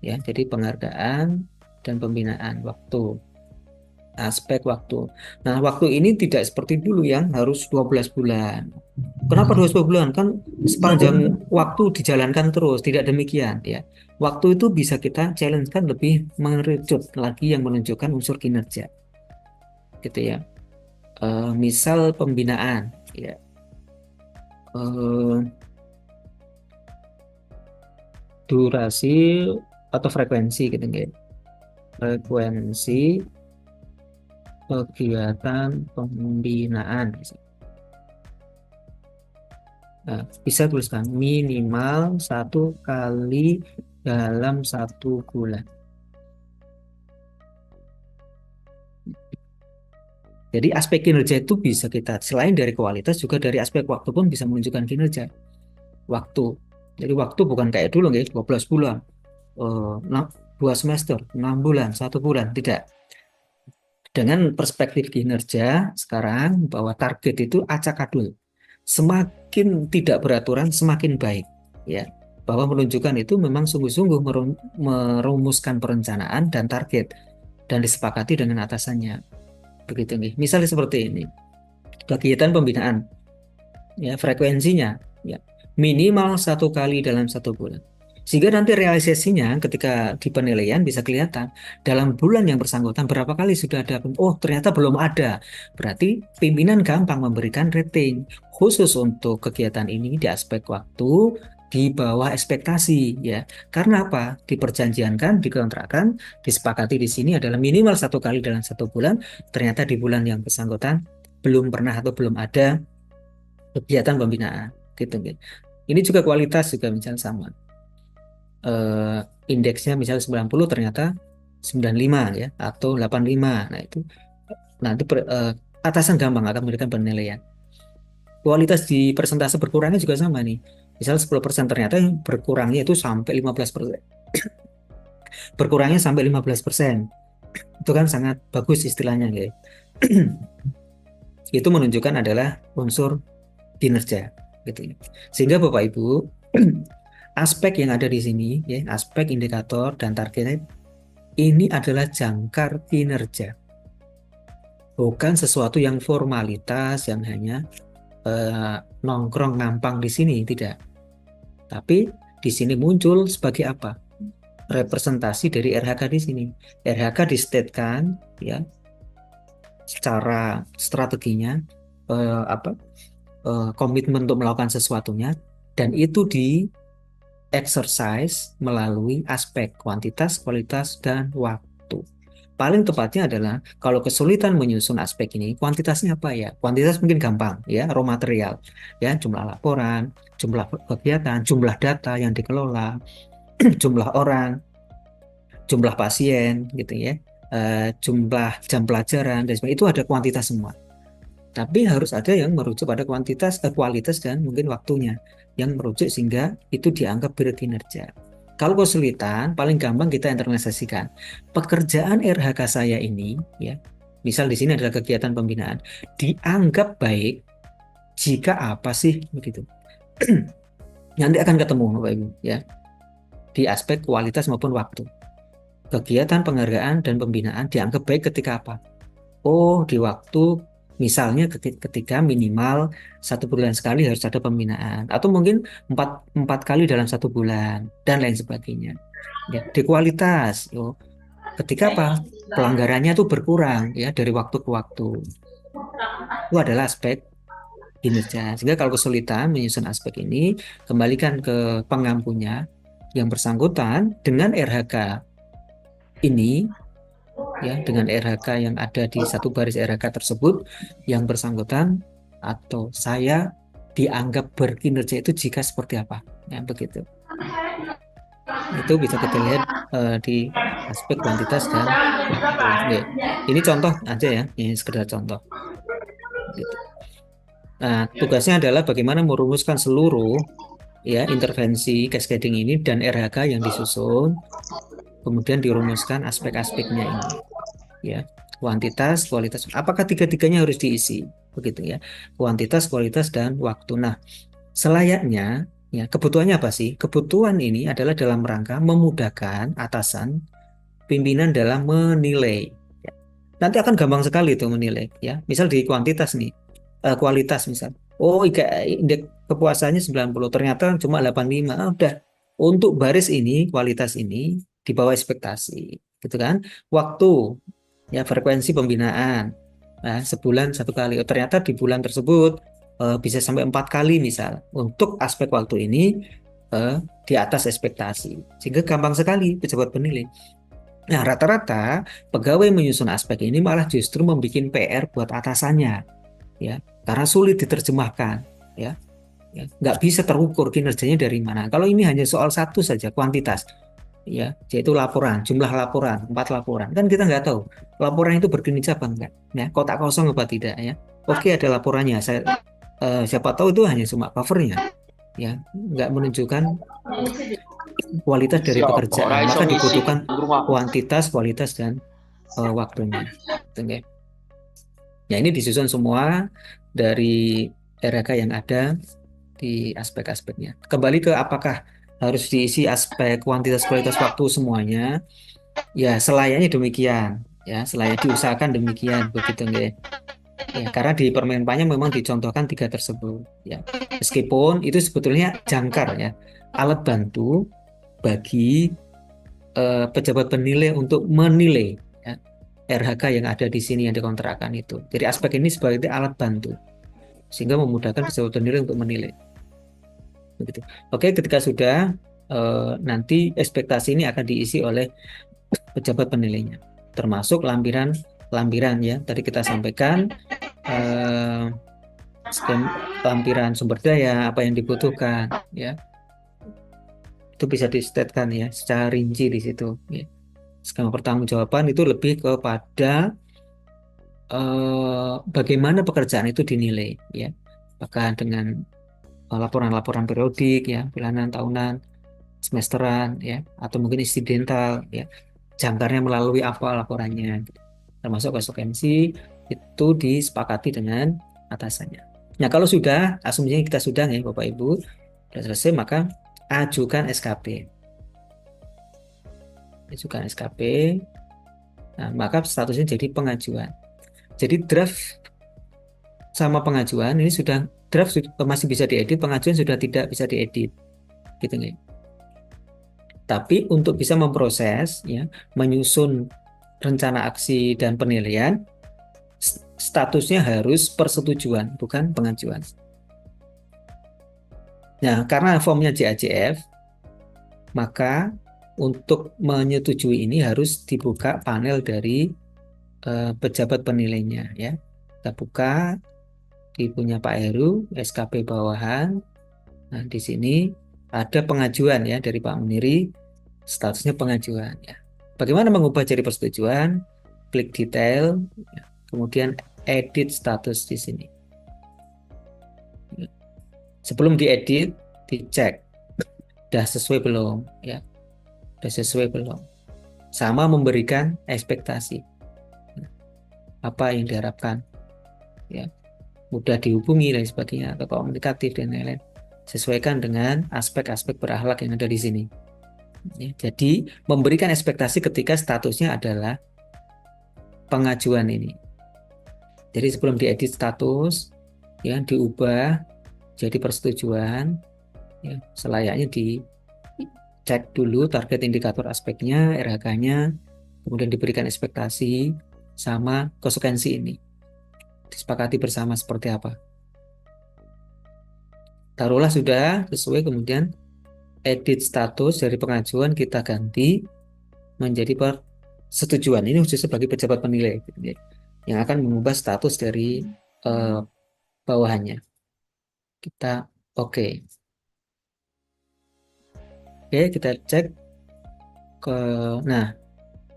Ya, jadi penghargaan dan pembinaan waktu. Aspek waktu. Nah, waktu ini tidak seperti dulu yang harus 12 bulan. Kenapa 12 bulan? Kan sepanjang waktu dijalankan terus, tidak demikian ya. Waktu itu bisa kita challenge kan lebih mengerucut lagi yang menunjukkan unsur kinerja. Gitu ya. Misal pembinaan ya. Durasi atau frekuensi gitu ya. Frekuensi kegiatan pembinaan. Nah, bisa tuliskan minimal 1 kali dalam 1 bulan. Jadi aspek kinerja itu bisa kita, selain dari kualitas, juga dari aspek waktu pun bisa menunjukkan kinerja. Waktu. Jadi waktu bukan kayak dulu, 12 bulan, 2 semester, 6 bulan, 1 bulan, tidak. Dengan perspektif kinerja sekarang bahwa target itu acak-adul. Semakin tidak beraturan, semakin baik. Ya, bahwa menunjukkan itu memang sungguh-sungguh merumuskan perencanaan dan target dan disepakati dengan atasannya. Begitu nih. Misalnya seperti ini. Kegiatan pembinaan, ya frekuensinya ya minimal 1 kali dalam 1 bulan. Sehingga nanti realisasinya ketika di penilaian bisa kelihatan dalam bulan yang bersangkutan berapa kali sudah ada. Oh, ternyata belum ada. Berarti pimpinan gampang memberikan rating khusus untuk kegiatan ini di aspek waktu di bawah ekspektasi ya. Karena apa? Diperjanjiankan, dikontrakkan, disepakati di sini adalah minimal 1 kali dalam 1 bulan. Ternyata di bulan yang bersangkutan belum pernah atau belum ada kegiatan pembinaan gitu. Ini juga kualitas juga misalnya sama. Indeksnya misalnya 90 ternyata 95 ya atau 85. Nah, itu nanti atasan gampang akan memberikan penilaian. Kualitas di persentase berkurangnya juga sama nih. Misal 10% ternyata yang berkurangnya itu sampai 15%. Berkurangnya sampai 15%. Itu kan sangat bagus istilahnya ya. Itu menunjukkan adalah unsur kinerja gitu ya. Sehingga Bapak Ibu aspek yang ada di sini ya, aspek indikator dan target ini adalah jangkar kinerja. Bukan sesuatu yang formalitas yang hanya nongkrong nampang di sini, tidak. Tapi di sini muncul sebagai apa? Representasi dari RHK di sini. RHK distatekan ya secara strateginya komitmen untuk melakukan sesuatunya dan itu exercise melalui aspek kuantitas, kualitas, dan waktu. Paling tepatnya adalah kalau kesulitan menyusun aspek ini, kuantitasnya apa ya? Kuantitas mungkin gampang ya, raw material, ya jumlah laporan, jumlah kegiatan, jumlah data yang dikelola, jumlah orang, jumlah pasien, gitu ya, jumlah jam pelajaran dan sebagainya. Itu ada kuantitas semua. Tapi harus ada yang merujuk pada kuantitas, kualitas dan mungkin waktunya yang merujuk sehingga itu dianggap berkinerja. Kalau kesulitan, paling gampang kita internalisasikan. Pekerjaan RHK saya ini, ya, misal di sini adalah kegiatan pembinaan, dianggap baik jika apa sih begitu. Nanti akan ketemu Bapak Ibu, ya, di aspek kualitas maupun waktu. Kegiatan penghargaan dan pembinaan dianggap baik ketika apa? Oh, di waktu misalnya ketika minimal 1 bulan sekali harus ada pembinaan, atau mungkin empat kali dalam 1 bulan dan lain sebagainya. Ya, di kualitas, ketika apa? Pelanggarannya itu berkurang ya dari waktu ke waktu. Itu adalah aspek kinerja. Sehingga kalau kesulitan menyusun aspek ini, kembalikan ke pengampunya yang bersangkutan dengan RHK ini, ya, dengan RHK yang ada di satu baris RHK tersebut yang bersangkutan atau saya dianggap berkinerja itu jika seperti apa, ya begitu. Itu bisa kita lihat di aspek kuantitas dan waktu. Oke. Ini contoh aja ya, ini sekedar contoh. Gitu. Nah, tugasnya adalah bagaimana merumuskan seluruh ya intervensi cascading ini dan RHK yang disusun, kemudian dirumuskan aspek-aspeknya ini. Ya, kuantitas, kualitas. Apakah tiga-tiganya harus diisi? Begitu ya. Kuantitas, kualitas, dan waktu. Nah, selayaknya, ya, kebutuhannya apa sih? Kebutuhan ini adalah dalam rangka memudahkan atasan pimpinan dalam menilai. Ya. Nanti akan gampang sekali itu menilai. Ya, misal di kuantitas nih, kualitas misal. Oh, indeks kepuasannya 90, ternyata cuma 85. Ah, udah. Untuk baris ini, kualitas ini di bawah ekspektasi, gitu kan? Waktu, ya frekuensi pembinaan, nah, sebulan 1 kali. Oh, ternyata di bulan tersebut bisa sampai 4 kali misal. Untuk aspek waktu ini di atas ekspektasi, sehingga gampang sekali pejabat penilai. Nah, rata-rata pegawai menyusun aspek ini malah justru membuat PR buat atasannya, ya, karena sulit diterjemahkan, ya. Ya, nggak bisa terukur kinerjanya dari mana. Kalau ini hanya soal satu saja, kuantitas, ya, yaitu laporan, jumlah laporan, 4 laporan, kan kita nggak tahu laporan itu berkinerja apa enggak, ya, kotak kosong apa tidak, ya. Oke, ada laporannya, siapa tahu itu hanya cuma covernya, ya, nggak menunjukkan kualitas dari pekerjaan, maka dibutuhkan kuantitas, kualitas, dan waktunya. Oke. Ya, ini disusun semua dari RHK yang ada di aspek-aspeknya. Kembali ke apakah harus diisi aspek kuantitas, kualitas, waktu semuanya? Ya, selayaknya demikian. Ya, selayaknya diusahakan demikian, begitu nggak? Ya, karena di permen panjang memang dicontohkan 3 tersebut. Ya, meskipun itu sebetulnya jangkar ya, alat bantu bagi pejabat penilai untuk menilai ya, RHK yang ada di sini yang dikontrakkan itu. Jadi aspek ini sebagai alat bantu sehingga memudahkan pejabat penilai untuk menilai. Begitu. Oke, ketika sudah nanti ekspektasi ini akan diisi oleh pejabat penilainya, termasuk lampiran ya. Tadi kita sampaikan lampiran sumber daya apa yang dibutuhkan ya. Itu bisa distatekan ya secara rinci di situ. Ya. Skema pertanggungjawaban itu lebih kepada bagaimana pekerjaan itu dinilai ya. Apakah dengan laporan-laporan periodik ya, bulanan, tahunan, semesteran ya, atau mungkin insidental ya, jangkarnya melalui apa laporannya, termasuk konsekuensi itu disepakati dengan atasannya. Nah, kalau sudah asumsinya kita sudah ya Bapak Ibu sudah selesai, maka ajukan SKP. Ajukan SKP. Nah, maka statusnya jadi pengajuan. Jadi draft sama pengajuan ini sudah, draft masih bisa diedit, pengajuan sudah tidak bisa diedit, gitu nih. Tapi untuk bisa memproses, ya, menyusun rencana aksi dan penilaian, statusnya harus persetujuan, bukan pengajuan. Nah, karena formnya JAJF, Maka untuk menyetujui ini harus dibuka panel dari pejabat penilainya ya. Kita buka di punya Pak Heru, SKP bawahan. Nah, di sini ada pengajuan ya dari Pak Muniri, statusnya pengajuan ya. Bagaimana mengubah jadi persetujuan? Klik detail, ya. Kemudian edit status di sini. Sebelum diedit, dicek, sudah sesuai belum ya? Sudah sesuai belum? Sama memberikan ekspektasi apa yang diharapkan ya, mudah dihubungi dan sebagainya, atau komunikatif dan lain-lain, sesuaikan dengan aspek-aspek berakhlak yang ada di sini ya. Jadi memberikan ekspektasi ketika statusnya adalah pengajuan ini. Jadi sebelum diedit status ya, diubah jadi persetujuan ya, selayaknya dicek dulu target indikator aspeknya, RH-nya, kemudian diberikan ekspektasi sama konsekuensi ini. Disepakati bersama seperti apa. Taruhlah sudah sesuai, kemudian edit status dari pengajuan kita ganti menjadi persetujuan. Ini khusus sebagai pejabat penilai yang akan mengubah status dari bawahannya. Kita oke. Oke, kita cek ke, nah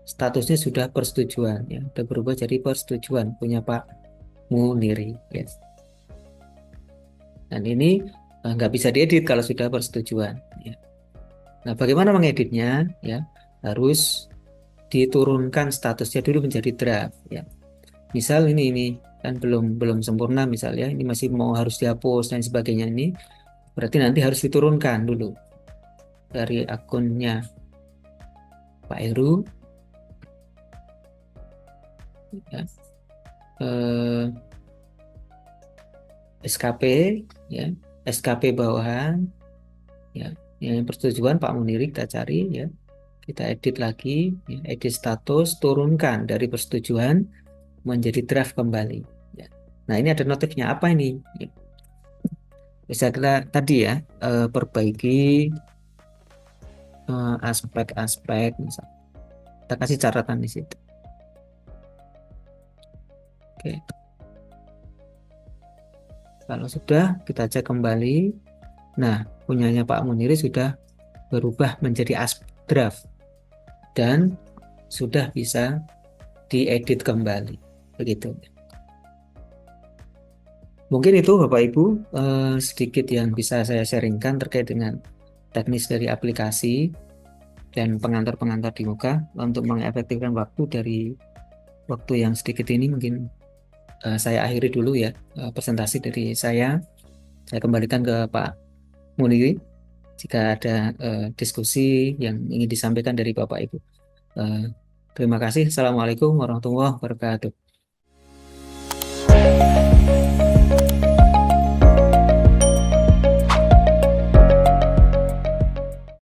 statusnya sudah persetujuan ya, sudah berubah jadi persetujuan punya Pak Muniri ya. Dan ini nggak bisa diedit kalau sudah persetujuan ya. Nah, bagaimana mengeditnya ya? Harus diturunkan statusnya dulu menjadi draft ya. Misal ini kan belum sempurna misalnya, ini masih mau harus dihapus dan sebagainya, ini berarti nanti harus diturunkan dulu dari akunnya Pak Heru ya, SKP ya, SKP bawahan ya, yang persetujuan Pak Muniri kita cari ya, kita edit lagi ya, edit status, turunkan dari persetujuan menjadi draft kembali ya. Nah, ini ada notifnya apa ini ya. Bisa kita tadi ya, perbaiki aspek-aspek misal, kita kasih catatan di situ. Oke, kalau sudah kita cek kembali, nah punyanya Pak Muniri sudah berubah menjadi draft dan sudah bisa diedit kembali begitu. Mungkin itu Bapak Ibu sedikit yang bisa saya sharingkan terkait dengan teknis dari aplikasi dan pengantar-pengantar di muka untuk mengefektifkan waktu. Dari waktu yang sedikit ini mungkin saya akhiri dulu ya presentasi dari saya. Saya kembalikan ke Pak Muniri jika ada diskusi yang ingin disampaikan dari Bapak Ibu. Terima kasih. Assalamualaikum warahmatullahi wabarakatuh.